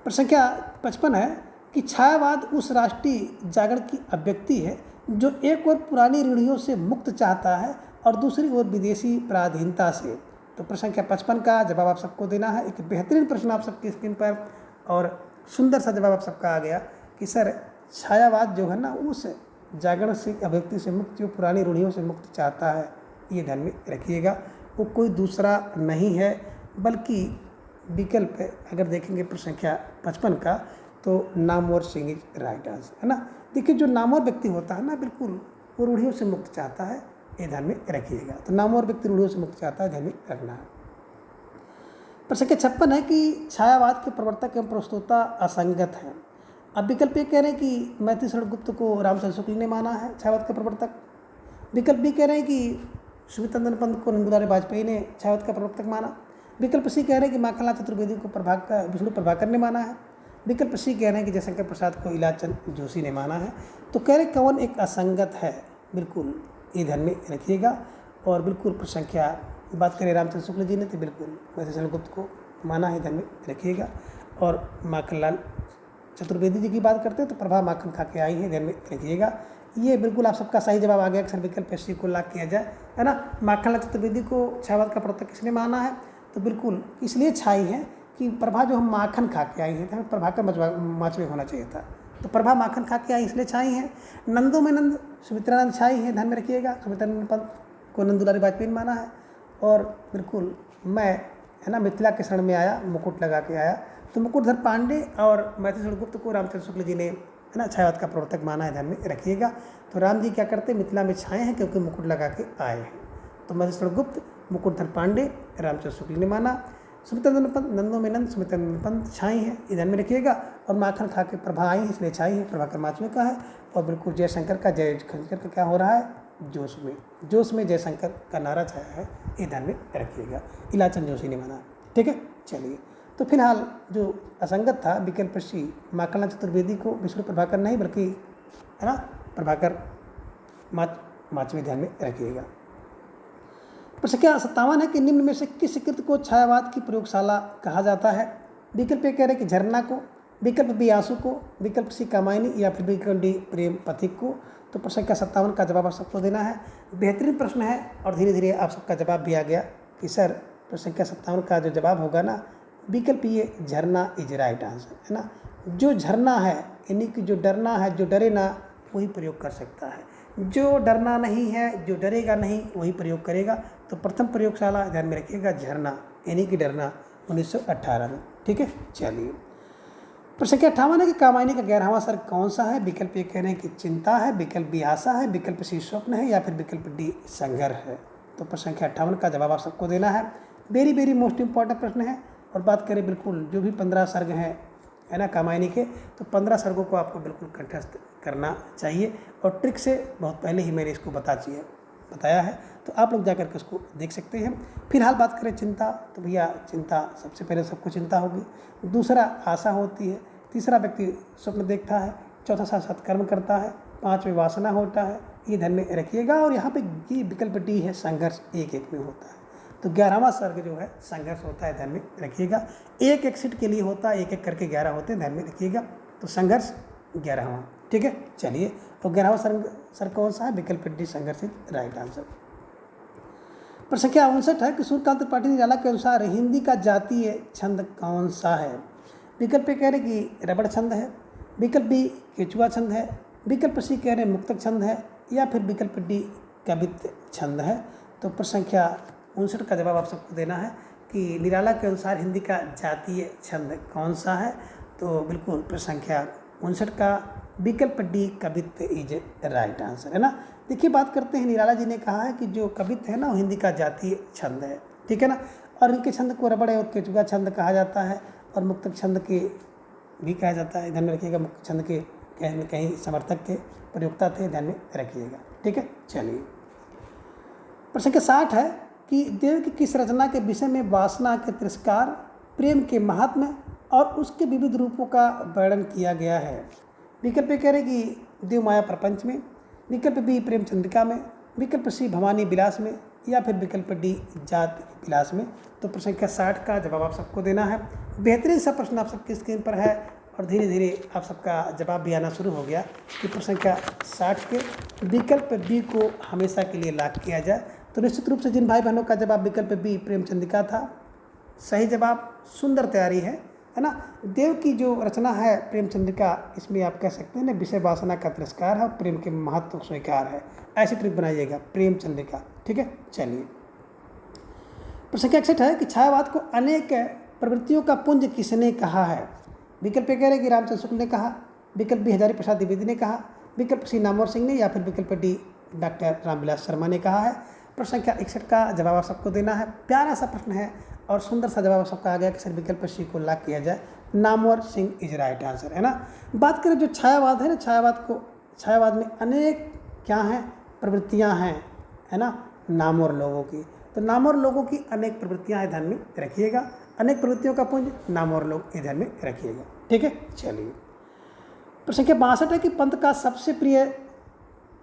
प्रश्न संख्या 55 है कि छायावाद उस राष्ट्रीय जागरण की अभिव्यक्ति है जो एक ओर पुरानी रूढ़ियों से मुक्त चाहता है और दूसरी ओर विदेशी पराधीनता से। तो प्रश्न संख्या 55 का जवाब आप सबको देना है। एक बेहतरीन प्रश्न आप सबकी स्क्रीन पर और सुंदर सा जवाब आप सबका आ गया कि सर छायावाद जो है ना उस जागरण से अभिव्यक्ति से मुक्त, जो पुरानी रूढ़ियों से मुक्त चाहता है, ये ध्यान में रखिएगा। वो कोई दूसरा नहीं है बल्कि विकल्प अगर देखेंगे प्रश्न संख्या 55 का तो Namvar Singh is right answer, है ना। देखिए, जो नामवर व्यक्ति होता है ना, बिल्कुल वो रूढ़ियों से मुक्त चाहता है, ये ध्यान में रखिएगा। तो नामवर व्यक्ति रूढ़ियों से मुक्त चाहता है, ध्यान में रखना है। प्रश्न संख्या 56 है कि छायावाद के प्रवर्तक एवं प्रस्तोता असंगत है। अब विकल्प ये कह रहे हैं कि मैथिली शरण गुप्त को रामचंद्र शुक्ल ने माना है छायावाद के प्रवर्तक, विकल्प भी कह रहे हैं कि सुमितंदन पंत को नंदुलाल वाजपेयी ने छायावाद का प्रवर्तक माना, विकल्प सी कह रहे हैं कि माखनलाल चतुर्वेदी को विष्णु प्रभाकर ने माना है, विकल्प सी कह रहे हैं कि जयशंकर प्रसाद को इलाचंद जोशी ने माना है। तो कह रहे कौन एक असंगत है, बिल्कुल ये ध्यान में रखिएगा। और बिल्कुल प्रश्न संख्या बात करें रामचंद्र शुक्ल जी ने तो बिल्कुल मैथिली शरण गुप्त को माना है, ध्यान में रखिएगा। और माखनलाल चतुर्वेदी जी की बात करते हैं तो प्रभा माखन खा के आई है, ध्यान में रखिएगा। ये बिल्कुल आप सबका सही जवाब आ गया कि सर विकल्प सी को लाभ किया जाए, है ना। माखनलाल चतुर्वेदी को छायावाद का प्रवर्तक किसने माना है? तो बिल्कुल इसलिए छाई है कि प्रभा जो हम माखन खा के आई है, तो हमें प्रभाकर माच में होना चाहिए था, तो प्रभा माखन खा के आई इसलिए छाई है। नंदों में नंद सुमित्रानंद छाई है, ध्यान में रखिएगा। सुमित्रानंद पंत को नंद दुलारी वाजपेयी माना है। और बिल्कुल मैं, है ना, मिथिला के शरण में आया, मुकुट लगा के आया, तो मुकुटधर पांडे और मैथिली गुप्त को रामचंद्र शुक्ल जी ने, है ना, छायावाद का प्रवर्तक माना है, ध्यान में रखिएगा। तो राम जी क्या करते, मिथिला में छाए हैं क्योंकि मुकुट लगा के आए हैं। तो मैथिली गुप्त, मुकुटधर पांडे, रामचंद्र शुक्ल ने माना। सुमित्रानंद पंत, नंदों में नंद सुमित्रानंद पंत छाई हैं, ये ध्यान में रखिएगा। और माखन खा के प्रभा आई है इसलिए छाई है, प्रभाकर माच में का है। और बिल्कुल जयशंकर का, जयशंकर का क्या हो रहा है, जोश में, जोश में जयशंकर का नारा छाया है, ये ध्यान में रखिएगा। इलाचंद जोशी ने माना, ठीक है। चलिए, तो फिलहाल जो असंगत था विकल्प सी, माखनलाल चतुर्वेदी को विष्णु प्रभाकर नहीं बल्कि, है ना, प्रभाकर माच में ध्यान में रखिएगा। प्रश्न क्या 57 है कि निम्न में से किस कृत को छायावाद की प्रयोगशाला कहा जाता है? विकल्प ए कह रहे कि झरना को, विकल्प बी आंसू को, विकल्प सी कामायनी, या फिर विकल्प डी प्रेम पथिक को। तो प्रश्न क्या 57 का जवाब आप सबको देना है। बेहतरीन प्रश्न है और धीरे धीरे आप सबका जवाब भी आ गया कि सर प्रश्न क्या 57 का जो जवाब होगा ना, विकल्प ये झरना इज राइट आंसर, है ना। जो झरना है यानी कि जो डरना है, जो डरे ना वही प्रयोग कर सकता है, जो डरना नहीं है, जो डरेगा नहीं वही प्रयोग करेगा। तो प्रथम प्रयोगशाला ध्यान में रखिएगा झरना यानी कि डरना 1918 में, ठीक है। चलिए, प्रश्न क्या 58 है कि कामायनी का 11वां सर्ग कौन सा है? विकल्प ए कह रहे हैं कि चिंता है, विकल्प बी आशा है, विकल्प सी स्वप्न है, या फिर विकल्प डी संघर्ष है। तो प्रश्न संख्या 58 का जवाब आप सबको देना है। वेरी वेरी मोस्ट इंपॉर्टेंट प्रश्न है। और बात करें बिल्कुल जो भी 15 सर्ग हैं, है ना, कामायनी के, तो 15 सर्गों को आपको बिल्कुल कंठस्थ करना चाहिए। और ट्रिक से बहुत पहले ही मैंने इसको बताया है, तो आप लोग जाकर के उसको देख सकते हैं। फिलहाल बात करें चिंता, तो भैया चिंता सबसे पहले सबको चिंता होगी, दूसरा आशा होती है, तीसरा व्यक्ति स्वप्न देखता है, चौथा सत्कर्म करता है, पाँचवें वासना होता है, ये ध्यान में रखिएगा। और यहाँ पे ये विकल्प डी है संघर्ष, एक एक में होता है। तो 11वां सर्ग जो है संघर्ष होता है, ध्यान में रखिएगा। एक एक सीट के लिए होता है, एक एक करके 11 होते हैं, ध्यान में रखिएगा। तो संघर्ष 11वां, ठीक है। चलिए, तो 11वां सर्ग कौन सा है? विकल्प डी संघर्ष इज राइट आंसर। प्रश्न क्या 59 है कि सूर्यकांत त्रिपाठी निराला के अनुसार हिंदी का जातीय छंद कौन सा है? विकल्प ए कह रहे कि रबड़ छंद है, विकल्प बी केचुआ छंद है, विकल्प सी कह रहे मुक्तक छंद है, या फिर विकल्प डी कवित्त छंद है। तो प्रश्न संख्या 59 का जवाब आप सबको देना है कि निराला के अनुसार हिंदी का जातीय छंद कौन सा है। तो बिल्कुल प्रश्न संख्या 59 का विकल्प डी कवित्त इज राइट आंसर, है ना। देखिए, बात करते हैं, निराला जी ने कहा है कि जो कवित्त है ना वो हिंदी का जातीय छंद है, ठीक है ना। और इनके छंद को रबड़ और केचुआ छंद कहा जाता है, और मुक्तक छंद के भी कहा जाता है, ध्यान में रखिएगा। मुक्तक छंद के कहीं समर्थक के प्रयोक्ता थे, ध्यान में रखिएगा, ठीक है। चलिए, प्रश्न के 60 है कि देव की किस रचना के विषय में वासना के तिरस्कार, प्रेम के महात्म्य और उसके विविध रूपों का वर्णन किया गया है? विकल्प ए कह रहे कि देव माया प्रपंच में, विकल्प बी प्रेम चंद्रिका में, विकल्प सी भवानी विलास में, या फिर विकल्प डी जाति विलास में। तो प्रश्न संख्या 60 का जवाब आप सबको देना है। बेहतरीन सा प्रश्न आप सबकी स्क्रीन पर है और धीरे धीरे आप सबका जवाब भी आना शुरू हो गया कि प्रश्न संख्या 60 के विकल्प बी को हमेशा के लिए लॉक किया जाए। तो निश्चित रूप से जिन भाई बहनों का जवाब विकल्प बी प्रेम चंद्रिका था, सही जवाब, सुंदर तैयारी है ना। देव की जो रचना है प्रेम चंद्रिका, इसमें आप कह सकते हैं ना विषय वासना का तिरस्कार है और प्रेम के महत्व स्वीकार है, ऐसी ट्रिक बनाइएगा, प्रेम चंद्रिका, ठीक है। चलिए, प्रश्न 61 है कि छायावाद को अनेक प्रवृत्तियों का पुंज किसने कहा है? विकल्प ए कह रहे कि रामचंद्र शुक्ल ने कहा, विकल्प बी हजारी प्रसाद द्विवेदी ने कहा, विकल्प सी नामवर सिंह ने, या फिर विकल्प डी डॉक्टर रामविलास शर्मा ने कहा है। प्रश्न संख्या 61 का जवाब आप सबको देना है। प्यारा सा प्रश्न है और सुंदर सा जवाब सबका आ गया कि सर विकल्प सी को लॉक किया जाए, Namvar Singh is right answer, है ना। बात करें जो छायावाद है ना, छायावाद में अनेक क्या हैं, प्रवृत्तियां हैं, है ना, नामवर लोगों की। तो नामवर लोगों की अनेक प्रवृत्तियां ध्यान में रखिएगा, अनेक प्रवृत्तियों का पुंज नामवर लोग ध्यान में रखिएगा, ठीक है। चलिए, प्रश्न संख्या 62 है कि पंत का सबसे प्रिय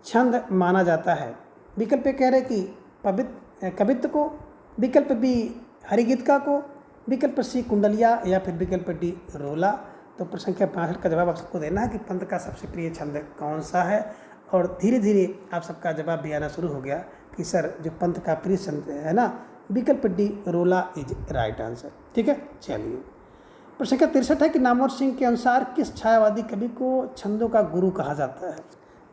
छंद माना जाता है? विकल्प ए कह रहे कि कवित्त को, विकल्प बी हरिगीतिका को, विकल्प सी कुंडलिया या फिर विकल्प डी रोला। तो प्रश्न संख्या 62 का जवाब आप सबको देना है कि पंत का सबसे प्रिय छंद कौन सा है। और धीरे धीरे आप सबका जवाब भी आना शुरू हो गया कि सर जो पंत का प्रिय छंद है ना, विकल्प डी रोला इज राइट आंसर। ठीक है, चलिए। प्रश्न संख्या 63 है कि नामवर सिंह के अनुसार किस छायावादी कवि को छंदों का गुरु कहा जाता है।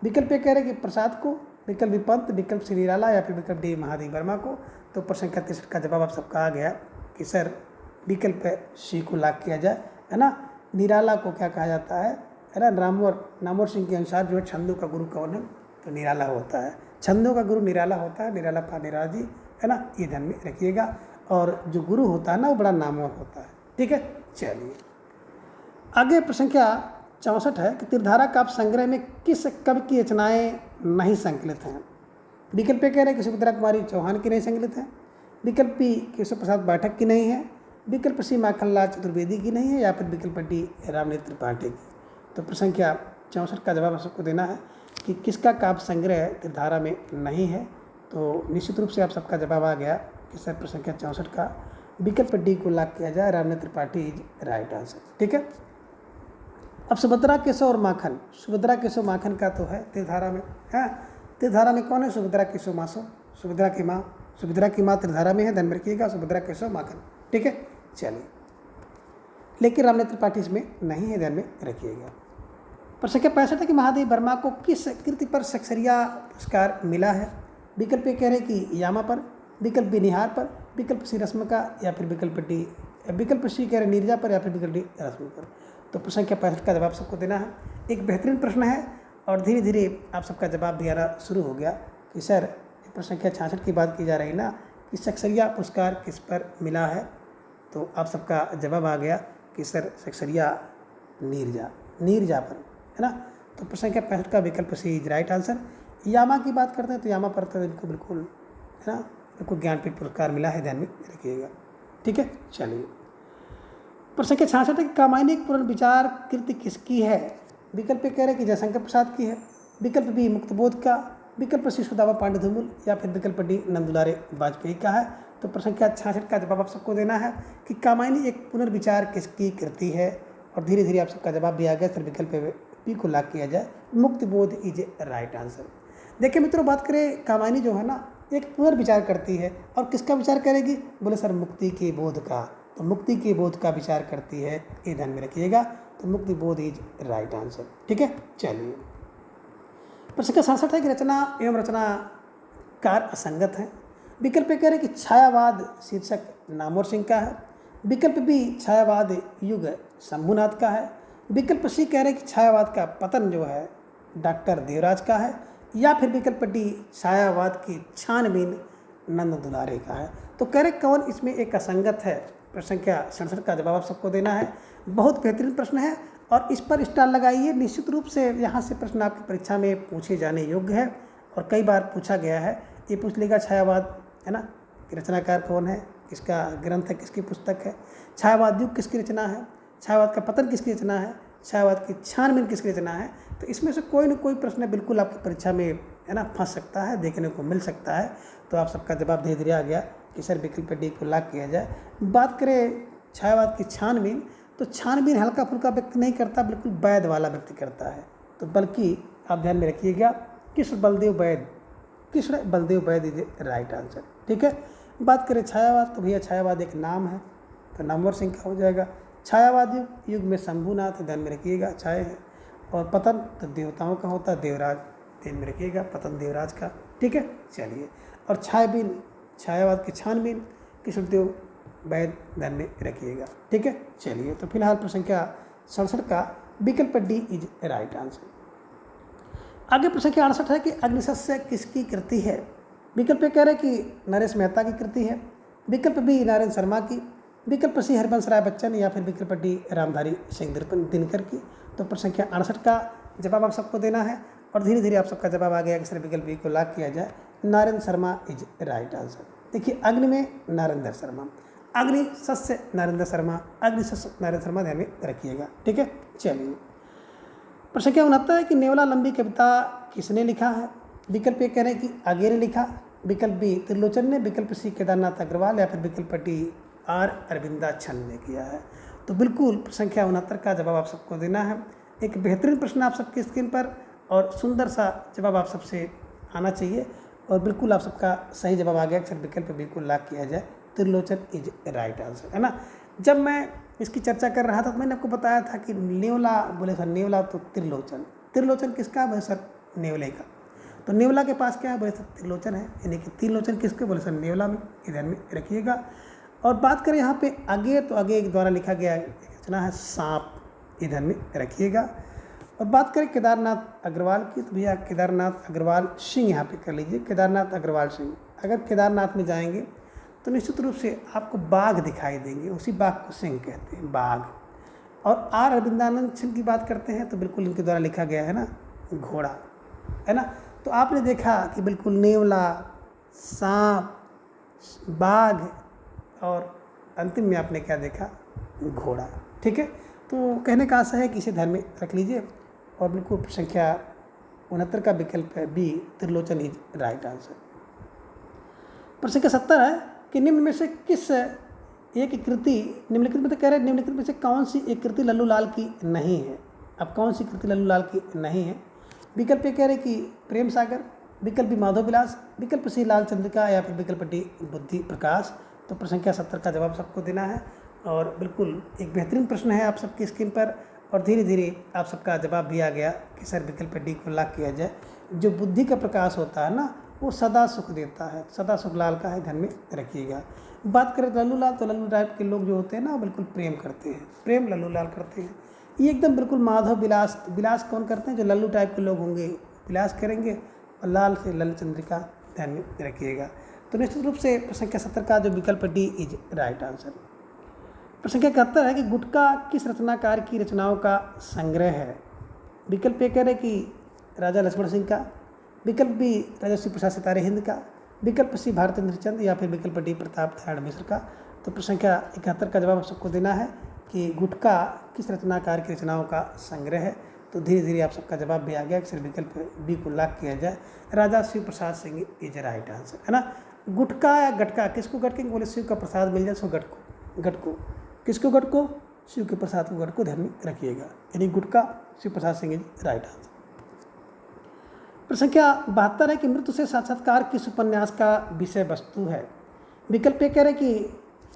विकल्प ए कह रहे हैं कि प्रसाद को, विकल्प बी पंत, विकल्प सी निराला या फिर विकल्प डी महादेव वर्मा को। तो प्रश्न संख्या 63 का जवाब आप सबका आ गया कि सर विकल्प सी को लॉक किया जाए, है ना। निराला को क्या कहा जाता है ना, नामवर सिंह के अनुसार जो है छंदों का गुरु कौन है, तो निराला होता है। छंदों का गुरु निराला होता है, निराला पानिरा जी, है ना, ये ध्यान में रखिएगा। और जो गुरु होता है ना वो बड़ा नामवर होता है। ठीक है, चलिए आगे। प्रश्न संख्या 64 है कि त्रिधारा काव्य संग्रह में किस कवि की रचनाएं नहीं संकलित हैं। विकल्प ए कह रहे हैं कि सुभद्रा कुमारी चौहान की नहीं संकलित है, विकल्प बी केशव प्रसाद पाठक की नहीं है, विकल्प सी माखनलाल चतुर्वेदी की नहीं है या फिर विकल्प डी रामनेत्र त्रिपाठी की। तो प्रश्न संख्या 64 का जवाब आप सबको देना है कि किसका काव्य संग्रह त्रिधारा में नहीं है। तो निश्चित रूप से आप सबका जवाब आ गया कि सर प्रश्न संख्या 64 का विकल्प डी को लॉक किया जाए, रामनेत्र त्रिपाठी इज राइट आंसर। ठीक है। अब सुभद्रा केशव और माखन, सुभद्रा केशव माखन का तो है त्रिधारा में, है। त्रिधारा में कौन है, सुभद्रा केशव मासो, सुभद्रा की माँ त्रिधारा में है, ध्यान में रखिएगा, सुभद्रा केशव माखन। ठीक है, चलिए। लेकिन रामनेत्र त्रिपाठी इसमें नहीं है, ध्यान में रखिएगा। प्रश्न संख्या 65 है कि महादेव वर्मा को किस कृति पर सक्सेरिया पुरस्कार मिला है। विकल्प ए कह रहे हैं कि यामा पर, विकल्प बी निहार पर, विकल्प सी रस्म का या फिर विकल्प सी कह रहे नीरजा पर या फिर विकल्प डी रस्म पर। तो प्रश्न संख्या 65 का जवाब सबको देना है। एक बेहतरीन प्रश्न है और धीरे धीरे आप सबका जवाब भी आना शुरू हो गया कि सर प्रश्न संख्या 66 की बात की जा रही ना कि सक्सेरिया पुरस्कार किस पर मिला है। तो आप सबका जवाब आ गया कि सर सक्सेरिया नीरजा पर, है ना। तो प्रश्न संख्या 65 का विकल्प सी इज राइट आंसर। यामा की बात करते हैं तो यामा पर तो इनको बिल्कुल, है ना, बिल्कुल ज्ञानपीठ पुरस्कार मिला है, ध्यान में रखिएगा। ठीक है, चलिए। प्रश्न संख्या 66 है कि कामायनी पुनर्विचार कृति किसकी है। विकल्प कह रहे हैं कि जयशंकर प्रसाद की है, विकल्प बी मुक्तबोध का, विकल्प सी सुदामा पांडे धूमुल या फिर विकल्प डी नंदुलारे वाजपेयी का है। तो प्रश्न संख्या 66 का जवाब आप सबको देना है कि कामायनी एक पुनर्विचार किसकी कृति है। और धीरे धीरे आप सबका जवाब भी आ गया, सर विकल्प बी को लॉक किया जाए, मुक्तिबोध इज राइट आंसर। देखिए मित्रों, बात करें कामायनी जो है ना एक पुनर्विचार करती है, और किसका विचार करेगी, बोले सर मुक्ति के बोध का। तो मुक्ति के बोध का विचार करती है, ये ध्यान में रखिएगा। तो मुक्ति बोध इज राइट आंसर। ठीक है, चलिए। प्रश्न संख्या 67 है कि रचना एवं रचनाकार असंगत है। विकल्प कह रहे हैं कि छायावाद शीर्षक नामवर सिंह का है, विकल्प बी छायावाद युग शंभुनाथ का है, विकल्प सी कह रहे हैं कि छायावाद का पतन जो है डॉक्टर देवराज का है, या फिर विकल्प डी छायावाद की छानबीन नंद दुलारे का है। तो कह रहे कौन इसमें एक असंगत है। प्रश्न संख्या 67 का जवाब आप सबको देना है। बहुत बेहतरीन प्रश्न है और इस पर स्टार लगाइए। निश्चित रूप से यहाँ से प्रश्न आपकी परीक्षा में पूछे जाने योग्य है और कई बार पूछा गया है। ये पूछ लेगा छायावाद, है ना, कि रचनाकार कौन है, किसका ग्रंथ है, किसकी पुस्तक है, छायावाद युग किसकी रचना है, छायावाद का पतन किसकी रचना है, छायावाद की छानबीन किसकी रचना है। तो इसमें से कोई न कोई प्रश्न बिल्कुल आपकी परीक्षा में, है ना, फंस सकता है, देखने को मिल सकता है। तो आप सबका जवाब धीरे धीरे आ गया कि सर विकल्प डी को लॉक किया जाए। बात करें छायावाद की छानबीन, तो छानबीन हल्का फुल्का व्यक्ति नहीं करता, बिल्कुल वैध वाला व्यक्ति करता है। तो बल्कि आप ध्यान में रखिएगा, कृष्ण बलदेव वैद इज राइट आंसर। ठीक है। बात करें छायावाद, तो भैया छायावाद एक नाम है, तो नामवर सिंह का हो जाएगा। छायावाद युग में शंभुनाथ, ध्यान में रखिएगा, छाया है। और पतन तो देवताओं का होता है, देवराज, ध्यान में रखिएगा, पतन देवराज का। ठीक है, चलिए। और छायाबीन, छायावाद की छानबीन कृष्णदेव वैद, ध्यान में रखिएगा। ठीक है, चलिए। तो फिलहाल प्रश्न संख्या 67 का विकल्प डी इज राइट आंसर। आगे प्रश्न संख्या 68 है कि अग्निशस्य किसकी कृति है। विकल्प कह रहे हैं कि नरेश मेहता की कृति है, विकल्प बी नारायण शर्मा की, विकल्प सी हरिवंश राय बच्चन या फिर विकल्प डी रामधारी सिंह दिनकर की। तो प्रश्न संख्या 68 का जवाब आप सबको देना है और धीरे धीरे आप सबका जवाब आ गया कि सर विकल्प बी को लॉक किया जाए, Narayan Sharma is right answer. देखिए, अग्नि में नारेंद्र शर्मा, अग्नि सस्य नारेंद्र शर्मा, अग्नि सस्य नारेंद्र शर्मा, ध्यान में रखिएगा। ठीक है, चलिए। प्रश्न संख्या 69 है कि नेवला लंबी कविता किसने लिखा है। विकल्प ए कह रहे हैं कि आगे ने लिखा, विकल्प बी त्रिलोचन ने, विकल्प सी केदारनाथ अग्रवाल या फिर विकल्प डी आर अरविंदाक्षन ने किया है। तो बिल्कुल संख्या 69 का जवाब आप सबको देना है। एक बेहतरीन प्रश्न आप सबकी स्क्रीन पर और सुंदर सा जवाब आप सबसे आना चाहिए और बिल्कुल आप सबका सही जवाब आ गया। अक्सर विकल्प बिल्कुल लॉक किया जाए, त्रिलोचन इज राइट आंसर, है ना। जब मैं इसकी चर्चा कर रहा था तो मैंने आपको बताया था कि नेवला बोले सर, नेवला तो त्रिलोचन, त्रिलोचन किसका बोले सर, नेवले का। तो नेवला के पास क्या है बोले सर, त्रिलोचन है, यानी कि त्रिलोचन किसके बोले सर, नेवला में, इधर में रखिएगा। और बात करें यहाँ पे आगे, तो आगे एक द्वारा लिखा गया रचना है सांप, इधर में रखिएगा। और बात करें केदारनाथ अग्रवाल की, तो भैया केदारनाथ अग्रवाल सिंह यहाँ पे कर लीजिए, केदारनाथ अग्रवाल सिंह। अगर केदारनाथ में जाएंगे तो निश्चित रूप से आपको बाघ दिखाई देंगे, उसी बाघ को सिंह कहते हैं, बाघ। और आर अरविंदानंद सिंह की बात करते हैं तो बिल्कुल इनके द्वारा लिखा गया है ना, घोड़ा, है ना। तो आपने देखा कि बिल्कुल नेवला, सांप, बाघ और अंतिम में आपने क्या देखा, घोड़ा। ठीक है, तो कहने का आशा है कि इसे ध्यान में रख लीजिए और बिल्कुल संख्या 69 का विकल्प है B, Trilochan is right answer. प्रश्न संख्या 70 है कि निम्न में से किस एक कृति, निम्नलिखित में तो कह रहे हैं निम्नलिखित में से कौन सी एक कृति लल्लू लाल की नहीं है। अब कौन सी कृति लल्लू लाल की नहीं है? विकल्प ए कह रहे कि प्रेम सागर, विकल्प बी माधव विलास, विकल्प सी लाल चंद्रिका या फिर विकल्प डी बुद्धि प्रकाश। तो प्रश्न संख्या 70 का जवाब सबको देना है और बिल्कुल एक बेहतरीन प्रश्न है आप सबकी स्क्रीन पर और धीरे धीरे आप सबका जवाब भी आ गया कि सर विकल्प डी को लॉक किया जाए। जो बुद्धि का प्रकाश होता है ना, वो सदा सुख देता है, सदा सुख लाल का है, ध्यान में रखिएगा। बात करें लल्लू लाल, तो लल्लू टाइप के लोग जो होते हैं ना, बिल्कुल प्रेम करते हैं, प्रेम लल्लू लाल करते हैं। ये एकदम बिल्कुल माधव विलास, विलास कौन करते हैं, जो लल्लू टाइप के लोग होंगे विलास करेंगे, और लाल से लल चंद्रिका, ध्यान में रखिएगा। तो निश्चित रूप से प्रश्न संख्या 70 का जो विकल्प डी इज राइट आंसर। प्रश्न संख्या 71 है कि गुटका किस रचनाकार की रचनाओं का संग्रह है? विकल्प ए कह रहे कि राजा लक्ष्मण सिंह का, विकल्प बी राजर्षि प्रसाद सितारे हिंद का, विकल्प सी भारतेंद्र चंद या फिर विकल्प डी प्रताप नारायण मिश्र का। तो प्रश्न संख्या 71 का जवाब सबको देना है कि गुटका किस रचनाकार की रचनाओं का संग्रह है। तो धीरे धीरे आप सबका जवाब भी आ गया कि विकल्प बी को लॉक किया जाए, राजा Shiv Prasad Singh is right answer, है ना। गुटका या गटका किसको गटकेंगे बोले, शिव का प्रसाद मिल जाए सो गट को, गट को किसको, गट को, शिव के प्रसाद को, गट को ध्यान में रखिएगा, यानी गुटका Shiv Prasad Singh is right answer. प्रश्न संख्या 72 है कि मृत्यु से साक्षात्कार किस उपन्यास का विषय वस्तु है? विकल्प ए कह रहे कि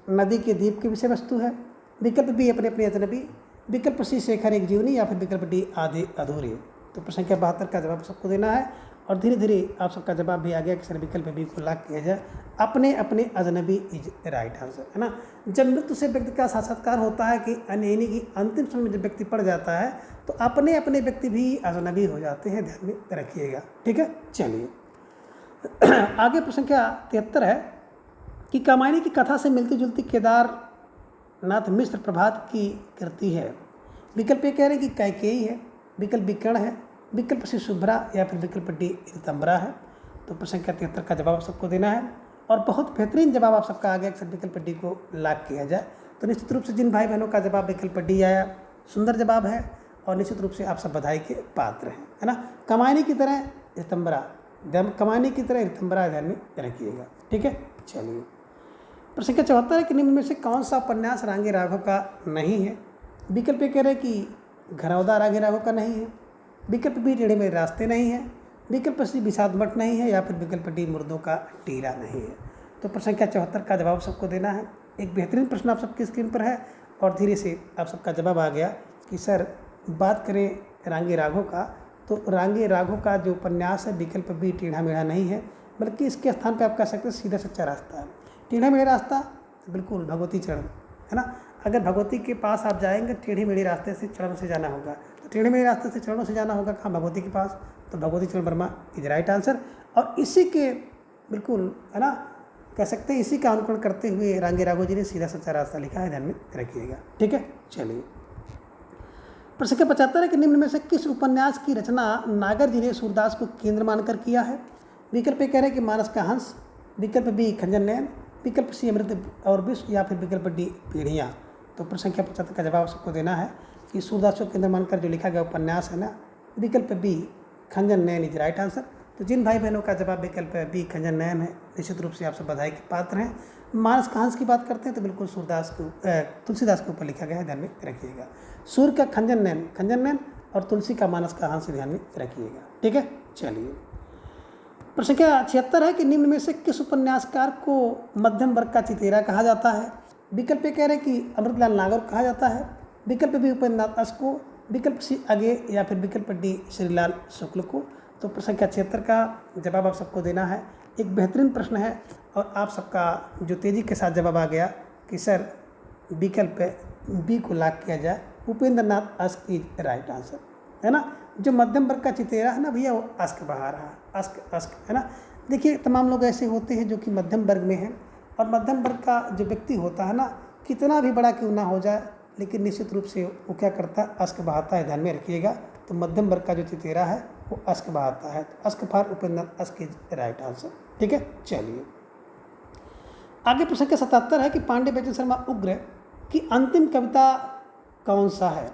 नदी के द्वीप की विषय वस्तु है, विकल्प बी अपने अपने अजनबी, विकल्प सी शेखर एक जीवनी या फिर विकल्प डी आधे अधूरे। तो प्रश्न संख्या 72 का जवाब सबको देना है और धीरे धीरे आप सबका जवाब भी आ गया कि सर विकल्प बी को लॉक किया जाए, अपने अपने अजनबी इज राइट आंसर, है ना। जब मृत्यु से व्यक्ति का साक्षात्कार होता है कि यानी कि अंतिम समय में जब व्यक्ति पड़ जाता है तो अपने अपने व्यक्ति भी अजनबी हो जाते हैं, ध्यान में रखिएगा। ठीक है, चलिए आगे प्रश्न संख्या 73 है कि कामायनी की कथा से मिलती जुलती केदारनाथ मिश्र प्रभात की कृति है। विकल्प ए कह रहे कि कैकेयी है, विकल्प बी कर्ण है, विकल्प सी शुभ्रा या फिर विकल्प डी ऋतंबरा है। तो प्रश्न संख्या 73 का जवाब सबको देना है और बहुत बेहतरीन जवाब आप सबका आ गया कि विकल्प डी को लॉक किया जाए। तो निश्चित रूप से जिन भाई बहनों का जवाब विकल्प डी आया, सुंदर जवाब है और निश्चित रूप से आप सब बधाई के पात्र हैं, है ना। कमायनी की तरह ऋतंबरा, कमायनी की तरह ऋतंबरा ध्यान में रखिएगा। ठीक है, चलिए प्रश्न संख्या 74 है कि निम्न में से कौन सा उपन्यास रांगे राघव का नहीं है? विकल्प कह रहे कि घरौदा रांगे राघव का नहीं है, विकल्प बी टेढ़े मेढ़े रास्ते नहीं है, विकल्प सी विषाद मठ नहीं है या फिर विकल्प डी मुर्दों का टीला नहीं है। तो प्रश्न संख्या 74 का जवाब सबको देना है। एक बेहतरीन प्रश्न आप सबकी स्क्रीन पर है और धीरे से आप सबका जवाब आ गया कि सर बात करें रांगे राघव का, तो रांगे राघव का जो उपन्यास है विकल्प बी टेढ़ा मेढ़ा नहीं है, बल्कि इसके स्थान पर आप कह सकते हैं सीधा सच्चा रास्ता है। टेढ़ा मेढ़ा रास्ता बिल्कुल भगवती चरण, है ना। अगर भगवती के पास आप जाएंगे टेढ़े मेढ़े रास्ते से चरणों से जाना होगा, तो टेढ़े मेढ़े रास्ते से चरणों से जाना होगा कहाँ, भगवती के पास। तो भगवती चरण वर्मा इज राइट आंसर और इसी के बिल्कुल, है ना, कह सकते हैं इसी का अनुकरण करते हुए रांगे राघव जी ने सीधा सच्चा रास्ता लिखा है, ध्यान में रखिएगा। ठीक है, चलिए प्रश्न संख्या 75 है कि निम्न में से किस उपन्यास की रचना नागर जी ने सूरदास को केंद्र मानकर किया है? विकल्प कह रहे हैं कि मानस का हंस, विकल्प बी खंजन नयन, विकल्प सी अमृत और विश्व या फिर विकल्प डी पीढ़ियाँ। तो प्रश्न संख्या 75 का जवाब सबको देना है कि सूरदास को केंद्र मानकर जो लिखा गया उपन्यास है ना, विकल्प B Khanjan Nayan is right answer. तो जिन भाई बहनों का जवाब विकल्प बी खंजन नयन है, निश्चित रूप से आप सब बधाई के पात्र हैं। मानस कहांस की बात करते हैं तो बिल्कुल तुलसीदास के ऊपर लिखा गया है, ध्यान में रखिएगा। सूर्य का खंजन नयन और तुलसी का मानस कहांस ध्यान में रखिएगा। ठीक है, चलिए। प्रश्न संख्या 76 है कि निम्न में से किस उपन्यासकार को मध्यम वर्ग का चितेरा कहा जाता है? विकल्प ए कह रहे हैं कि अमृतलाल नागर कहा जाता है, विकल्प बी उपेंद्रनाथ दास को, विकल्प सी अगे, या फिर विकल्प डी श्रीलाल शुक्ल को। तो प्रश्न संख्या 76 का जवाब आप सबको देना है। एक बेहतरीन प्रश्न है और आप सबका जो तेज़ी के साथ जवाब आ गया कि सर विकल्प बी को लॉक किया जाए, उपेंद्रनाथ दास इज राइट आंसर, है ना। जो मध्यम वर्ग का चितेरा है ना भैया, वो अस्क बहा रहा है, अस्क है ना। देखिए तमाम लोग ऐसे होते हैं जो कि मध्यम वर्ग में हैं, और मध्यम वर्ग का जो व्यक्ति होता है ना, कितना भी बड़ा क्यों ना हो जाए, लेकिन निश्चित रूप से वो क्या करता है, अस्क बहाता है, ध्यान में रखिएगा। तो मध्यम वर्ग का जो चितेरा है वो अस्क बहाता है, तो ask for Upendranath ask is right answer. ठीक है, चलिए आगे। प्रश्न संख्या 77 है कि पांडे बेचन शर्मा उग्र की अंतिम कविता कौन सा है?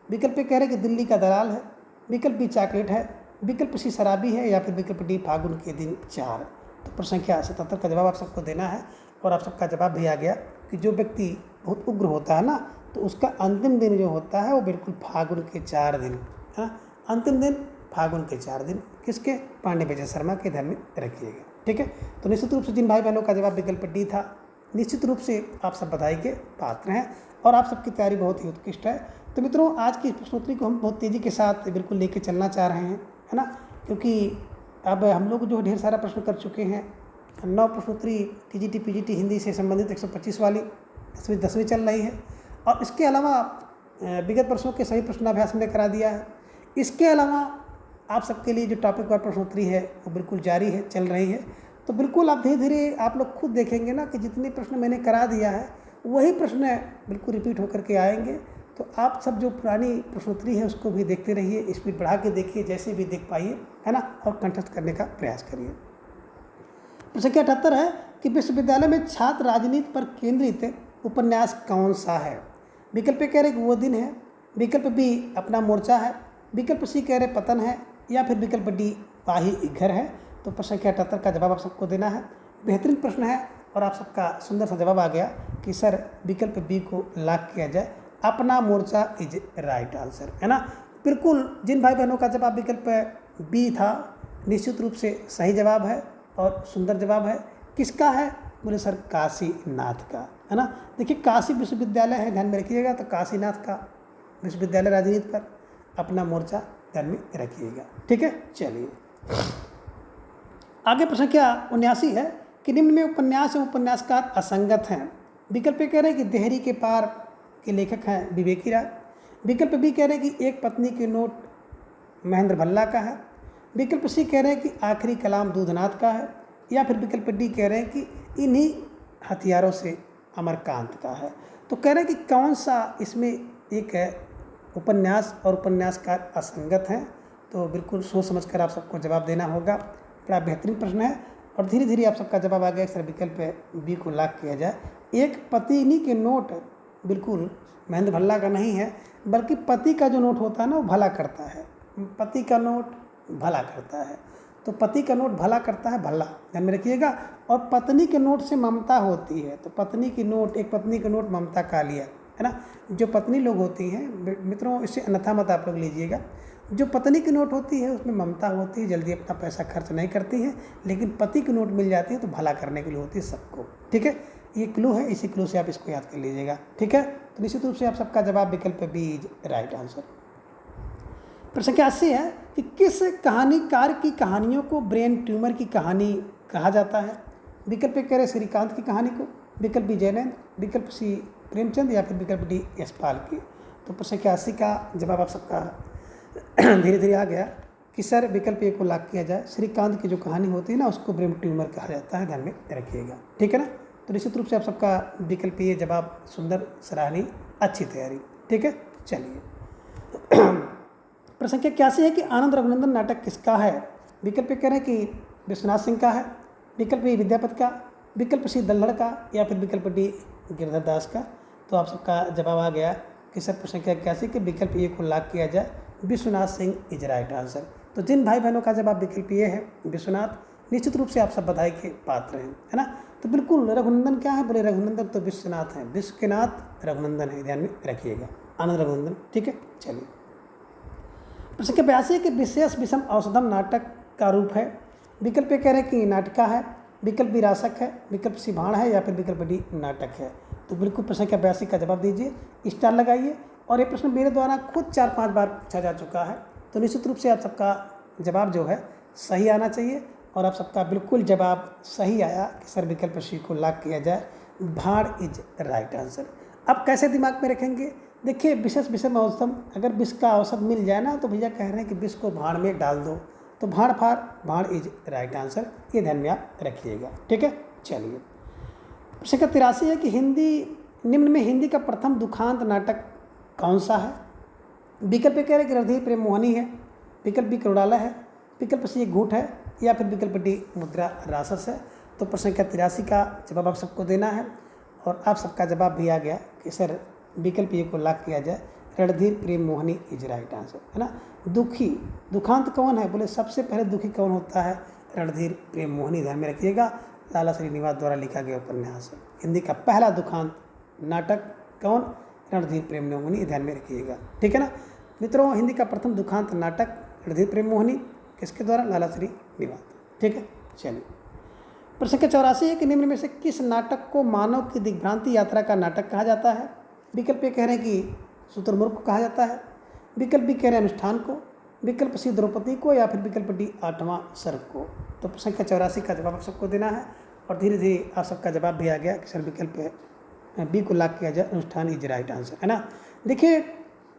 विकल्प ए कह रहे हैं कि दिल्ली का दलाल है, विकल्प बी चॉकलेट है, विकल्प सी शराबी है, या फिर विकल्प डी फागुन के दिन 4। तो प्रश्न संख्या 77 का जवाब आप सबको देना है, और आप सबका जवाब भी आ गया कि जो व्यक्ति बहुत उग्र होता है ना, तो उसका अंतिम दिन जो होता है वो बिल्कुल फागुन के 4 दिन, है ना। अंतिम दिन फागुन के 4 दिन किसके? पांडे बेचन शर्मा के, ध्यान में रखिएगा। ठीक है, तो निश्चित रूप से जिन भाई बहनों का जवाब विकल्प डी था, निश्चित रूप से आप सब बधाई के पात्र हैं और आप सबकी तैयारी बहुत ही उत्कृष्ट है। तो मित्रों, आज की प्रश्नोत्तरी को हम बहुत तेज़ी के साथ बिल्कुल लेके चलना चाह रहे हैं, है ना, क्योंकि अब हम लोग जो ढेर सारा प्रश्न कर चुके हैं। 9 प्रश्नोत्तरी टीजीटी पीजीटी हिंदी से संबंधित 125 वाली 10वीं चल रही है, और इसके अलावा विगत वर्षों के सभी प्रश्नाभ्यास हमने करा दिया है। इसके अलावा आप सबके लिए जो टॉपिक वार प्रश्नोत्तरी है वो बिल्कुल जारी है, चल रही है। तो बिल्कुल आप धीरे धीरे आप लोग खुद देखेंगे ना कि जितने प्रश्न मैंने करा दिया है वही प्रश्न बिल्कुल रिपीट होकर के आएंगे। तो आप सब जो पुरानी प्रश्नोत्तरी है उसको भी देखते रहिए, स्पीड बढ़ा के देखिए, जैसे भी देख पाइए, है ना, और कंठस्थ करने का प्रयास करिए। प्रश्न संख्या 78 है कि विश्वविद्यालय में छात्र राजनीति पर केंद्रित उपन्यास कौन सा है? विकल्प ए कह रहे कि वो दिन है, विकल्प बी अपना मोर्चा है, विकल्प सी कह रहे पतन है, या फिर विकल्प डी पाही घर है। तो प्रश्न संख्या 78 का जवाब आप सबको देना है। बेहतरीन प्रश्न है और आप सबका सुंदर सा जवाब आ गया कि सर विकल्प बी को लॉक किया जाए, अपना मोर्चा इज राइट आंसर, है ना। बिल्कुल जिन भाई बहनों का जवाब विकल्प बी था, निश्चित रूप से सही जवाब है और सुंदर जवाब है। किसका है? बोले सर काशीनाथ का, है ना। देखिए काशी विश्वविद्यालय है, ध्यान में रखिएगा, तो काशीनाथ का विश्वविद्यालय राजनीति पर अपना मोर्चा ध्यान में रखिएगा। ठीक है, चलिए आगे। प्रश्न संख्या 79 है कि निम्न में उपन्यास एवं उपन्यासकार असंगत हैं। विकल्प ए कह रहे हैं कि देहरी के पार के लेखक हैं विवेकी राय, विकल्प बी कह रहे हैं कि एक पत्नी के नोट महेंद्र भल्ला का है, विकल्प सी कह रहे हैं कि आखिरी कलाम दूधनाथ का है, या फिर विकल्प डी कह रहे हैं कि इन्हीं हथियारों से अमरकांत का है। तो कह रहे हैं कि कौन सा इसमें एक है उपन्यास और उपन्यासकार असंगत हैं। तो बिल्कुल सोच समझकर आप सबको जवाब देना होगा। बड़ा बेहतरीन प्रश्न है और धीरे धीरे आप सबका जवाब आ गया। सर विकल्प बी को लॉक किया जाए। एक पत्नी के नोट बिल्कुल महेंद्र भल्ला का नहीं है, बल्कि पति का जो नोट होता है ना वो भला करता है, पति का नोट भला करता है। तो पति का नोट भला करता है, भला ध्यान में रखिएगा। और पत्नी के नोट से ममता होती है, तो पत्नी की नोट, एक पत्नी का नोट ममता का लिया, है ना। जो पत्नी लोग होती हैं मित्रों, इससे अन्यथा मत आप लोग लीजिएगा। जो पत्नी की नोट होती है उसमें ममता होती है, जल्दी अपना पैसा खर्च नहीं करती है, लेकिन पति की नोट मिल जाती है तो भला करने के लिए होती है सबको। ठीक है, ये क्लू है, इसी क्लू से आप इसको याद कर लीजिएगा। ठीक है, तो निश्चित रूप से आप सबका जवाब विकल्प बी इज राइट आंसर। प्रश्न संख्या 80 है कि किस कहानीकार की कहानियों को ब्रेन ट्यूमर की कहानी कहा जाता है? विकल्प ए कह रहे श्रीकांत की कहानी को, विकल्प बी जयनंद, विकल्प सी प्रेमचंद, या फिर विकल्प डी यशपाल की। तो प्रश्न संख्या 80 का जवाब आप सबका धीरे धीरे आ गया कि सर विकल्प ए को लॉक किया जाए। श्रीकांत की जो कहानी होती है ना उसको ब्रेन ट्यूमर कहा जाता है, ध्यान में रखिएगा। ठीक है ना, तो निश्चित रूप से आप सबका विकल्प ए जवाब सुंदर, सराहनीय, अच्छी तैयारी। ठीक है, चलिए प्रश्न संख्या 81 है कि आनंद रघुनंदन नाटक किसका है? विकल्प कह रहे हैं कि विश्वनाथ सिंह का है, विकल्प बी विद्यापति का, विकल्प सी दल्लड़ का, या फिर विकल्प डी गिरधर दास का। तो आप सबका जवाब आ गया कि सर प्रश्न संख्या 81 के विकल्प ए को लॉक किया जाए, Vishwanath Singh is right answer. तो जिन भाई बहनों का जवाब विकल्प ये है विश्वनाथ, निश्चित रूप से आप सब बधाई के पात्र हैं, है ना। तो बिल्कुल रघुनंदन क्या है, बोले रघुनंदन तो विश्वनाथ हैं, विश्व के नाथ रघुनंदन है, ध्यान में रखिएगा, आनंद रघुनंदन। ठीक है, चलिए प्रश्न के 82 कि विशेष विषम औषधम नाटक का रूप है। विकल्प ए कह रहे हैं कि नाटिका है, विकल्प बी रासक है, विकल्प सी भाण है, या फिर विकल्प डी नाटक है। तो बिल्कुल प्रश्न के 82 का जवाब दीजिए, स्टार लगाइए। और ये प्रश्न मेरे द्वारा खुद 4-5 बार पूछा जा चुका है, तो निश्चित रूप से आप सबका जवाब जो है सही आना चाहिए। और आप सबका बिल्कुल जवाब सही आया कि सर विकल्प सी को लॉक किया जाए, भाड़ इज राइट आंसर। अब कैसे दिमाग में रखेंगे, देखिए विशेष विषम औषधम, अगर विष का औषध मिल जाए ना तो भैया कह रहे हैं कि विष को भाड़ में डाल दो, तो भाड़ फाड़, भाड़ इज राइट आंसर, ये ध्यान में आप रखिएगा। ठीक है, चलिए प्रश्न का 83 है कि निम्न में हिंदी का प्रथम दुखांत नाटक कौन सा है। विकल्प कह रहे हैं कि रणधीर प्रेम मोहनी है, विकल्प बी करुणालय है, विकल्प सी घूट है, या फिर विकल्प डी मुद्रा रासस है। तो प्रश्न का 83 का जवाब आप सबको देना है, और आप सबका जवाब भी आ गया कि सर विकल्प ए को लॉक किया जाए, रणधीर प्रेम मोहनी इज राइट आंसर, है ना। दुखांत कौन है, बोले सबसे पहले दुखी कौन होता है, रणधीर प्रेम मोहनी, ध्यान में रखिएगा, लाला श्रीनिवास द्वारा लिखा गया उपन्यास है। हिंदी का पहला दुखांत नाटक कौन, रणधीर प्रेम मोहनी, ध्यान में रखिएगा। ठीक है ना मित्रों, हिंदी का प्रथम दुखांत नाटक रणधीर प्रेम मोहनी, किसके द्वारा, लाला श्रीनिवास। ठीक है, चलिए प्रश्न के 84 है कि निम्न में से किस नाटक को मानव की दिग्भ्रांति यात्रा का नाटक कहा जाता है। विकल्प ए कह रहे हैं कि शुतुरमुर्ग को कहा जाता है, विकल्प बी कह रहे हैं अनुष्ठान को, विकल्प सी द्रौपदी को, या फिर विकल्प डी 8वां सर्ग को। तो प्रश्न का 84 का जवाब आप सबको देना है, और धीरे धीरे आप सबका जवाब भी आ गया कि सर विकल्प बी को लॉक किया जाए, अनुष्ठान इज राइट आंसर, है ना। देखिए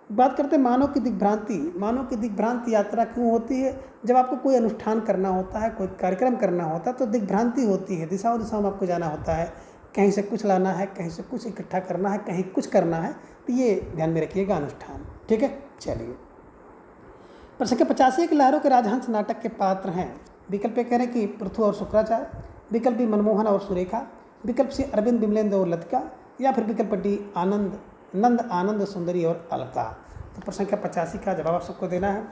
बात करते हैं मानव की दिग्भ्रांति। मानव की दिग्भ्रांति यात्रा क्यों होती है, जब आपको कोई अनुष्ठान करना होता है, कोई कार्यक्रम करना होता है, तो दिग्भ्रांति होती है, दिशाओं दिशाओं में आपको जाना होता है, कहीं से कुछ लाना है, कहीं से कुछ इकट्ठा करना है, कहीं कुछ करना है, तो ये ध्यान में रखिएगा, अनुष्ठान। ठीक है, चलिए प्रश्न के 85 के लहरों के राजहंस नाटक के पात्र हैं। विकल्प कह रहे हैं कि पृथु और शुक्राचार्य, विकल्प बी मनमोहन और सुरेखा, विकल्प सी अरविंद विमलेंद्र और लतिका, या फिर विकल्प डी नंद आनंद सुंदरी और अलका। तो प्रश्न का 85 का जवाब आप सबको देना है।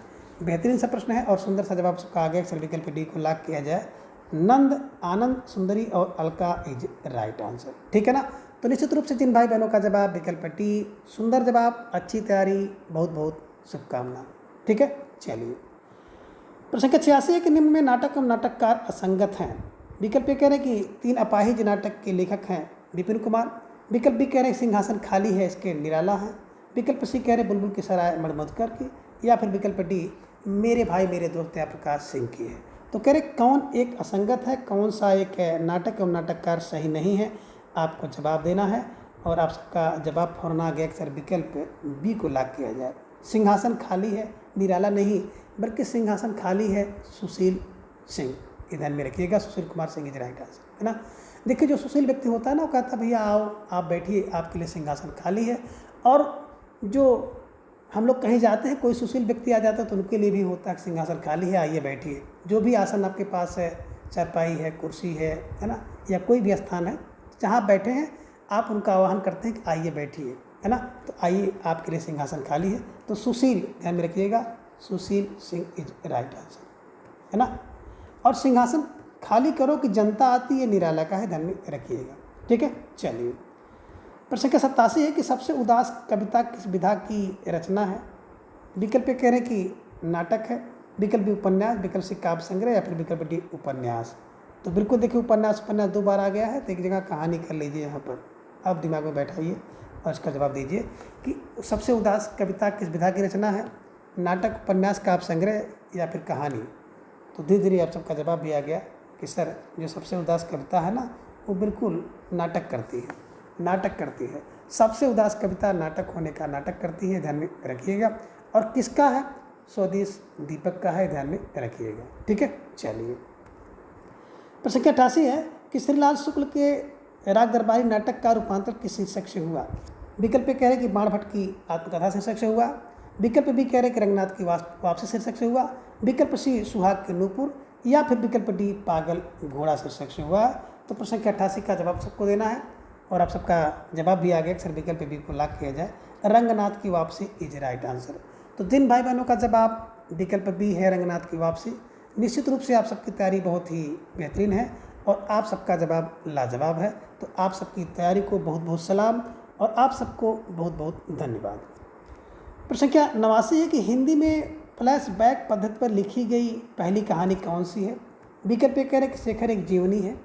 बेहतरीन सा प्रश्न है और सुंदर सा जवाब सबका आ गया, सर विकल्प डी को लॉक किया जाए, नंद आनंद सुंदरी और अलका इज राइट आंसर। ठीक है ना। तो निश्चित रूप से जिन भाई बहनों का जवाब विकल्प डी, सुंदर जवाब, अच्छी तैयारी, बहुत बहुत शुभकामना। ठीक है, चलिए प्रश्न का 86 है कि निम्न में नाटक एवं नाटककार असंगत हैं। विकल्प ए कह रहे हैं कि 3 अपाहिज नाटक के लेखक हैं विपिन कुमार, विकल्प बी कह रहे हैं सिंहासन खाली है इसके निराला है, विकल्प सी कह रहे बुलबुल की सराय मधुमधुकर की, या फिर विकल्प डी मेरे भाई मेरे दोस्त प्रकाश सिंह की है। तो कह रहे कौन एक असंगत है, कौन सा एक नाटक एवं नाटककार सही नहीं है, आपको जवाब देना है। और आप सबका जवाब फौरन आ गया कि सर विकल्प बी को लॉक किया जाए, सिंहासन खाली है, निराला नहीं, बल्कि सिंहासन खाली है सुशील सिंह, ये ध्यान में रखिएगा, Sushil Kumar Singh is right answer, है ना। देखिए जो सुशील व्यक्ति होता है ना, वो कहता है भैया आओ आप बैठिए, आपके लिए सिंहासन खाली है। और जो हम लोग कहीं जाते हैं, कोई सुशील व्यक्ति आ जाता है तो उनके लिए भी होता है कि सिंहासन खाली है, आइए बैठिए। जो भी आसन आपके पास है, चारपाई है, कुर्सी है ना, या कोई भी स्थान है जहाँ बैठे हैं, आप उनका आह्वान करते हैं कि आइए बैठिए, है ना। तो आइए आपके लिए सिंहासन खाली है। तो सुशील, ध्यान में रखिएगा, Sushil Singh is right answer, है ना। और सिंहासन खाली करो कि जनता आती है, निराला का है, ध्यान में रखिएगा। ठीक है, चलिए प्रश्न का 87 है कि सबसे उदास कविता किस विधा की रचना है। विकल्प कह रहे हैं कि नाटक है, विकल्प बी उपन्यास, विकल्प सी काव्य संग्रह, या फिर विकल्प डी उपन्यास। तो बिल्कुल देखिए उपन्यास 2 बार आ गया है, तो एक जगह कहानी कर लीजिए यहाँ पर, आप दिमाग में बैठाइए और इसका जवाब दीजिए कि सबसे उदास कविता किस विधा की रचना है, नाटक, उपन्यास, काव्य संग्रह, या फिर कहानी। तो धीरे धीरे आप सबका जवाब भी आ गया कि सर जो सबसे उदास कविता है ना, वो बिल्कुल नाटक करती है, नाटक करती है। सबसे उदास कविता नाटक होने का नाटक करती है, ध्यान में रखिएगा। और किसका है, स्वदेश दीपक का है, ध्यान में रखिएगा। ठीक है, चलिए प्रश्न 88 है कि श्रीलाल शुक्ल के राग दरबारी नाटक का रूपांतर किस शीर्षक से हुआ। विकल्प कह रहे कि बाणभट्ट की आत्मकथा शीर्षक से हुआ, विकल्प बी कह रहे कि रंगनाथ की वापसी शीर्षक से हुआ, विकल्प सी सुहाग के नूपुर, या फिर विकल्प डी पागल घोड़ा शीर्षक से हुआ। तो प्रश्न के 88 का जवाब सबको देना है, और आप सबका जवाब भी आ गया कि सर विकल्प बी को लॉक किया जाए, रंगनाथ की वापसी इज राइट आंसर। तो जिन भाई बहनों का जवाब विकल्प बी है रंगनाथ की वापसी। निश्चित रूप से आप सबकी तैयारी बहुत ही बेहतरीन है और आप सबका जवाब लाजवाब है। तो आप सबकी तैयारी को बहुत बहुत सलाम और आप सबको बहुत बहुत धन्यवाद। प्रश्न संख्या 89 है कि हिंदी में फ्लैशबैक पद्धति पर लिखी गई पहली कहानी कौन सी है। विकल्प ए कह रहे कि शेखर एक जीवनी है।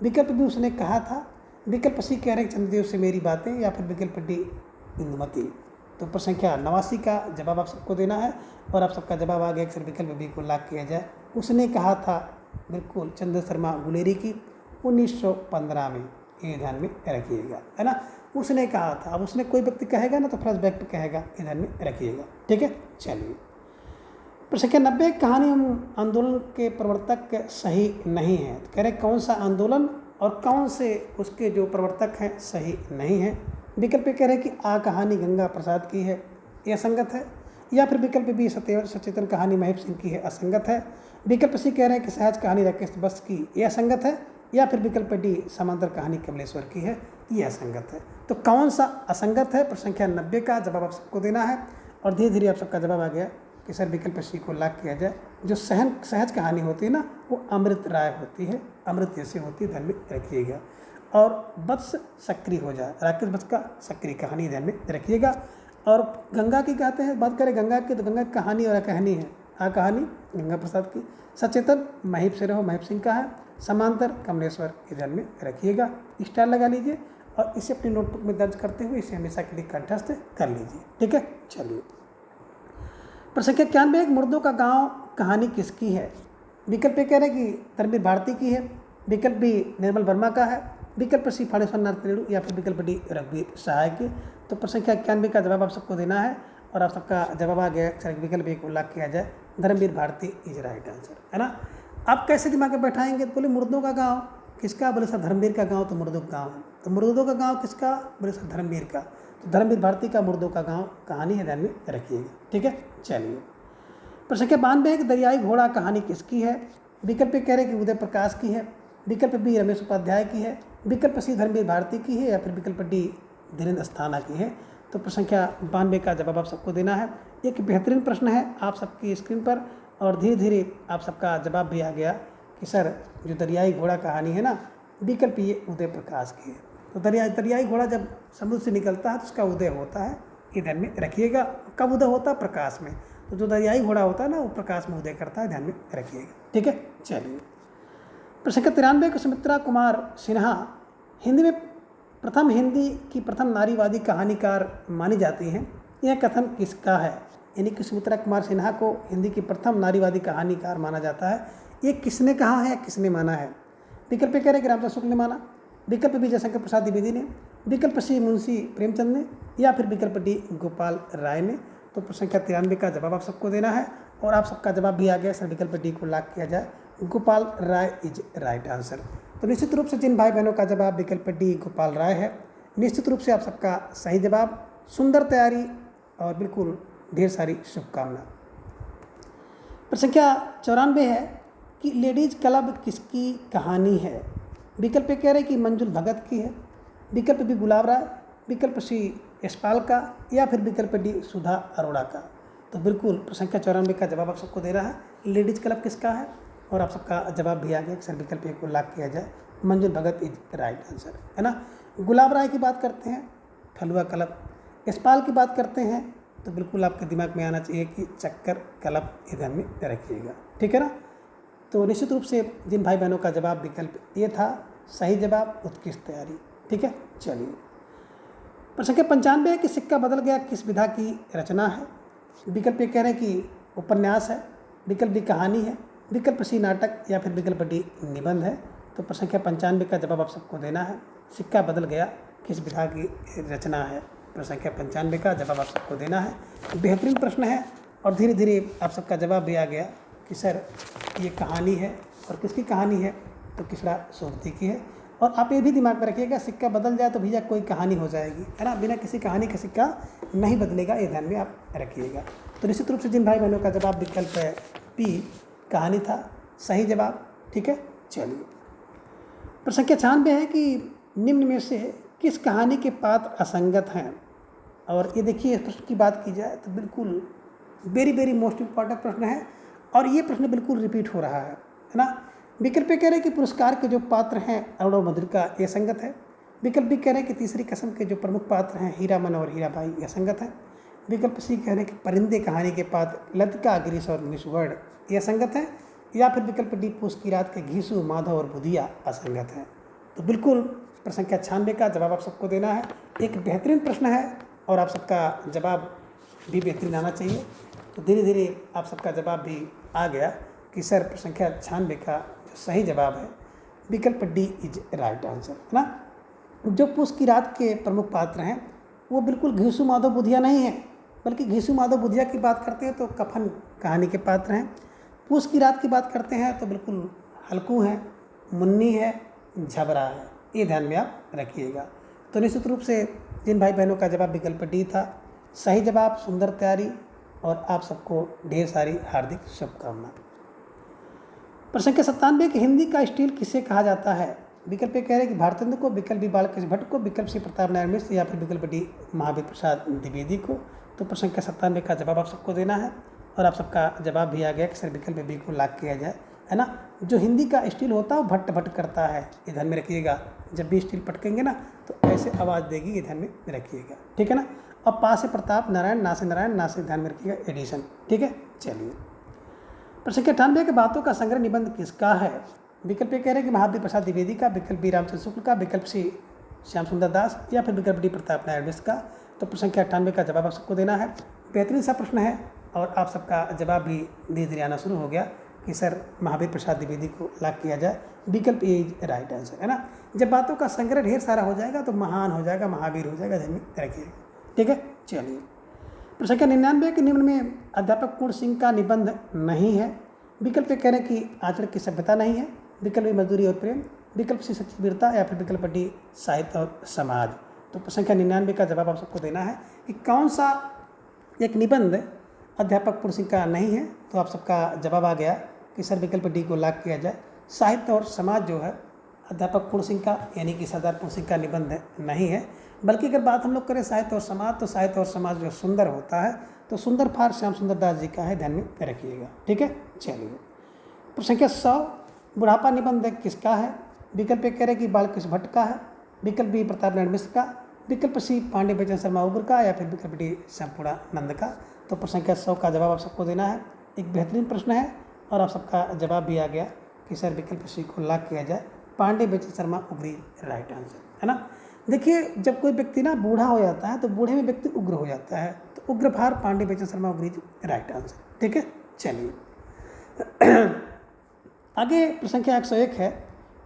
विकल्प बी उसने कहा था। विकल्प सी कह रहे चंद्रदेव से मेरी बातें, या फिर विकल्प डी इंदुमती। तो प्रश्न संख्या 89 का जवाब आप सबको देना है और आप सबका जवाब आ गया कि सर विकल्प बी को लॉक किया जाए। उसने कहा था, बिल्कुल चंद्र शर्मा गुलेरी की 1915 में, ये ध्यान में रखिएगा, है ना। उसने कहा था, अब उसने कोई व्यक्ति कहेगा ना तो फ्लैशबैक पे कहेगा, ये ध्यान में रखिएगा, ठीक है। चलिए प्रश्न संख्या 90, कहानी आंदोलन के प्रवर्तक सही नहीं है। तो कह रहे कौन सा आंदोलन और कौन से उसके जो प्रवर्तक हैं सही नहीं है। विकल्प कह रहे कि आ कहानी गंगा प्रसाद की है, यह असंगत है। या फिर विकल्प बी सचेतन कहानी महेश सिंह की है, असंगत है। विकल्प सी कह रहे हैं कि सहज कहानी राकेश बस की, यह असंगत है। या फिर विकल्प डी समांतर कहानी कमलेश्वर की है, यह असंगत है। तो कौन सा असंगत है, प्रश्न संख्या 90 का जवाब आप सबको देना है। और धीरे धीरे आप सबका जवाब आ गया कि सर विकल्प सी को लॉक किया जाए। जो सहज कहानी होती है ना, वो अमृत राय होती है, अमृत जैसे होती है, ध्यान में रखिएगा। और वत्स सक्रिय हो जाए, राकेश वत्स का सक्रिय कहानी ध्यान में रखिएगा। और गंगा की कहते हैं, बात करें गंगा की, तो गंगा की कहानी और कहानी है, आ कहानी गंगा प्रसाद की। सचेतन महीप से रहो महीप सिंह का है। समांतर कमलेश्वर के ध्यान में रखिएगा। स्टार लगा लीजिए और इसे अपनी नोटबुक में दर्ज करते हुए इसे हमेशा के लिए कंठस्थ कर लीजिए, ठीक है। चलिए प्रश्न संख्या 91, मुर्दों का गांव कहानी किसकी है। विकल्प ए कह रहे कि धर्मवीर भारती की है। विकल्प बी निर्मल वर्मा का है। विकल्प सी फाणेश्वर नाथ रेणु, या फिर विकल्प डी रघुवीर सहाय की। तो प्रश्न संख्या 91 का जवाब आप सबको देना है और आप सबका जवाब आ गया, विकल्प ए को लॉक किया जाए, Dharamvir Bharati is right answer, है ना। आप कैसे दिमाग में बैठाएंगे, तो बोले मुर्दों का गांव किसका, बोले सर धर्मवीर का गांव, तो मुर्दों का गांव है। तो मुर्दों का गांव किसका, बोले सर धर्मवीर का। तो धर्मवीर भारती का मुर्दों का गांव कहानी है, ध्यान में रखिएगा, ठीक है। चलिए प्रश्न संख्या 92, कि दरियाई घोड़ा कहानी किसकी है। विकल्प कह रहे कि उदय प्रकाश की है। विकल्प बी रमेश उपाध्याय की है। विकल्प सी धर्मवीर भारती की है, या फिर विकल्प डी धीरेन्द्र अस्थाना की है। तो प्रश्न संख्या 92 का जवाब आप सबको देना है। एक बेहतरीन प्रश्न है आप सबकी स्क्रीन पर और धीरे धीरे आप सबका जवाब भी आ गया कि सर जो दरियाई घोड़ा कहानी है ना, विकल्प ये उदय प्रकाश की है। तो दरियाई घोड़ा जब समुद्र से निकलता है तो उसका उदय होता है, ये ध्यान में रखिएगा। कब उदय होता है, प्रकाश में। तो जो दरियाई घोड़ा होता है ना, वो प्रकाश में उदय करता है, ध्यान में रखिएगा, ठीक है। चलिए प्रश्न संख्या 93, को सुमित्रा कुमार सिन्हा हिंदी की प्रथम नारीवादी कहानीकार मानी जाती हैं। यह कथन किसका है। यानी कि सुमित्रा कुमार सिन्हा को हिंदी की प्रथम नारीवादी कहानीकार माना जाता है, ये किसने कहा है, किसने माना है। विकल्प कह रहे कि रामचंद्र शुक्ल ने माना। विकल्प बी जयशंकर प्रसाद द्विवेदी ने। विकल्प सी मुंशी प्रेमचंद ने, या फिर विकल्प डी गोपाल राय ने। तो प्रश्न संख्या 93 का जवाब आप सबको देना है और आप सबका जवाब भी आ गया, सर विकल्प डी को लॉक किया जाए, Gopal Rai is right answer. तो निश्चित रूप से जिन भाई बहनों का जवाब विकल्प डी गोपाल राय है, निश्चित रूप से आप सबका सही जवाब, सुंदर तैयारी और बिल्कुल ढेर सारी शुभकामना। प्रश्न संख्या 94 है कि लेडीज क्लब किसकी कहानी है। विकल्प कह रहे कि मंजुल भगत की है। विकल्प बी गुलाब राय। विकल्प सी यशपाल का, या फिर विकल्प डी सुधा अरोड़ा का। तो बिल्कुल प्रश्न संख्या 94 का जवाब आप सबको दे रहा है, लेडीज क्लब किसका है, और आप सबका जवाब भी आ गया कि सर विकल्प ए को लॉक किया जाए, मंजुल भगत इज राइट आंसर, है ना। गुलाब राय की बात करते हैं, फलुआ क्लब। यशपाल की बात करते हैं तो बिल्कुल आपके दिमाग में आना चाहिए कि चक्कर क्लब, ये ध्यान में रखिएगा, ठीक है ना। तो निश्चित रूप से जिन भाई बहनों का जवाब विकल्प ए था, सही जवाब, उत्कृष्ट तैयारी, ठीक है। चलिए प्रश्न संख्या 95 है कि सिक्का बदल गया किस विधा की रचना है। विकल्प ए कह रहे हैं कि उपन्यास है। विकल्प बी कहानी है। विकल्प सी नाटक, या फिर विकल्प डी निबंध है। तो प्रश्न संख्या 95 का जवाब आप सबको देना है, सिक्का बदल गया किस विधा की रचना है। प्रश्न संख्या 95 का जवाब आप सबको देना है। बेहतरीन प्रश्न है और धीरे धीरे आप सबका जवाब भी आ गया कि सर ये कहानी है, और किसकी कहानी है, तो किसरा सोबती की है। और आप ये भी दिमाग में रखिएगा, सिक्का बदल जाए तो भैया कोई कहानी हो जाएगी, है ना, बिना किसी कहानी का सिक्का नहीं बदलेगा, ये ध्यान में आप रखिएगा। तो निश्चित रूप से जिन भाई बहनों का जवाब विकल्प पी कहानी था, सही जवाब, ठीक है। चलिए प्रश्न संख्या 96 है कि निम्न में से किस कहानी के पात्र असंगत हैं। और ये देखिए, इस प्रश्न की बात की जाए तो बिल्कुल वेरी वेरी मोस्ट इम्पॉर्टेंट प्रश्न है और ये प्रश्न बिल्कुल रिपीट हो रहा है ना। विकल्प ए कह रहे हैं कि पुरस्कार के जो पात्र हैं अरुण और मधुर का यह संगत है। विकल्प बी कह रहे हैं कि तीसरी किस्म के जो प्रमुख पात्र हैं हीरामन और हीराबाई यह संगत है। विकल्प सी कह रहे हैं कि परिंदे कहानी के पात्र लतिका गिरीश और निशवर्ण यह संगत है। या फिर विकल्प डी पूस की रात के घीसू माधव और बुधिया असंगत है। तो बिल्कुल प्रश्न संख्या 96 का जवाब आप सबको देना है। एक बेहतरीन प्रश्न है और आप सबका जवाब भी बेहतरीन आना चाहिए। तो धीरे धीरे आप सबका जवाब भी आ गया कि सर प्रश्न संख्या 96 का जो सही जवाब है विकल्प डी इज राइट आंसर है ना। जो पूस की रात के प्रमुख पात्र हैं वो बिल्कुल घीसू माधव बुधिया नहीं है, बल्कि घीसू माधव बुधिया की बात करते हैं तो कफन कहानी के पात्र हैं। पूस की रात की बात करते हैं तो बिल्कुल हल्कू है, मुन्नी है, झबरा है। ये ध्यान में आप रखिएगा। तो निश्चित रूप से जिन भाई बहनों का जवाब विकल्प डी था सही जवाब, सुंदर तैयारी और आप सबको ढेर सारी हार्दिक शुभकामनाएं। प्रश्न संख्या 97 कि हिंदी का स्टील किसे कहा जाता है। विकल्प ए कह रहे हैं कि भारतेंद्र को, विकल्प बी बालकृष्ण भट्ट को, विकल्प सी प्रताप नारायण मिश्र या फिर विकल्प डी महावीर प्रसाद द्विवेदी को। तो प्रश्न संख्या 97 का जवाब आप सबको देना है और आप सबका जवाब भी आ गया कि सर विकल्प बी को लॉक किया जाए, है ना। जो हिंदी का स्टील होता है वो भट्ट भट्ट करता है, ये ध्यान में रखिएगा। जब भी स्टील पटकेंगे ना तो ऐसे आवाज़ देगी, ये ध्यान में रखिएगा, ठीक है ना। अब पा से प्रताप नारायण, ना से नारायण, ना से ध्यान में रखिएगा एडिशन, ठीक है। चलिए प्रश्न संख्या 98 के बातों का संग्रह निबंध किसका है। विकल्प ए कह रहे हैं कि महावीर प्रसाद द्विवेदी का, विकल्प बी रामचंद्र शुक्ल का, विकल्प सी श्याम सुंदर दास या फिर विकल्प डी प्रताप नारायण मिश्र का। तो प्रश्न संख्या 98 का जवाब आप सबको देना है। बेहतरीन सा प्रश्न है और आप सबका जवाब भी धीरे धीरे आना शुरू हो गया कि सर महावीर प्रसाद द्विवेदी को लॉक किया जाए, विकल्प ए इज राइट आंसर, है ना। जब बातों का संग्रह ढेर सारा हो जाएगा तो महान हो जाएगा, महावीर हो जाएगा, ध्यान में रखिएगा, ठीक है। चलिए प्रश्न संख्या 99 के निम्न में अध्यापक पूर्ण सिंह का निबंध नहीं है। विकल्प कह रहे हैं कि आचरण की सभ्यता नहीं है, विकल्प बी मजदूरी और प्रेम, विकल्प सी सच्ची वीरता या फिर विकल्प डी साहित्य और समाज। तो प्रश्न संख्या 99 का जवाब आप सबको देना है कि कौन सा एक निबंध अध्यापक पूर्ण सिंह का नहीं है। तो आप सबका जवाब आ गया कि सर विकल्प डी को लॉक किया जाए। साहित्य और समाज जो है अध्यापक पूर्ण सिंह का यानी कि सरदार पूर्ण सिंह का निबंध नहीं है, बल्कि अगर बात हम लोग करें साहित्य और समाज तो साहित्य और समाज जो सुंदर होता है तो सुंदर फार श्याम सुंदर दास जी का है, ध्यान में रखिएगा, ठीक है। चलिए प्रश्न संख्या 100 बुढ़ापा निबंध किसका है। विकल्प ए कह रहे हैं कि बालकृष्ण भट्ट का है, विकल्प बी प्रताप नारायण मिश्र का, विकल्प सी पांडे बेचन शर्मा उग्र का या फिर विकल्प डी श्यामपुरा नंद का। तो प्रश्न संख्या 100 का जवाब आप सबको देना है। एक बेहतरीन प्रश्न है और आप सबका जवाब भी आ गया कि सर विकल्प सी को लॉक किया जाए, पांडे बेचन शर्मा उग्री राइट आंसर, है ना। देखिए जब कोई व्यक्ति ना बूढ़ा हो जाता है तो बूढ़े में व्यक्ति उग्र हो जाता है, तो उग्र भार पांडे बेचन शर्मा उग्री राइट आंसर, ठीक है। चलिए आगे प्रश्न संख्या 101 है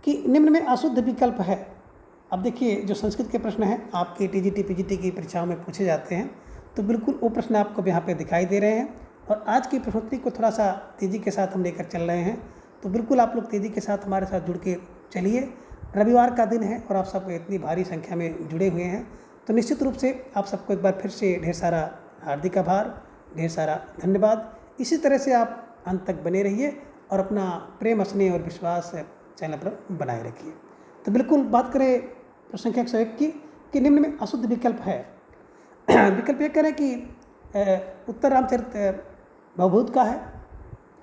कि निम्न में अशुद्ध विकल्प है। अब देखिए जो संस्कृत के प्रश्न हैं आपके टीजीटी पीजीटी की परीक्षाओं में पूछे जाते हैं तो बिल्कुल वो प्रश्न आपको यहाँ पे दिखाई दे रहे हैं और आज की प्रश्नोत्तरी को थोड़ा सा तेज़ी के साथ हम लेकर चल रहे हैं। तो बिल्कुल आप लोग तेज़ी के साथ हमारे साथ जुड़ के चलिए। रविवार का दिन है और आप सब इतनी भारी संख्या में जुड़े हुए हैं तो निश्चित रूप से आप सबको एक बार फिर से ढेर सारा हार्दिक आभार, ढेर सारा धन्यवाद। इसी तरह से आप अंत तक बने रहिए और अपना प्रेम, स्नेह और विश्वास चैनल पर बनाए रखिए। तो बिल्कुल बात करें प्रश्न संख्या 101 की कि निम्न में अशुद्ध विकल्प है। विकल्प ये करें कि उत्तर रामचरित भवभूत का है,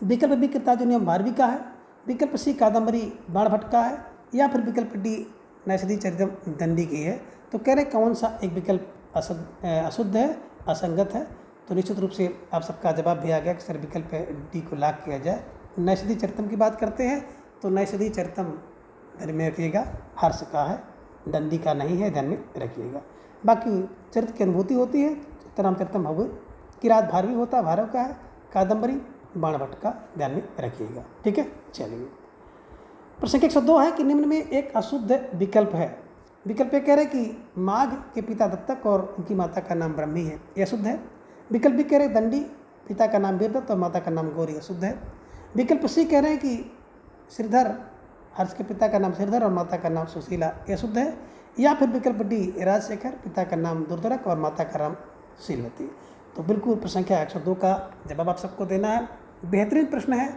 विकल्प बी कृतार्जुनीयम भारवी का है, विकल्प सी कादम्बरी बाणभट्ट का है या फिर विकल्प डी नैषधि चरितम दंडी की है। तो कह रहे कौन सा एक विकल्प अशुद्ध है, असंगत है। तो निश्चित रूप से आप सबका जवाब भी आ गया कि सर विकल्प डी को लॉक किया जाए। नैषधि चरितम की बात करते हैं तो नैषधि चरितम ध्यान में रखिएगा, हर्ष का है, दंडी का नहीं है, ध्यान में रखिएगा। बाकी चरित्र की अनुभूति होती है, उत्तरामचरितम भवभूत, किरात भारवी होता है, भारव का है, कादम्बरी बाणभट्ट का, ध्यान में रखिएगा, ठीक है। चलिए प्रश्न 102 है कि निम्न में एक अशुद्ध विकल्प है। विकल्प ये कह रहे कि माघ के पिता दत्तक और उनकी माता का नाम ब्रह्मी है, यह अशुद्ध है। विकल्प भी कह रहे दंडी, पिता का नाम वीरदत्त और माता का नाम गौरी, अशुद्ध है। विकल्प सी कह रहे हैं कि श्रीधर, हर्ष के पिता का नाम श्रीधर और माता का नाम सुशीला, यह शुद्ध है। या फिर विकल्प डी राजशेखर, पिता का नाम दुर्धरक और माता का नाम शीलवती। तो बिल्कुल प्रश्न संख्या 102 का जवाब आप सबको देना है। बेहतरीन प्रश्न है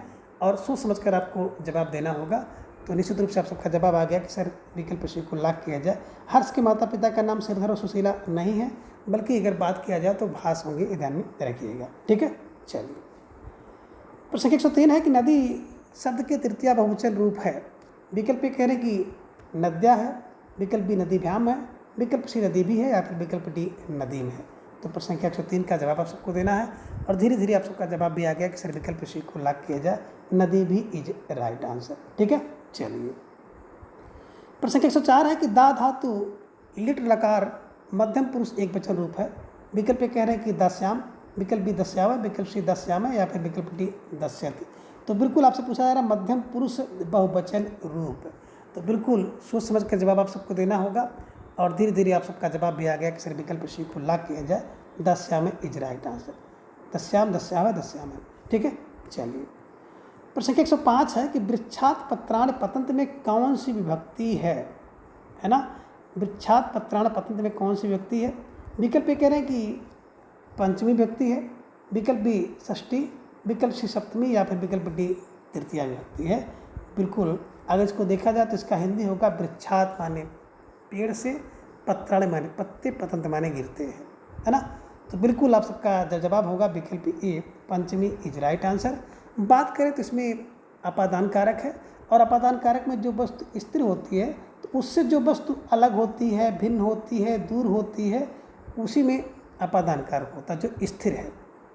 और सोच समझकर आपको जवाब देना होगा। तो निश्चित रूप से आप सबका जवाब आ गया कि सर विकल्प सी को लॉक किया जाए। हर्ष के माता पिता का नाम श्रीधर और सुशीला नहीं है, बल्कि अगर बात किया जाए तो भास होंगे, ध्यान में रखिएगा, ठीक है। चलिए, प्रश्न संख्या 103 है कि नदी शब्द के तृतीय बहुवचन रूप है। विकल्प ए कह रहे हैं कि नद्या है, विकल्प बी नदीभ्याम है, विकल्प सी नदी भी है, या फिर विकल्प डी नदीम है। तो प्रश्न संख्या 103 का जवाब आप सबको देना है और धीरे धीरे आप सबका जवाब भी आ गया कि सर विकल्प सी को लॉक किया जाए, नदी भी इज राइट आंसर। ठीक है, चलिए, प्रश्न संख्या 104 है कि दा धातु लिट लकार मध्यम पुरुष एक वचन रूप है। विकल्प ए कह रहे हैं कि दस्याम, विकल्प बी दस्याव, विकल्प सी दस्याम है, या फिर विकल्प डी दस्यति। तो बिल्कुल आपसे पूछा जा रहा है मध्यम पुरुष बहुवचन रूप, तो बिल्कुल सोच समझ कर जवाब आप सबको देना होगा और धीरे धीरे आप सबका जवाब भी आ गया कि सर विकल्प सी को लॉक किया जाए, दस्याम इज राइट आंसर। दस्याम, दस्याव, दस्याम है। ठीक है, चलिए, प्रश्न संख्या 105 है कि वृक्षात पत्राण पतंत में कौन सी विभक्ति है ना। वृक्षात पत्राण पतंत में कौन सी विभक्ति है। विकल्प ये कह रहे हैं कि पंचमी विभक्ति है, विकल्प बी षष्ठी, विकल्प सी सप्तमी, या फिर विकल्प डी तृतीया विभक्ति है। बिल्कुल अगर इसको देखा जाए तो इसका हिंदी होगा वृक्षात माने पेड़ से, पत्राण माने पत्ते, पतंत माने गिरते हैं, है ना। तो बिल्कुल आप सबका जवाब होगा विकल्प ए पंचमी इज राइट आंसर। बात करें तो इसमें अपादान कारक है और अपादान कारक में जो वस्तु स्थिर होती है तो उससे जो वस्तु अलग होती है, भिन्न होती है, दूर होती है, उसी में अपादान कारक होता है जो स्थिर है।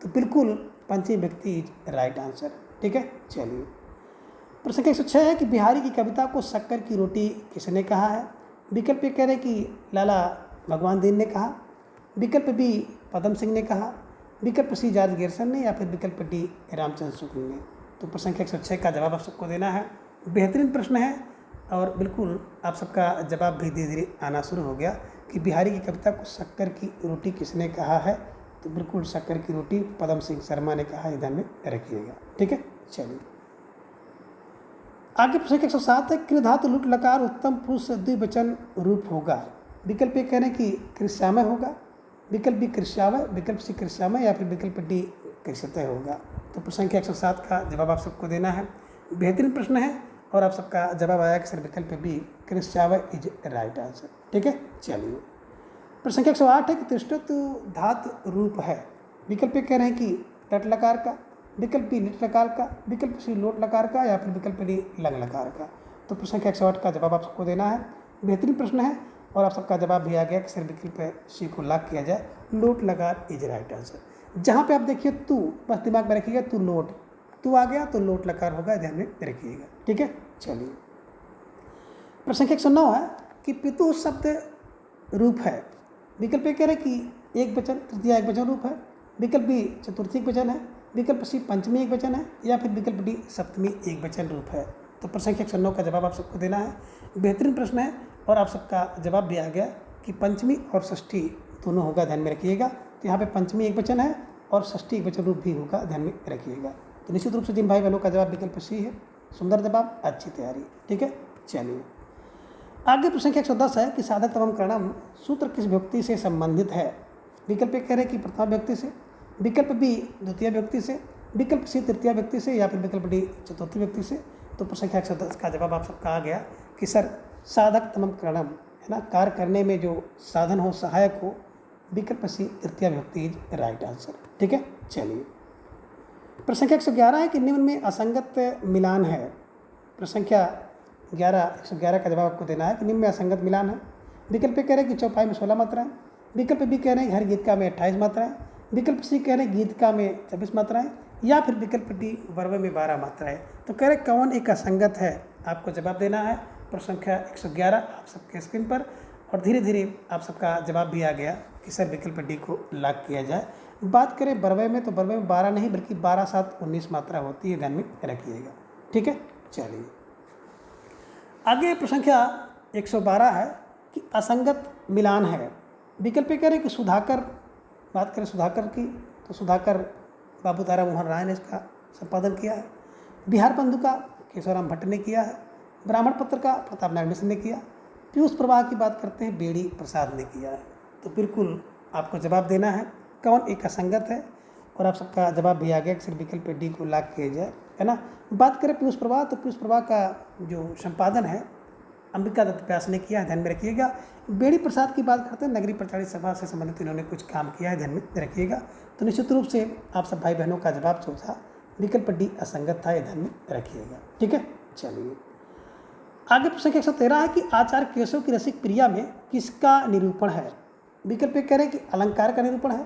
तो बिल्कुल पंचमी व्यक्ति इज राइट आंसर। ठीक है, चलिए, प्रश्न संख्या 106 है कि बिहारी की कविता को शक्कर की रोटी किसने कहा है। विकल्प ये कह रहे हैं कि लाला भगवान दीन ने कहा, विकल्प बी पदम सिंह ने कहा, विकल्प सी जॉर्ज गेरसन ने, या फिर विकल्प डी रामचंद्र शुक्ल ने। तो प्रश्न संख्या 106 का जवाब आप सबको देना है। बेहतरीन प्रश्न है और बिल्कुल आप सबका जवाब भी धीरे धीरे आना शुरू हो गया कि बिहारी की कविता को शक्कर की रोटी किसने कहा है। तो बिल्कुल शक्कर की रोटी पदम सिंह शर्मा ने कहा, ध्यान में रखिएगा। ठीक है, चलिए, आगे प्रश्न 107 है कृ धातु लुट लकार उत्तम पुरुष द्विवचन रूप होगा। विकल्प ये कह रहे हैं कि कृष्यामय होगा, विकल्प बी कृष्यावय, विकल्प सी कृष्यामय, या फिर विकल्प डी कृष्यतय होगा। तो प्रश्न संख्या 107 का जवाब आप सबको देना है। बेहतरीन प्रश्न है और आप सबका जवाब आया कि सर विकल्प बी कृष्यावय इज राइट आंसर। ठीक है, चलिए, प्रश्न संख्या 108 है कि तिष्ठतु धातु रूप है। विकल्प ये कह रहे हैं कि लट लकार का, विकल्प बी लिट लकार का, विकल्प सी लोट लकार का, या फिर विकल्प डी लंग लकार का। तो प्रश्न संख्या 108 का जवाब आप सबको देना है। बेहतरीन प्रश्न है और आप सबका जवाब भी आ गया कि सर विकल्प सी को लॉक किया जाए, लोट लकार इज राइट आंसर। जहाँ पे आप देखिए तू, बस दिमाग में रखिएगा तू लोट, तू आ गया तो लोट लकार होगा, ध्यान में रखिएगा। ठीक है, चलिए, प्रश्न संख्या 109 है कि पितु शब्द रूप है। विकल्प ये कह रहे हैं कि एक वचन तृतीया एक वचन रूप है, विकल्प बी चतुर्थी एक वचन है, विकल्प सी पंचमी एक वचन है, या फिर विकल्प डी सप्तमी एक वचन रूप है। तो प्रश्न संख्या 109 का जवाब आप सबको देना है। बेहतरीन प्रश्न है और आप सबका जवाब भी आ गया कि पंचमी और षष्ठी दोनों होगा, ध्यान में रखिएगा। तो यहाँ पे पंचमी एक वचन है और षष्ठी एक वचन रूप भी होगा, ध्यान में रखिएगा। तो निश्चित रूप से जिन भाई बहनों का जवाब विकल्प सी है, सुंदर जवाब, अच्छी तैयारी। ठीक है, चलिए, आगे प्रश्न संख्या 110 है कि साधक तमम करणम सूत्र किस व्यक्ति से संबंधित है। विकल्प कह रहे हैं कि प्रथमा व्यक्ति से, विकल्प बी द्वितीय व्यक्ति से, विकल्प सी तृतीय व्यक्ति से, या फिर विकल्प डी चतुर्थी व्यक्ति से। तो प्रश्न संख्या 110 का जवाब आप सबका आ गया कि सर साधक तमम करणम, है ना, कार्य करने में जो साधन हो, सहायक हो, विकल्प सी तृतीय व्यक्ति इज राइट आंसर। ठीक है, चलिए, प्रश्न संख्या 111 है कि निम्न में असंगत मिलान है। प्रश्न संख्या 111 का जवाब आपको देना है कि निम्न में असंगत मिलान है। विकल्प कह रहे हैं कि चौपाई में 16 मात्राएं, विकल्प बी कह रहे हैं कि हर गीतका में 28 मात्राएं, विकल्प सी कह रहे हैं गीतका में 24 मात्राएं, या फिर विकल्प डी वर्व में 12 मात्राएं। तो कह रहे कौन एक असंगत है, आपको जवाब देना है। प्रश्न संख्या 111 आप सबके स्क्रीन पर, और धीरे धीरे आप सबका जवाब भी आ गया कि सर विकल्प डी को लॉक किया जाए। बात करें बरवे में तो बरवे में 12 नहीं बल्कि 12 7 19 मात्रा होती है, ध्यान में रखिएगा। ठीक है, चलिए, आगे प्रश्न संख्या 112 है कि असंगत मिलान है। विकल्प कह रहे हैं कि सुधाकर, बात करें सुधाकर की तो सुधाकर बाबू तारा मोहन राय ने इसका संपादन किया है, बिहार बंधु का केशवराम भट्ट ने किया है, ब्राह्मण पत्र का प्रताप नारायण मिश्र ने किया, पीयूष प्रवाह की बात करते हैं बेड़ी प्रसाद ने किया है। तो बिल्कुल आपको जवाब देना है कौन एक असंगत है, और आप सबका जवाब भी आ गया कि सिर्फ विकल्प डी को लॉक किया जाए, है ना। बात करें पीयूष प्रवाह तो पीयूष प्रवाह का जो संपादन है अंबिका दत्त व्यास ने किया है, ध्यान में रखिएगा। बेड़ी प्रसाद की बात करते हैं, नगरीय प्रचारी सभा से संबंधित इन्होंने कुछ काम किया है, ध्यान में रखिएगा। तो निश्चित रूप से आप सब भाई बहनों का जवाब जो था विकल्प डी असंगत था, ये ध्यान में रखिएगा। ठीक है, चलिए आगे प्रश्न 113 है कि आचार्य केशव की रसिक प्रिया में किसका निरूपण है? विकल्प ए कह रहे हैं कि अलंकार का निरूपण है,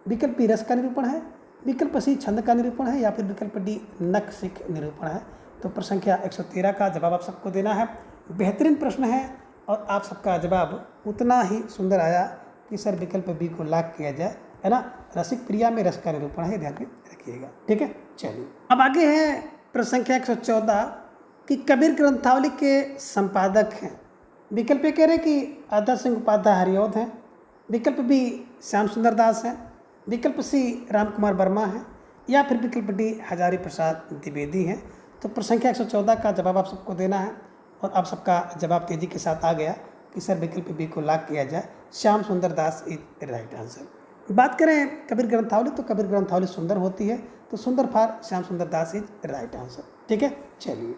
विकल्प बी रस का निरूपण है, विकल्प सी छंद का निरूपण है, या फिर विकल्प डी नक्सिक निरूपण है। तो प्रश्न संख्या 113 का जवाब आप सबको देना है। बेहतरीन प्रश्न है और आप सबका जवाब उतना ही सुंदर आया कि सर विकल्प बी को लॉक किया जाए, है ना। रसिक प्रिया में रस का निरूपण है, ध्यान में रखिएगा। ठीक है, चलिए अब आगे है प्रश्न संख्या 114 कि कबीर ग्रंथावली के संपादक हैं। विकल्प ए कह रहे हैं कि आदर्श सिंह उपाध्याय हरिऔध हैं, विकल्प बी श्याम सुंदर दास हैं, विकल्प सी राम कुमार वर्मा हैं, या फिर विकल्प डी हजारी प्रसाद द्विवेदी हैं। तो प्रश्न संख्या 114 का जवाब आप सबको देना है और आप सबका जवाब तेजी के साथ आ गया कि सर विकल्प बी को लॉक किया जाए, श्याम सुंदर दास इज राइट आंसर। बात करें कबीर ग्रंथावली, तो कबीर ग्रंथावली सुंदर होती है, तो सुंदर फॉर श्याम सुंदर दास इज राइट आंसर। ठीक है, चलिए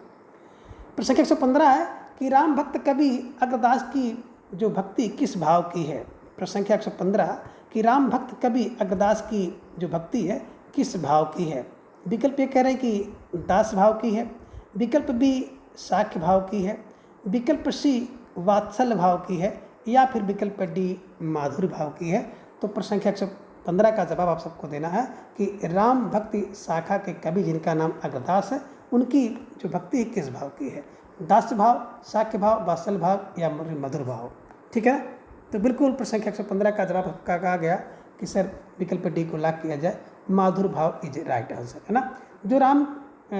प्रश्न संख्या 115 है कि राम भक्त कवि अग्रदास की जो भक्ति किस भाव की है? प्रश्न संख्या 115 कि राम भक्त कवि अग्रदास की जो भक्ति है किस भाव की है? विकल्प ए कह रहे हैं कि दास भाव की है, विकल्प बी साख्य भाव की है, विकल्प सी वात्सल भाव की है, या फिर विकल्प डी माधुर्य भाव की है। तो प्रश्न संख्या 115 का जवाब आप सबको देना है कि राम भक्ति शाखा के कवि जिनका नाम अग्रदास है उनकी जो भक्ति किस भाव की है? दास भाव, साख्य भाव, वात्सल भाव या मधुर भाव। ठीक है ना, तो बिल्कुल प्रश्न संख्या 115 का जवाब आपका कहा गया कि सर विकल्प डी को लॉक किया जाए, माधुर भाव इज राइट आंसर, है ना। जो राम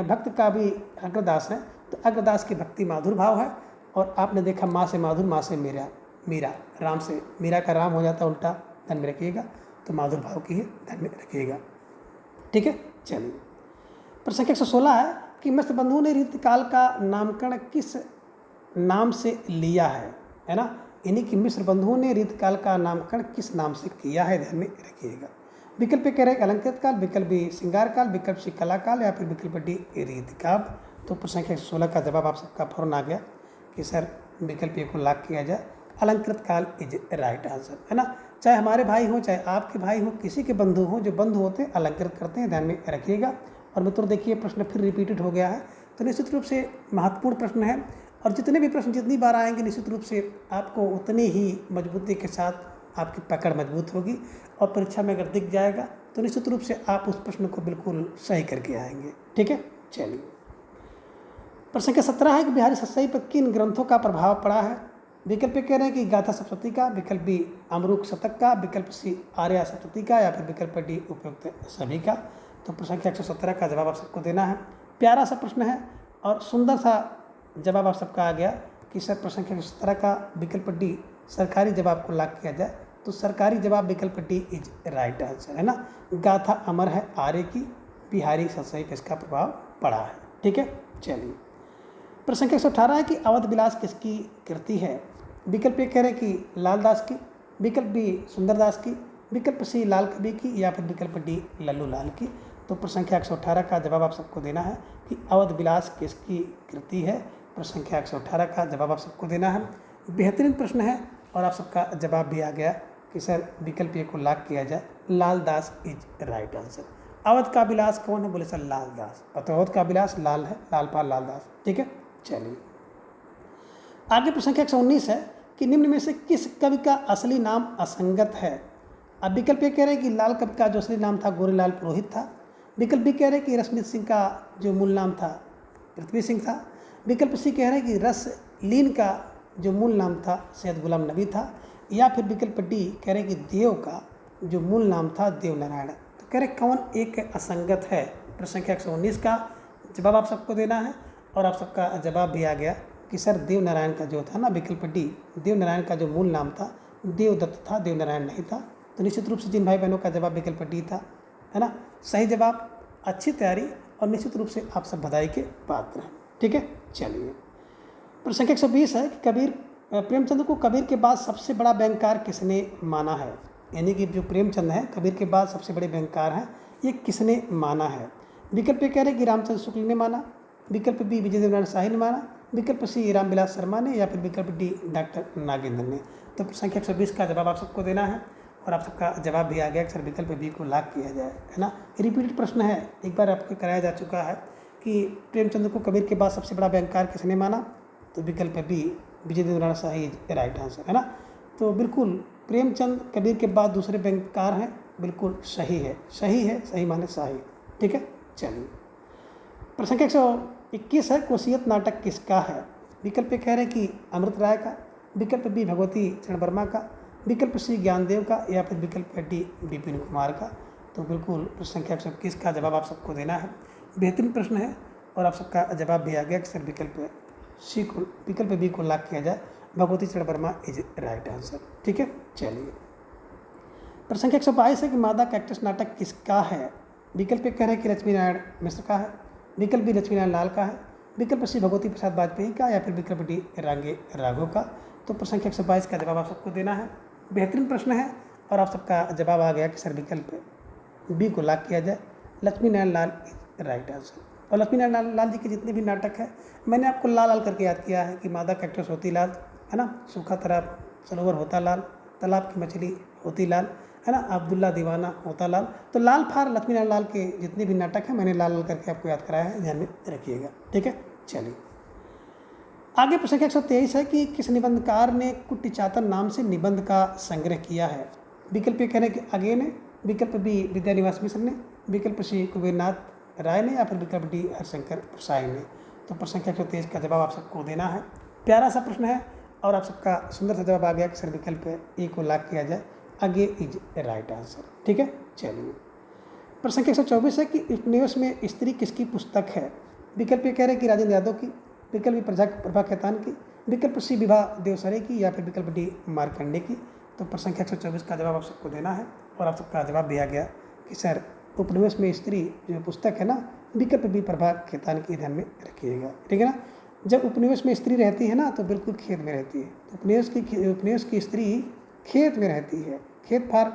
भक्त का भी अग्रदास है तो अग्रदास की भक्ति माधुर भाव है, और आपने देखा माँ से माधुर, माँ से मीरा, मीरा राम से मीरा का राम हो जाता उल्टा, ध्यान में रखिएगा। तो माधुर भाव की है, ध्यान में रखिएगा। ठीक है, चलिए प्रश्न संख्या 116 है कि मिश्र बंधु ने रीतिकाल का नामकरण किस नाम से लिया है ना। यानी कि मिश्र बंधुओं ने रीतिकाल का नामकरण किस नाम से किया है, ध्यान में रखिएगा। विकल्प कह रहे हैं अलंकृत काल, विकल्प बी श्रृंगार काल, विकल्प सी कला काल, या फिर विकल्प डी रीतिकाल। तो प्रश्न संख्या 116 का जवाब आप सबका फौरन आ गया कि सर विकल्प ए को लॉक किया जाए, अलंकृत काल इज राइट आंसर, है ना। चाहे हमारे भाई हो, चाहे आपके भाई हो, किसी के बंधु हो, जो बंधु होते हैं अलंकृत करते हैं, ध्यान में रखिएगा। और मित्रों देखिए प्रश्न फिर रिपीटेड हो गया है, तो निश्चित रूप से महत्वपूर्ण प्रश्न है, और जितने भी प्रश्न जितनी बार आएंगे निश्चित रूप से आपको उतनी ही मजबूती के साथ आपकी पकड़ मजबूत होगी, और परीक्षा में अगर दिख जाएगा तो निश्चित रूप से आप उस प्रश्न को बिल्कुल सही करके आएंगे। ठीक है, चलिए प्रश्न संख्या 17 है कि बिहारी सत्सई पर किन ग्रंथों का प्रभाव पड़ा है? विकल्प कह रहे हैं कि गाथा सप्तशती का, विकल्प बी अमरूक शतक का, विकल्प सी आर्या सप्तशती का, या फिर विकल्प डी उपयुक्त सभी का। तो प्रश्न संख्या 117 का जवाब आप सबको देना है। प्यारा सा प्रश्न है और सुंदर सा जवाब आप सबका आ गया कि सर प्रश्न संख्या 117 का विकल्प डी सरकारी जवाब को लॉक किया जाए, तो सरकारी जवाब विकल्प डी इज राइट आंसर, है ना। गाथा अमर है आर्य की, बिहारी सत्सई पर इसका प्रभाव पड़ा है। ठीक है, चलिए प्रश्न संख्या 118 है कि अवध विलास किसकी कृति है? विकल्प ए कह रहे हैं कि लालदास की, विकल्प बी सुंदरदास की, विकल्प सी लाल कवि की, या फिर विकल्प डी लल्लू लाल की। तो प्रश्न संख्या 118 का जवाब आप सबको देना है कि अवध विलास किसकी कृति है। प्रश्न संख्या 118 का जवाब आप सबको देना है। बेहतरीन प्रश्न है और आप सबका जवाब भी आ गया कि सर विकल्प ए को लॉक किया जाए, Laldas is right answer. Awadh का विलास कौन है? बोले सर लालदास। तो अवध का विलास लाल है, लालपाल लालदास। ठीक है, चलिए आगे प्रश्न संख्या 119 है कि निम्न में से किस कवि का असली नाम असंगत है? अब विकल्प ए कह रहे हैं कि लाल कवि का जो असली नाम था गोरेलाल पुरोहित था, विकल्प बी कह रहे हैं कि रश्मित सिंह का जो मूल नाम था पृथ्वी सिंह था, विकल्प सी कह रहे हैं कि रसलीन का जो मूल नाम था सैयद गुलाम नबी था, या फिर विकल्प डी कह रहे हैं कि देव का जो मूल नाम था देव नारायण। तो कह रहे कौन एक असंगत है? प्रश्न संख्या 119 का जवाब आप सबको देना है, और आप सबका जवाब भी आ गया कि सर देव नारायण का जो था ना, विकल्प डी देव नारायण का जो मूल नाम था देवदत्त था, देव नारायण नहीं था। तो निश्चित रूप से जिन भाई बहनों का जवाब विकल्प डी था, है ना, सही जवाब, अच्छी तैयारी, और निश्चित रूप से आप सब बधाई के पात्र हैं। ठीक है, चलिए प्रश्न संख्या 120 है कि कबीर प्रेमचंद को कबीर के बाद सबसे बड़ा व्यंगकार किसने माना है? यानी कि जो प्रेमचंद है कबीर के बाद सबसे बड़े व्यंगकार हैं, ये किसने माना है? विकल्प कह रहे हैं कि रामचंद्र शुक्ल ने माना, विकल्प बी विजय देवनारायण शाही ने माना, विकल्प सी रामविलास शर्मा ने, या फिर विकल्प डी डॉक्टर नागेंद्र ने। तो संख्या 120 का जवाब आप सबको देना है और आप सबका जवाब भी आ गया कि सर विकल्प बी को लॉक किया जाए, है ना। रिपीटेड प्रश्न है, एक बार आपको कराया जा चुका है कि प्रेमचंद को कबीर के बाद सबसे बड़ा व्यंगकार किसने माना, तो विकल्प बी विजयेंद्रनाथ शाही राइट आंसर, है ना। तो बिल्कुल प्रेमचंद कबीर के बाद दूसरे व्यंगकार हैं, बिल्कुल सही है, सही है, सही माने शाही, ठीक है। चलिए प्रश्न 121 है, कोशियत नाटक किसका है। विकल्प कह रहे कि अमृत राय का, विकल्प बी भगवती चरण वर्मा का, विकल्प सी ज्ञानदेव का, या फिर विकल्प डी विपिन कुमार का। तो बिल्कुल प्रश्न संख्या 121 का जवाब आप सबको देना है। बेहतरीन प्रश्न है और आप सबका जवाब भी आ गया कि सर विकल्प बी को लॉक किया जाए, भगवती चरण वर्मा इज राइट आंसर, ठीक है। चलिए प्रश्न संख्या 122 है कि मादा कैक्टस नाटक किसका है। विकल्प कह रहे हैं कि लक्ष्मी नारायण मिश्र का है, विकल्प बी लक्ष्मी नारायण लाल का है, विकल्प सी भगवती प्रसाद वाजपेयी का, या फिर विकल्प डी रांगे राघव का। तो प्रश्न संख्या 122 का जवाब आप सबको देना है। बेहतरीन प्रश्न है और आप सबका जवाब आ गया कि सर विकल्प बी को लॉक किया जाए, Lakshmi Narayan Lal is right answer. और लक्ष्मी नारायण लाल जी के जितने भी नाटक हैं, मैंने आपको लाल लाल करके याद किया है कि मादा कैक्टस होती लाल, है ना, सूखा तालाब सरोवर होता लाल, तालाब की मछली होती लाल, है ना, अब्दुल्ला दीवाना होता लाल। तो लाल फार लक्ष्मी नारायण लाल के जितने भी नाटक हैं मैंने लाल लाल करके आपको याद कराया है, ध्यान में रखिएगा, ठीक है। चलिए आगे प्रश्न 123 है कि किस निबंधकार ने कुट्टी चातन नाम से निबंध का संग्रह किया है। विकल्प कह रहे हैं कि अगेन है, विकल्प बी विद्यानिवास मिश्र ने, विकल्प सी कुबेरनाथ राय ने, या फिर विकल्प डी हरिशंकर प्रसाई ने। तो प्रश्न 123 का जवाब आप सबको देना है। प्यारा सा प्रश्न है और आप सबका सुंदर सा जवाब आ गया कि सर विकल्प ए को लॉक किया जाए, आगे इज राइट आंसर, ठीक है। चलिए प्रश्न 124 है कि उपनिवेश में स्त्री किसकी पुस्तक है। विकल्प कह रहे हैं कि राजेंद्र यादव की, विकल्प प्रभा खेतान की, विकल्प सी विभा देवसरे की, या फिर विकल्प डी मार्कंडे की। तो प्रश्न 124 का जवाब आप सबको देना है और आप सबका जवाब दिया गया कि सर उपनिवेश में स्त्री जो पुस्तक है ना, विकल्प बी प्रभा खेतान की, ध्यान में रखिएगा, ठीक है ना। जब उपनिवेश में स्त्री रहती है ना तो बिल्कुल खेत में रहती है, तो उपनिवेश की स्त्री खेत में रहती है, खेत फार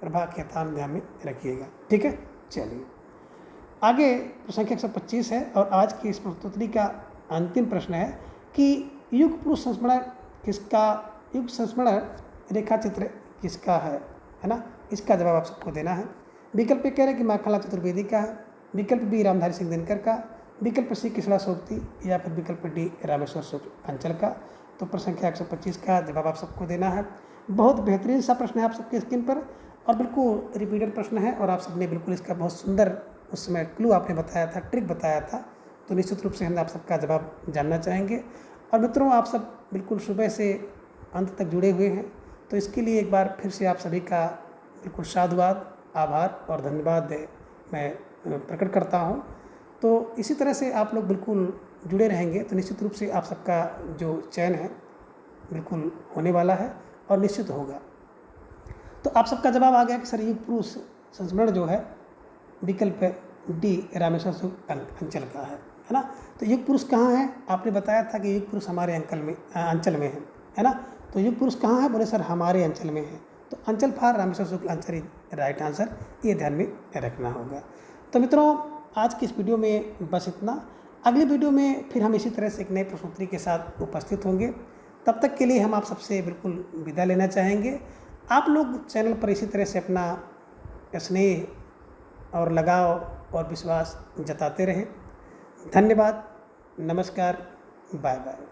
प्रभा खेतान, ध्यान में रखिएगा, ठीक है। चलिए आगे प्रश्न 125 है और आज की इस प्रस्तुति का अंतिम प्रश्न है कि युग पुरुष संस्मरण किसका, युग संस्मरण रेखा चित्र किसका है ना। इसका जवाब आप सबको देना है। विकल्प कह रहे हैं कि माखनलाल चतुर्वेदी का है, विकल्प बी रामधारी सिंह दिनकर का, विकल्प सी किसला सोबती, या फिर विकल्प डी रामेश्वर शुक्ल अंचल का। तो प्रश्न संख्या 125 का जवाब आप सबको देना है। बहुत बेहतरीन सा प्रश्न है आप सबके स्क्रीन पर और बिल्कुल रिपीटेड प्रश्न है और आप सबने बिल्कुल इसका बहुत सुंदर उस समय क्लू आपने बताया था, ट्रिक बताया था। तो निश्चित रूप से हम आप सबका जवाब जानना चाहेंगे। और मित्रों आप सब बिल्कुल सुबह से अंत तक जुड़े हुए हैं, तो इसके लिए एक बार फिर से आप सभी का बिल्कुल साधुवाद, आभार और धन्यवाद मैं प्रकट करता हूं। तो इसी तरह से आप लोग बिल्कुल जुड़े रहेंगे तो निश्चित रूप से आप सबका जो चयन है बिल्कुल होने वाला है और निश्चित होगा। तो आप सबका जवाब आ गया कि सर युग पुरुष संस्मरण जो है विकल्प डी रामेश्वर शुक्ल अंचल का है ना। तो युग पुरुष कहाँ है, आपने बताया था कि युग पुरुष हमारे अंचल में है ना। तो युग पुरुष कहाँ है, बोले सर हमारे अंचल में है। तो अंचल फार रामेश्वर शुक्ल अंचल राइट आंसर, ये ध्यान में रखना होगा। तो मित्रों आज की इस वीडियो में बस इतना। अगली वीडियो में फिर हम इसी तरह से एक नए प्रस्तुति के साथ उपस्थित होंगे। तब तक के लिए हम आप सबसे बिल्कुल विदा लेना चाहेंगे। आप लोग चैनल पर इसी तरह से अपना स्नेह और लगाव और विश्वास जताते रहें। धन्यवाद, नमस्कार, बाय बाय।